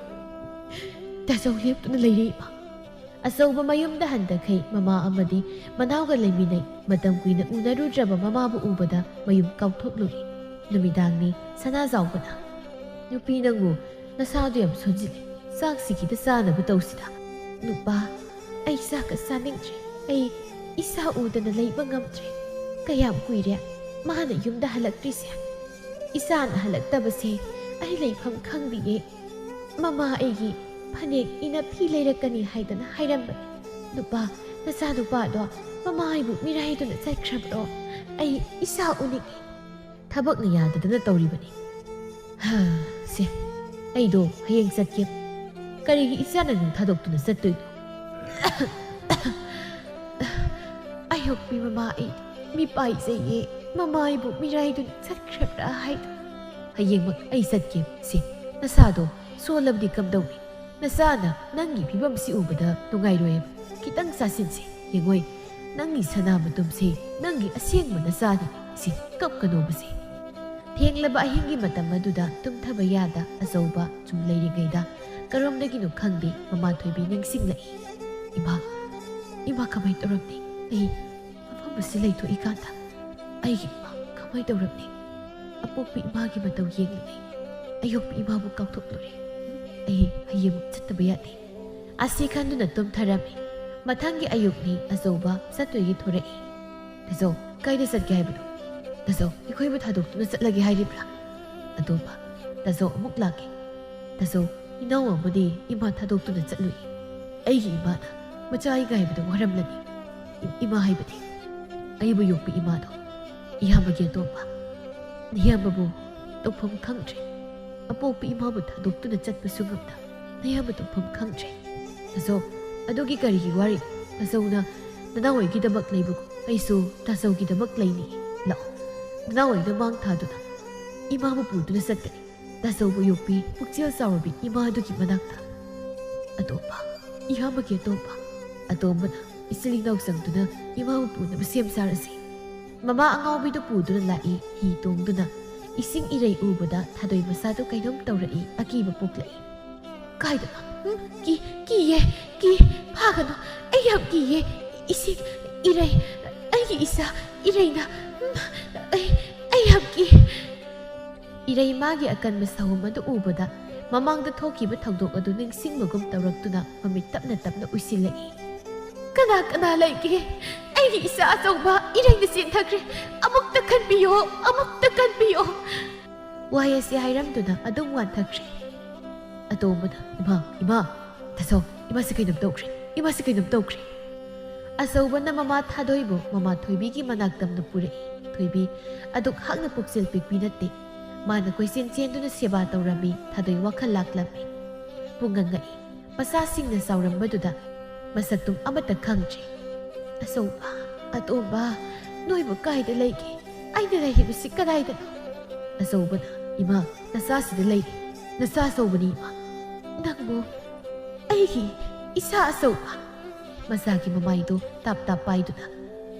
다정 leptuna leire ima asauba mayumda handakai mama amadi manawga leiminai matam kuina unarudraba mamabu ubada mayum kauthokluri numidangni sana zawbana nupi nangbu nasadu yam sonjile saksigi da sanabu tawsida nupa ai saka saningtre ai isa udana leiba ngamtre kayam kuire mana yumda halaktrise 이사안 할락다버세 아이 레이팜 캉디에 마마 아이기 파넥 이나 피 레이락까니 하이다나 하이람바 누빠 나사 누빠도 마마 아이부 미라이도나 쌀크랍로 아이 이사 오니기 타박나 야다다나 떠오리바니 세 아이도 하행 삿게 까리기 이사나 눈 타독도나 삿도이도 아이옥비 마마 아이 미빠이세예 마마이부 미라이도나 삿크랍라 하이도 ꯍꯌꯦꯡꯃꯛ ꯑꯩ ꯆꯠꯀꯦ ꯁꯤ ꯅꯁꯥꯗꯣ ꯁꯣꯜꯂꯕꯗꯤ ꯀꯝꯗꯧꯅꯤ ꯅꯁꯥꯅ ꯅꯪꯒꯤ ꯐꯤꯕꯝꯁꯤ ꯎꯕꯗ ꯅꯨꯡꯉꯥꯏꯔꯣꯏꯕ ꯈꯤꯇꯪ ꯆꯥꯁꯤꯟꯁꯦ ꯌꯦꯡꯉꯣꯏ ꯅꯪꯒꯤ ꯁꯅꯥ ꯃꯇꯨꯝꯁꯦ ꯅꯪꯒꯤ ꯑꯁꯦꯡꯕ ꯅꯆꯥꯅꯤ ꯁꯤ ꯀꯞꯀꯅꯣꯕꯁꯦ ꯊꯦꯡꯂꯕ ꯑꯍꯤꯡꯒꯤ ꯃꯇꯝ ꯑꯗꯨꯗ ꯇꯨꯝꯊꯕ ꯌꯥꯗ ꯑꯆꯧꯕ ꯁꯨꯝ ꯂꯩꯔꯤꯉꯩꯗ ꯀꯔꯣꯝꯗꯒꯤꯅꯣ ꯈꯪꯗꯦ ꯃꯃꯥ ꯊꯣꯏꯕꯤ ꯅꯤꯡꯁꯤꯡꯂꯛꯏ ꯏꯃꯥ ꯀꯃꯥꯏ ꯇꯧꯔꯝꯅꯤ ꯑꯩ ꯃꯐꯝ ꯑꯁꯤ ꯂꯩꯊꯣꯛꯏꯀꯥꯟꯗ ꯑꯩꯒꯤ ꯏꯃꯥ ꯀꯃꯥꯏ ꯇꯧꯔꯝꯅꯤ ꯑꯄꯣꯛꯄꯤ ꯏꯃꯥꯒꯤ ꯃꯇꯧ ꯌꯦꯡꯂꯤꯉꯩ ꯑꯌꯣꯛꯄꯤ ꯏꯃꯥꯕꯨ ꯀꯥꯎꯊꯣꯛꯂꯨꯔꯦ ꯑꯩ ꯍꯌꯦꯡꯃꯨꯛ ꯆꯠꯇꯕ ꯌꯥꯗꯦ ꯑꯁꯤ ꯈꯟꯗꯨꯅ ꯇꯨꯝꯊꯔꯝꯃꯤ ꯃꯊꯪꯒꯤ ꯑꯌꯨꯛꯅꯤ ꯑꯆꯧꯕ ꯆꯠꯇꯣꯏꯒꯤ ꯊꯣꯔꯛꯏ ꯇꯥꯆꯧ ꯀꯥꯏꯗ ꯆꯠꯀꯦ ꯍꯥꯏꯕꯅꯣ ꯇꯥꯆꯧ ꯑꯩꯈꯣꯏꯕꯨ ꯊꯥꯗꯣꯛꯇꯨꯅ ꯆꯠꯂꯒꯦ ꯍꯥꯏꯔꯤꯕ꯭ꯔꯥ ꯑꯇꯣꯝꯕ ꯇꯥꯆꯧ ꯑꯃꯨꯛ ꯂꯥꯛꯀꯦ ꯇꯥꯆꯧ ꯏꯅꯥꯎ ꯑꯃꯗꯤ ꯏꯃꯥ ꯊꯥꯗꯣꯛꯇꯨꯅ ꯆꯠꯂꯨꯏ ꯑꯩꯒꯤ ꯏꯃꯥꯅ ꯃꯆꯥ ꯒꯥꯏꯕꯗ ꯋꯥꯔꯝꯂꯅꯤ ꯏꯃꯥ ꯍꯥꯏꯕꯗꯤ ꯑꯩꯕꯨ ꯌꯣꯛꯄꯤ ꯏꯃꯥꯗꯣ ꯏꯌꯥꯝꯕꯒꯤ ꯑꯇꯣꯝꯕ ꯅꯌꯥꯝꯕꯕꯨ ꯇꯧꯐꯝ ꯈꯪꯗ꯭ꯔꯦ ꯑꯄꯣꯛꯄꯤ ꯏꯃꯥꯕꯨ ꯊꯥꯗꯣꯛꯇꯨꯅ ꯆꯠꯄꯁꯨ ꯉꯝꯗ ꯅꯌꯥꯝꯕ ꯇꯧꯐꯝ ꯈꯪꯗ꯭ꯔꯦ ꯇꯥꯆꯧ ꯑꯗꯨꯒꯤ ꯀꯔꯤꯒꯤ ꯋꯥꯔꯤ ꯇꯥꯆꯧꯅ ꯅꯅꯥꯎꯍꯣꯏꯒꯤꯗꯃꯛ ꯂꯩꯕꯒꯨꯝ ꯑꯩꯁꯨ ꯇꯥꯆꯧꯒꯤꯗꯃꯛ ꯂꯩꯅꯤ ꯂꯥꯛꯑꯣ ꯅꯅꯥꯎꯍꯣꯏꯅ ꯃꯥꯡ ꯊꯥꯗꯨꯅ ꯏꯃꯥꯕꯨ ꯄꯨꯗꯨꯅ ꯆꯠꯀꯅꯤ ꯇꯥꯆꯧꯕꯨ ꯌꯣꯛꯄꯤ ꯄꯨꯛꯆꯦꯜ ꯆꯥꯎꯔꯕꯤ ꯏꯃꯥ ꯑꯗꯨꯒꯤ ꯃꯅꯥꯛꯇ ꯑꯇꯣꯝꯕ ꯏꯌꯥꯝꯕꯒꯤ ꯑꯇꯣꯝꯕꯅ ꯏꯆꯤꯜ ꯏꯅꯥꯎ ꯆꯪꯗꯨꯅ ꯏꯃꯥꯕꯨ ꯄꯨꯅꯕ ꯁꯦꯝ ꯁꯥꯔꯁꯤ ꯃꯃꯥ ꯑꯉꯥꯎꯕꯤꯗꯨ ꯄꯨꯗꯨꯅ ꯂꯥꯛꯏ ꯍꯤ ꯇꯣꯡꯗꯨꯅ ꯏꯁꯤꯡ ꯏꯔꯩ ꯎꯕꯗ ꯊꯥꯗꯣꯏ ꯃꯁꯥꯗꯨ ꯀꯩꯅꯣꯝ ꯇꯧꯔꯛꯏ ꯑꯀꯤꯕ ꯄꯣꯛꯂꯛꯏ ꯀꯥꯏꯗꯅꯣ ꯀꯤꯌꯦ ꯐꯥꯒꯅꯣ ꯑꯩ ꯌꯥꯝ ꯀꯤꯌꯦ ꯏꯁꯤꯡ ꯏꯔꯩ ꯑꯩꯒꯤ ꯏꯆꯥ ꯏꯔꯩꯅ ꯑꯩ ꯌꯥꯝ ꯀꯤ ꯏꯔꯩ ꯃꯥꯒꯤ ꯑꯀꯟꯕ ꯁꯍꯨꯝ ꯑꯗꯨ ꯎꯕꯗ ꯃꯃꯥꯡꯗ ꯊꯣꯛꯈꯤꯕ ꯊꯧꯗꯣꯛ ꯑꯗꯨ ꯅꯤꯡꯁꯤꯡꯕꯒꯨꯝ ꯇꯧꯔꯛꯇꯨꯅ ꯃꯃꯤꯠ ꯇꯞꯅ ꯎꯏꯁꯤꯜꯂꯛꯏ ꯀꯅꯥ ꯂꯩꯒꯦ ꯑꯩꯒꯤ ꯏꯆꯥ ꯑꯆꯧꯕ ꯏꯔꯩꯅ ꯆꯦꯟꯊꯈ꯭ꯔꯦ ꯑꯃꯨꯛꯇ ꯀꯟꯕꯤꯌꯣ ꯋꯥꯍꯩ ꯑꯁꯤ ꯍꯥꯏꯔꯝꯗꯨꯅ ꯑꯗꯨꯝ ꯋꯥꯟꯊꯈ꯭ꯔꯦ ꯑꯇꯣꯝꯕꯅ ꯏꯃꯥ ꯇꯥꯆꯧ ꯏꯃꯥꯁꯤ ꯀꯩꯅꯣꯝ ꯇꯧꯈ꯭ꯔꯦ ꯑꯆꯧꯕꯅ ꯃꯃꯥ ꯊꯥꯗꯣꯏꯕꯨ ꯃꯃꯥ ꯊꯣꯏꯕꯤꯒꯤ ꯃꯅꯥꯛꯇꯝꯅ ꯄꯨꯔꯛꯏ ꯊꯣꯏꯕꯤ ꯑꯗꯨꯛ ꯍꯛꯅ ꯄꯨꯛꯆꯦꯜ ꯄꯤꯛꯄꯤ ꯅꯠꯇꯦ ꯃꯥꯅ ꯀꯣꯏꯆꯦꯟ ꯆꯦꯟꯗꯨꯅ ꯁꯦꯕꯥ ꯇꯧꯔꯝꯃꯤ ꯊꯥꯗꯣꯏ ꯋꯥꯈꯜ ꯂꯥꯛꯂꯝꯃꯤ ꯄꯨꯡꯉꯛꯉꯛꯏ ꯃꯆꯥꯁꯤꯡꯅ ꯆꯥꯎꯔꯝꯕꯗꯨꯗ ꯃꯁꯛꯇꯨꯝ ꯑꯃꯠꯇ ꯈꯪꯗ꯭ꯔꯤ ꯑꯆꯧꯕ ꯑꯇꯣꯝꯕ ꯅꯣꯏꯕꯨ ꯀꯥꯏꯗ ꯂꯩꯒꯦ ꯑꯩꯅ ꯂꯩꯔꯤꯕꯁꯤ ꯀꯗꯥꯏꯗꯅꯣ ꯑꯆꯧꯕꯅ ꯏꯃꯥ ꯅꯆꯥꯁꯤꯗ ꯂꯩꯔꯤ ꯅꯆꯥ ꯑꯆꯧꯕꯅꯤ ꯏꯃꯥ ꯅꯪꯕꯨ ꯑꯩꯒꯤ ꯏꯆꯥ ꯑꯆꯧꯕ ꯃꯆꯥꯒꯤ ꯃꯃꯥꯏꯗꯣ ꯇꯥꯞ ꯄꯥꯏꯗꯨꯅ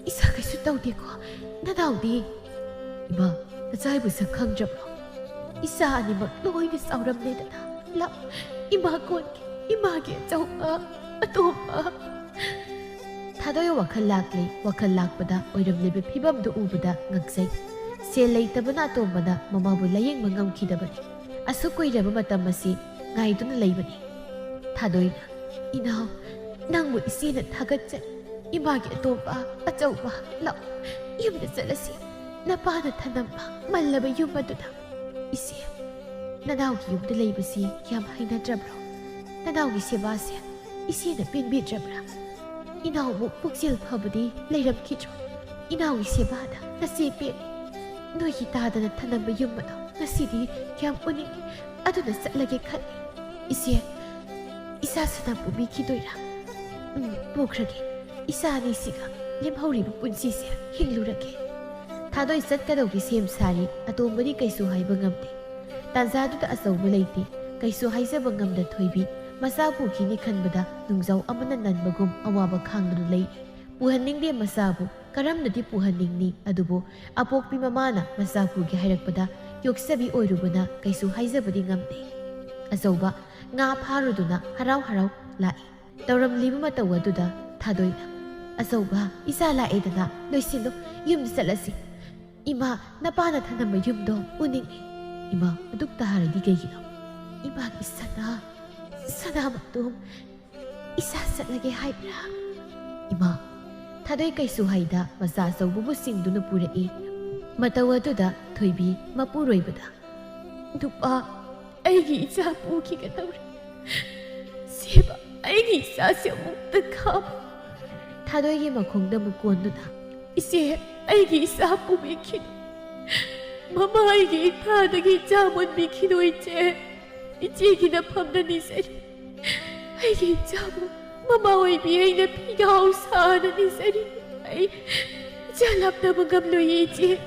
ꯏꯆꯥ ꯀꯩꯁꯨ ꯇꯧꯗꯦꯀꯣ ꯅꯅꯥꯎꯗꯤ ꯏꯃꯥ ꯅꯆꯥꯏꯕꯨ ꯁꯛ ꯈꯪꯗ꯭ꯔꯕ꯭ꯔꯣ ꯏꯆꯥ ꯑꯅꯤꯃꯛ ꯂꯣꯏꯅ ꯆꯥꯎꯔꯝꯂꯦꯗꯅ ꯂꯥꯛ ꯏꯃꯥ ꯀꯣꯟꯒꯤ ꯏꯃꯥꯒꯤ ꯑꯆꯧꯕ ꯑꯇꯣꯝꯕ ꯊꯥꯗꯣꯏ ꯋꯥꯈꯜ ꯂꯥꯛꯄꯗ ꯑꯣꯏꯔꯝꯂꯤꯕ ꯐꯤꯕꯝꯗꯨ ꯎꯕꯗ ꯉꯛꯆꯩ ꯁꯦꯜ ꯂꯩꯇꯕꯅ ꯑꯇꯣꯝꯕꯅ ꯃꯃꯥꯕꯨ ꯂꯥꯌꯦꯡꯕ ꯉꯝꯈꯤꯗꯕꯅꯤ ꯑꯁꯨꯛ ꯀꯨꯏꯔꯕ ꯃꯇꯝ ꯑꯁꯤ ꯉꯥꯏꯗꯨꯅ ꯂꯩꯕꯅꯤ ꯊꯥꯗꯣꯏꯅ ꯏꯅꯥꯎ ꯅꯪꯕꯨ ꯏꯆꯦꯅ ꯊꯥꯒꯠꯆꯩ 이마게 도바 아쩌우바 라 yumda ꯆꯠꯂꯁꯤ ꯅꯄꯥꯅ ꯊꯅꯝꯕ ꯃꯜꯂꯕ ꯌꯨꯝ ꯑꯗꯨꯗ ꯏꯆꯦ ꯅꯅꯥꯎꯒꯤ ꯌꯨꯝꯗ ꯂꯩꯕꯁꯤ ꯌꯥꯝ ꯍꯩꯅꯗ꯭ꯔꯕ꯭ꯔꯣ ꯅꯅꯥꯎꯒꯤ ꯁꯦꯕꯥꯁꯦ ꯏꯆꯦꯅ ꯄꯦꯟꯕꯤꯗ꯭ꯔꯕ꯭ꯔꯥ ꯏꯅꯥꯎꯕꯨ ꯄꯨꯛꯆꯦꯜ ꯐꯕꯗꯤ ꯂꯩꯔꯝꯈꯤꯗ꯭ꯔꯣ ꯏꯅꯥꯎꯒꯤ ꯁꯦꯕꯥꯗ ꯅꯆꯦ ꯄꯦꯟꯅꯤ ꯅꯣꯏꯒꯤ ꯇꯥꯗꯅ ꯊꯅꯝꯕ ꯌꯨꯝ ꯑꯗꯣ ꯉꯁꯤꯗꯤ ꯌꯥꯝ ꯎꯅꯤꯡꯉꯤ ꯑꯗꯨꯅ ꯆꯠꯂꯒꯦ ꯈꯜꯂꯤ ꯏꯆꯦ ꯏꯆꯥ ꯁꯅꯥ ꯄꯨꯕꯤꯈꯤꯗꯣꯏꯔꯥ ꯄꯨꯈ꯭ꯔꯒꯦ ꯏꯆꯥ ꯑꯅꯤꯁꯤꯒ ꯂꯦꯝꯍꯧꯔꯤꯕ ꯄꯨꯟꯁꯤꯁꯦ ꯍꯤꯡꯂꯨꯔꯒꯦ ꯊꯥꯗꯣꯏ ꯆꯠꯀꯗꯧꯒꯤ ꯁꯦꯝ ꯁꯥꯔꯤ ꯑꯇꯣꯝꯕꯗꯤ ꯀꯩꯁꯨ ꯍꯥꯏꯕ ꯉꯝꯗꯦ ꯇꯥꯟꯖꯥꯗꯨꯗ ꯑꯆꯧꯕ ꯂꯩꯇꯦ ꯀꯩꯁꯨ ꯍꯥꯏꯖꯕ ꯉꯝꯗ ꯊꯣꯏꯕꯤ ꯃꯆꯥ ꯄꯨꯈꯤꯅꯤ ꯈꯟꯕꯗ ꯅꯨꯡꯖꯥꯎ ꯑꯃꯅ ꯅꯟꯕꯒꯨꯝ ꯑꯋꯥꯕ ꯈꯥꯡꯗꯨꯅ ꯂꯩ ꯄꯨꯍꯟꯅꯤꯡꯗꯦ ꯃꯆꯥꯕꯨ ꯀꯔꯝꯅꯗꯤ ꯄꯨꯍꯟꯅꯤꯡꯅꯤ ꯑꯗꯨꯕꯨ ꯑꯄꯣꯛꯄꯤ ꯃꯃꯥꯅ ꯃꯆꯥ ꯄꯨꯒꯦ ꯍꯥꯏꯔꯛꯄꯗ ꯌꯣꯛꯆꯕꯤ ꯑꯣꯏꯔꯨꯕꯅ ꯀꯩꯁꯨ ꯍꯥꯏꯖꯕꯗꯤ ꯉꯝꯗꯦ ꯑꯆꯧꯕ ꯉꯥ ꯐꯥꯔꯨꯗꯨꯅ ꯍꯔꯥꯎ ꯍꯔꯥꯎ ꯂꯥꯛꯏ ꯇꯧꯔꯝꯂꯤꯕ ꯃꯇꯧ ꯑꯗꯨꯗ ꯊꯥꯗꯣꯏꯅ ꯑꯆꯧꯕ ꯏꯆꯥ ꯂꯥꯛꯑꯦꯗꯅ ꯂꯣꯏꯁꯤꯜꯂꯨ ꯌꯨꯝꯗ ꯆꯠꯂꯁꯤ 이마 나빠나 타는 뭐 юм도 우닝이 이마 뚝다 하르디 게기노 이마기 사나마도 이사살라게 하이브라 이마 타도이 까이수 하이다 마사서 부부싱두는 부레이 마타와도다 토이비 마뿌로이보다 누빠 아이기 이사 부기가 나오래 세바 아이기 이사세 묵득함 타도이기 마콩다 묵고온누나 이세 아이기 이사 부비키노 마마이기 타다기 자문 비키노 이제기나 팜다니 세리 아이기 자문 마마와이 비에이나 피가오 사하다니 세리 아이 잘랍다 망감노 이제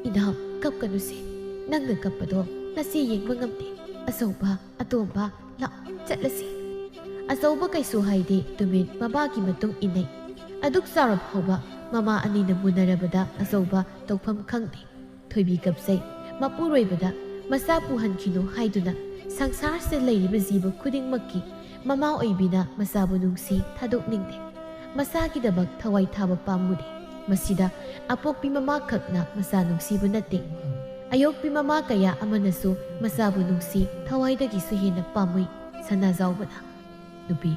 이나 깝가누세 낭는 깝바도 나시 잉망감데 아소바 아토바 라 짤라시 아소바 까이수 하이데 두민 마바기 마tung 이네 ꯑꯗꯨꯛ ꯆꯥꯎꯔ ꯐꯥꯎꯕ ꯃꯃꯥ ꯑꯅꯤꯅ ꯃꯨꯟꯅꯔꯕꯗ ꯑꯆꯧꯕ ꯇꯧꯐꯝ ꯈꯪꯗꯦ꯫ ꯊꯣꯏꯕꯤ ꯀꯞꯆꯩ, ꯃꯄꯨꯔꯣꯏꯕꯗ ꯃꯆꯥ ꯄꯨꯍꯟꯈꯤꯅꯨ ꯍꯥꯏꯗꯨꯅ ꯁꯪꯁꯥꯔꯁꯤꯗ ꯂꯩꯔꯤꯕ ꯖꯤꯕ ꯈꯨꯗꯤꯡꯃꯛꯀꯤ ꯃꯃꯥ ꯑꯣꯏꯕꯤꯅ ꯃꯆꯥꯕꯨ ꯅꯨꯡꯁꯤ ꯊꯥꯗꯣꯛꯅꯤꯡꯗꯦ꯫ ꯃꯆꯥꯒꯤꯗꯃꯛ ꯊꯋꯥꯏ ꯊꯥꯕ ꯄꯥꯝꯃꯨꯗꯦ꯫ ꯃꯁꯤꯗ ꯑꯄꯣꯛꯄꯤ ꯃꯃꯥ ꯈꯛꯅ ꯃꯆꯥ ꯅꯨꯡꯁꯤꯕ ꯅꯠꯇꯦ, ꯑꯌꯣꯛꯄꯤ ꯃꯃꯥ ꯀꯌꯥ ꯑꯃꯅꯁꯨ ꯃꯆꯥꯕꯨ ꯅꯨꯡꯁꯤ ꯊꯋꯥꯏꯗꯒꯤꯁꯨ ꯍꯦꯟꯅ ꯄꯥꯝꯃꯨꯏ꯫ ꯁꯅꯥꯖꯥꯎꯕꯅ, ꯅꯨꯄꯤ,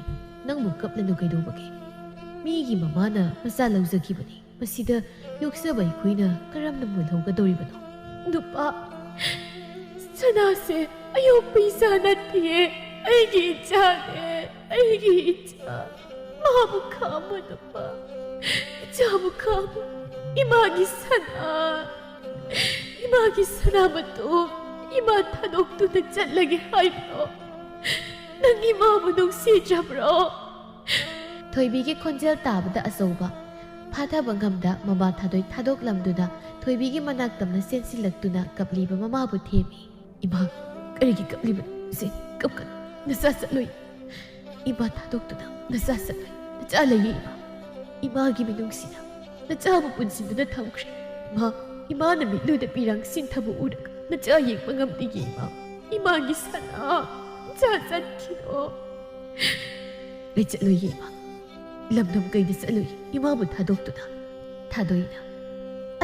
ꯅꯪꯕꯨ ꯀꯞꯂꯅꯨ ꯀꯩꯗꯧꯕꯒꯦ? ꯃꯤꯒꯤ ꯃꯃꯥꯅ ꯃꯆꯥ ꯂꯧꯖꯈꯤꯕꯅꯤ, ꯃꯁꯤꯗ ꯌꯣꯛꯆꯕ ꯑꯩꯈꯣꯏꯅ ꯀꯔꯝꯅ ꯃꯨꯜꯍꯧꯒꯗꯧꯔꯤꯕꯅꯣ? ꯅꯨꯄꯥ, ꯁꯅꯥꯁꯦ ꯑꯌꯣꯛꯄ ꯏꯆꯥ ꯅꯠꯇꯤꯌꯦ, ꯑꯩꯒꯤ ꯏꯆꯥꯅꯦ, ꯑꯩꯒꯤ ꯏꯆꯥ꯫ ꯃꯥꯕꯨ ꯈꯥꯝꯃꯨ ꯅꯨꯄꯥ, ꯏꯆꯥꯕꯨ ꯈꯥꯝꯃꯨ, 이마기 사나, 이마기 사나마도 이마 타독두는 잘라게 하이브로 ꯅꯪꯒꯤ ꯃꯥꯕꯨ ꯅꯨꯡꯁꯤꯗ꯭ꯔꯕ꯭ꯔꯣ? ꯊꯣꯏꯕꯤꯒꯤ ꯈꯣꯟꯖꯦꯜ ꯇꯥꯕꯗ ꯑꯆꯧꯕ ꯐꯥꯊꯕ ꯉꯝꯗ ꯃꯃꯥ ꯊꯥꯗꯣꯏ ꯊꯥꯗꯣꯛꯂꯝꯗꯨꯅ ꯊꯣꯏꯕꯤꯒꯤ ꯃꯅꯥꯛ ꯇꯝꯅ ꯆꯦꯟꯁꯤꯜꯂꯛꯇꯨꯅ ꯀꯞꯂꯤꯕ ꯃꯃꯥꯕꯨ ꯊꯦꯝꯃꯤ꯫ 이마, ꯀꯔꯤꯒꯤ ꯀꯞꯂꯤꯕꯅꯣ? ꯁꯦ, ꯀꯞꯀꯅꯨ, ꯅꯆꯥ ꯆꯠꯂꯣꯏ. 이마 타독두나 너자 ꯆꯠꯂꯣꯏ, 너자 ꯂꯩꯌꯦ 이마. 이마ꯒꯤ ꯃꯤꯅꯨꯡꯁꯤꯅ 너자ꯕꯨ ꯄꯨꯟꯁꯤꯟꯗꯨꯅ ꯊꯝꯈ꯭ꯔꯦ. 이마ꯅ ꯃꯤꯠꯂꯨꯗ ꯄꯤꯔꯥꯡ ꯁꯤꯟꯊꯕ ꯎꯔꯒ 너자 ꯌꯦꯡꯕ ꯉꯝꯗꯦ 이마. 이마ꯒꯤ 사나, 자 ꯆꯠꯈꯤꯅꯣ. ꯑꯩ ꯆꯠꯂꯣꯏꯌꯦ 이마. ꯂꯝꯗꯝ ꯀꯩꯗ ꯆꯠꯂꯣꯏ, 이마ꯕꯨ ꯊꯥꯗꯣꯛꯇꯨꯅ. ꯊꯥꯗꯣꯏꯅ,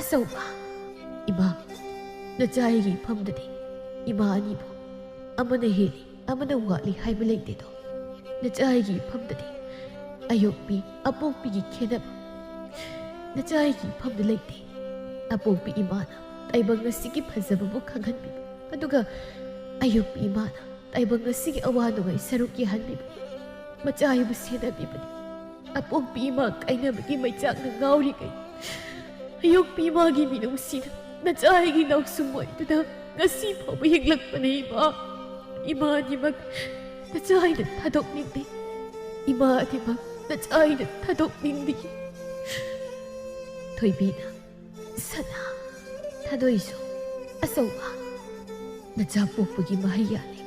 ꯑꯆꯧꯕ, 이마, 너자에게 ꯏꯐꯝꯗꯗꯤ 이마 ꯑꯅꯤꯕꯨ ꯑꯃꯅ ꯍꯦꯜꯂꯤ ꯑꯃꯅ ꯋꯥꯠꯂꯤ ꯍꯥꯏꯕ ꯂꯩꯇꯦꯗꯣ. 너자에게 이ꯐꯝꯗꯗꯤ ꯑꯌꯣꯛꯄꯤ ꯑꯄꯣꯛꯄꯤꯒꯤ ꯈꯦꯅꯕ 너자에게 이ꯐꯝꯗ ꯂꯩꯇꯦ. ꯑꯄꯣꯛꯄꯤ ꯏꯃꯥꯅ ꯇꯥꯏꯕꯪ ꯑꯁꯤꯒꯤ ꯐꯖꯕꯕꯨ ꯈꯪꯍꯟꯕꯤꯕ, ꯑꯗꯨꯒ ꯑꯌꯣꯛꯄꯤ ꯏꯃꯥꯅ ꯇꯥꯏꯕꯪ ꯑꯁꯤꯒꯤ ꯑꯋꯥ ꯅꯨꯡꯉꯥꯏ ꯁꯔꯨꯛ ꯌꯥꯍꯟꯕꯤꯕꯅꯤ, ꯃꯆꯥꯕꯨ ꯁꯦꯟꯅꯕꯤꯕꯅꯤ. ꯑꯄꯣꯛꯄꯤ ꯏꯃꯥ ꯀꯥꯏꯅꯕꯒꯤ ꯃꯩꯆꯥꯛꯅ ꯉꯥꯎꯔꯤꯉꯩ ꯑꯌꯣꯛꯄꯤ ꯏꯃꯥꯒꯤ ꯃꯤꯅꯨꯡꯁꯤꯅ ꯅꯆꯥꯒꯤ ꯅꯥꯎꯁꯨꯝ ꯑꯣꯏꯗꯨꯅ ꯉꯁꯤ ꯐꯥꯎꯕ ꯍꯤꯡꯂꯛꯄꯅꯤ ꯏꯃꯥ. ꯏꯃꯥ ꯑꯅꯤꯃꯛ ꯅꯆꯥꯏꯅ ꯊꯥꯗꯣꯛꯅꯤꯡꯗꯦ. 이마 아니마 너자이는 타독닝디. ꯊꯣꯏꯕꯤꯅ, ꯁꯅꯥ, ꯊꯥꯗꯣꯏꯁꯨ, ꯑꯆꯧꯕ, 너자 뽀뽀기 마하이야니.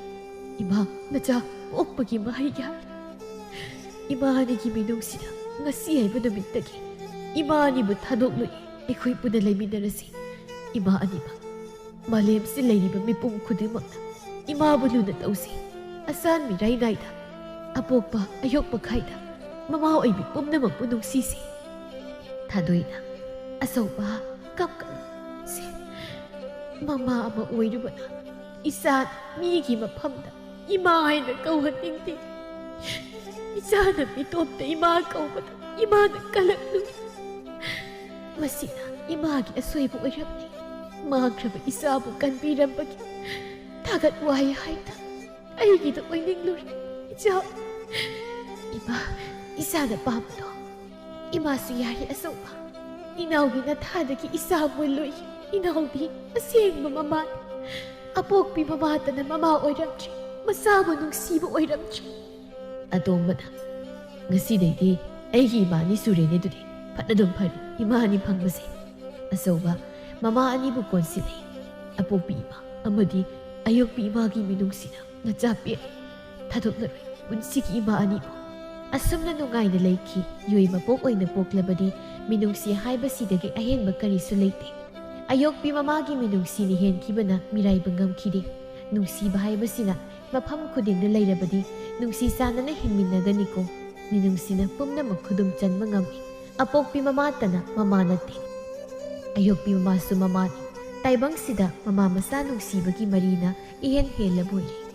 이마 너자 뽀뽀기 마하이야니. 이마니기 미농시나 ngasi haiba numittagi 이마니부 타독로이 ꯑꯩꯈꯣꯏ ꯄꯨꯟꯅ ꯂꯩꯃꯤꯟꯅꯔꯁꯤ. ꯏꯃꯥ ꯑꯅꯤꯃꯛ ꯃꯥꯂꯦꯝꯁꯤ ꯂꯩꯔꯤꯕ ꯃꯤꯄꯨꯝ ꯈꯨꯗꯤꯡꯃꯛꯅ ꯏꯃꯥꯕꯨ ꯂꯨꯅ ꯇꯧꯁꯤ. ꯑꯁꯥꯟ ꯃꯤꯔꯥꯏ ꯅꯥꯏꯗ, ꯑꯄꯣꯛꯄ ꯑꯌꯣꯛꯄ ꯈꯥꯏꯗ ꯃꯃꯥ ꯑꯣꯏꯕꯤ ꯄꯨꯝꯅꯃꯛꯄꯨ ꯅꯨꯡꯁꯤꯁꯤ. ꯊꯥꯗꯣꯏꯅ, ꯑꯆꯧꯕ, ꯀꯞꯀꯅꯨ. ꯁꯦ, ꯃꯃꯥ ꯑꯃ ꯑꯣꯏꯔꯨꯕꯅ ꯏꯆꯥꯅ ꯃꯤꯒꯤ ꯃꯐꯝꯗ ꯏꯃꯥ ꯍꯥꯏꯅ ꯀꯧꯍꯟꯅꯤꯡꯗꯦ. ꯏꯆꯥꯅ ꯃꯤꯇꯣꯞꯇ ꯏꯃꯥ ꯀꯧꯕꯗ ꯏꯃꯥꯅ ꯀꯜꯂꯛꯂꯨ. ꯃꯁꯤꯅ ꯏꯃꯥꯒꯤ ꯑꯁꯣꯏꯕ ꯑꯣꯏꯔꯝꯅꯤ. ꯃꯥꯡꯈ꯭ꯔꯕ ꯏꯆꯥꯕꯨ ꯀꯟꯕꯤꯔꯝꯕꯒꯤ ꯊꯥꯒꯠ ꯋꯥꯍꯩ ꯍꯥꯏꯅ ꯑꯩꯒꯤꯗ ꯑꯣꯏꯅꯤꯡꯂꯨꯔꯦ. 이자, 이마, 이사는 밤도 이마수 야리 아소마. 이나오기 나타나기 이사 물로이. 이나오기 아생마 마마. 아복비 마마다나 마마 오이람지. 마사부 눅시부 오이람지. ꯑꯇꯣꯝꯕꯅ, ꯉꯁꯤꯗꯩꯗꯤ ꯑꯩꯒꯤ ꯏꯃꯥꯅꯤ ꯁꯨꯔꯦꯅꯦ ꯑꯗꯨꯗꯤ. ꯐꯠꯅꯗꯨꯝ ꯐꯔꯦ ꯏꯃꯥ ꯑꯅꯤ ꯐꯪꯕꯁꯦ. ꯑꯆꯧꯕ ꯃꯃꯥ ꯑꯅꯤꯕꯨ ꯀꯣꯟꯁꯤꯜꯂꯤ. ꯑꯄꯣꯛꯄꯤ ꯏꯃꯥ ꯑꯃꯗꯤ ꯑꯌꯣꯛꯄꯤ ꯏꯃꯥꯒꯤ ꯃꯤꯅꯨꯡꯁꯤꯅ ꯅꯆꯥ ꯄꯦꯜꯂꯤ. ꯊꯥꯗꯣꯛꯂꯔꯣꯏ ꯄꯨꯟꯁꯤꯒꯤ ꯏꯃꯥ ꯑꯅꯤꯕꯨ. ꯑꯁꯨꯝꯅ ꯅꯨꯡꯉꯥꯏꯅ ꯂꯩꯈꯤ. ꯌꯣꯏ ꯃꯄꯣꯛ ꯑꯣꯏꯅ ꯄꯣꯛꯂꯕꯗꯤ ꯃꯤꯅꯨꯡꯁꯤ ꯍꯥꯏꯕꯁꯤꯗꯒꯤ ꯑꯍꯦꯟꯕ ꯀꯔꯤꯁꯨ ꯂꯩꯇꯦ. ꯑꯌꯣꯛꯄꯤ ꯃꯃꯥꯒꯤ ꯃꯤꯅꯨꯡꯁꯤꯅ ꯍꯦꯟꯈꯤꯕꯅ ꯃꯤꯔꯥꯏꯕ ꯉꯝꯈꯤꯗꯦ. ꯅꯨꯡꯁꯤꯕ ꯍꯥꯏꯕꯁꯤꯅ ꯃꯐꯝ ꯈꯨꯗꯤꯡꯗ ꯂꯩꯔꯕꯗꯤ ꯅꯨꯡꯁꯤ ꯆꯥꯟꯅꯅ ꯍꯤꯡꯃꯤꯟꯅꯒꯅꯤꯀꯣ. ꯃꯤꯅꯨꯡꯁꯤꯅ ꯄꯨꯝꯅꯃꯛ ꯈꯨꯗꯨꯝ ꯆꯟꯕ ꯉꯝꯃꯤ. ꯑꯄꯣꯛꯄꯤ ꯃꯃꯥꯇꯅ ꯃꯃꯥ ꯅꯠꯇꯦ, ꯑꯌꯣꯛꯄꯤ ꯃꯃꯥꯁꯨ ꯃꯃꯥꯅꯤ. ꯇꯥꯏꯕꯪꯁꯤꯗ ꯃꯃꯥ ꯃꯆꯥ ꯅꯨꯡꯁꯤꯕꯒꯤ ꯃꯔꯤꯅ ꯏꯍꯦꯟ ꯍꯦꯜꯂꯕ ꯑꯣꯏꯔꯦ.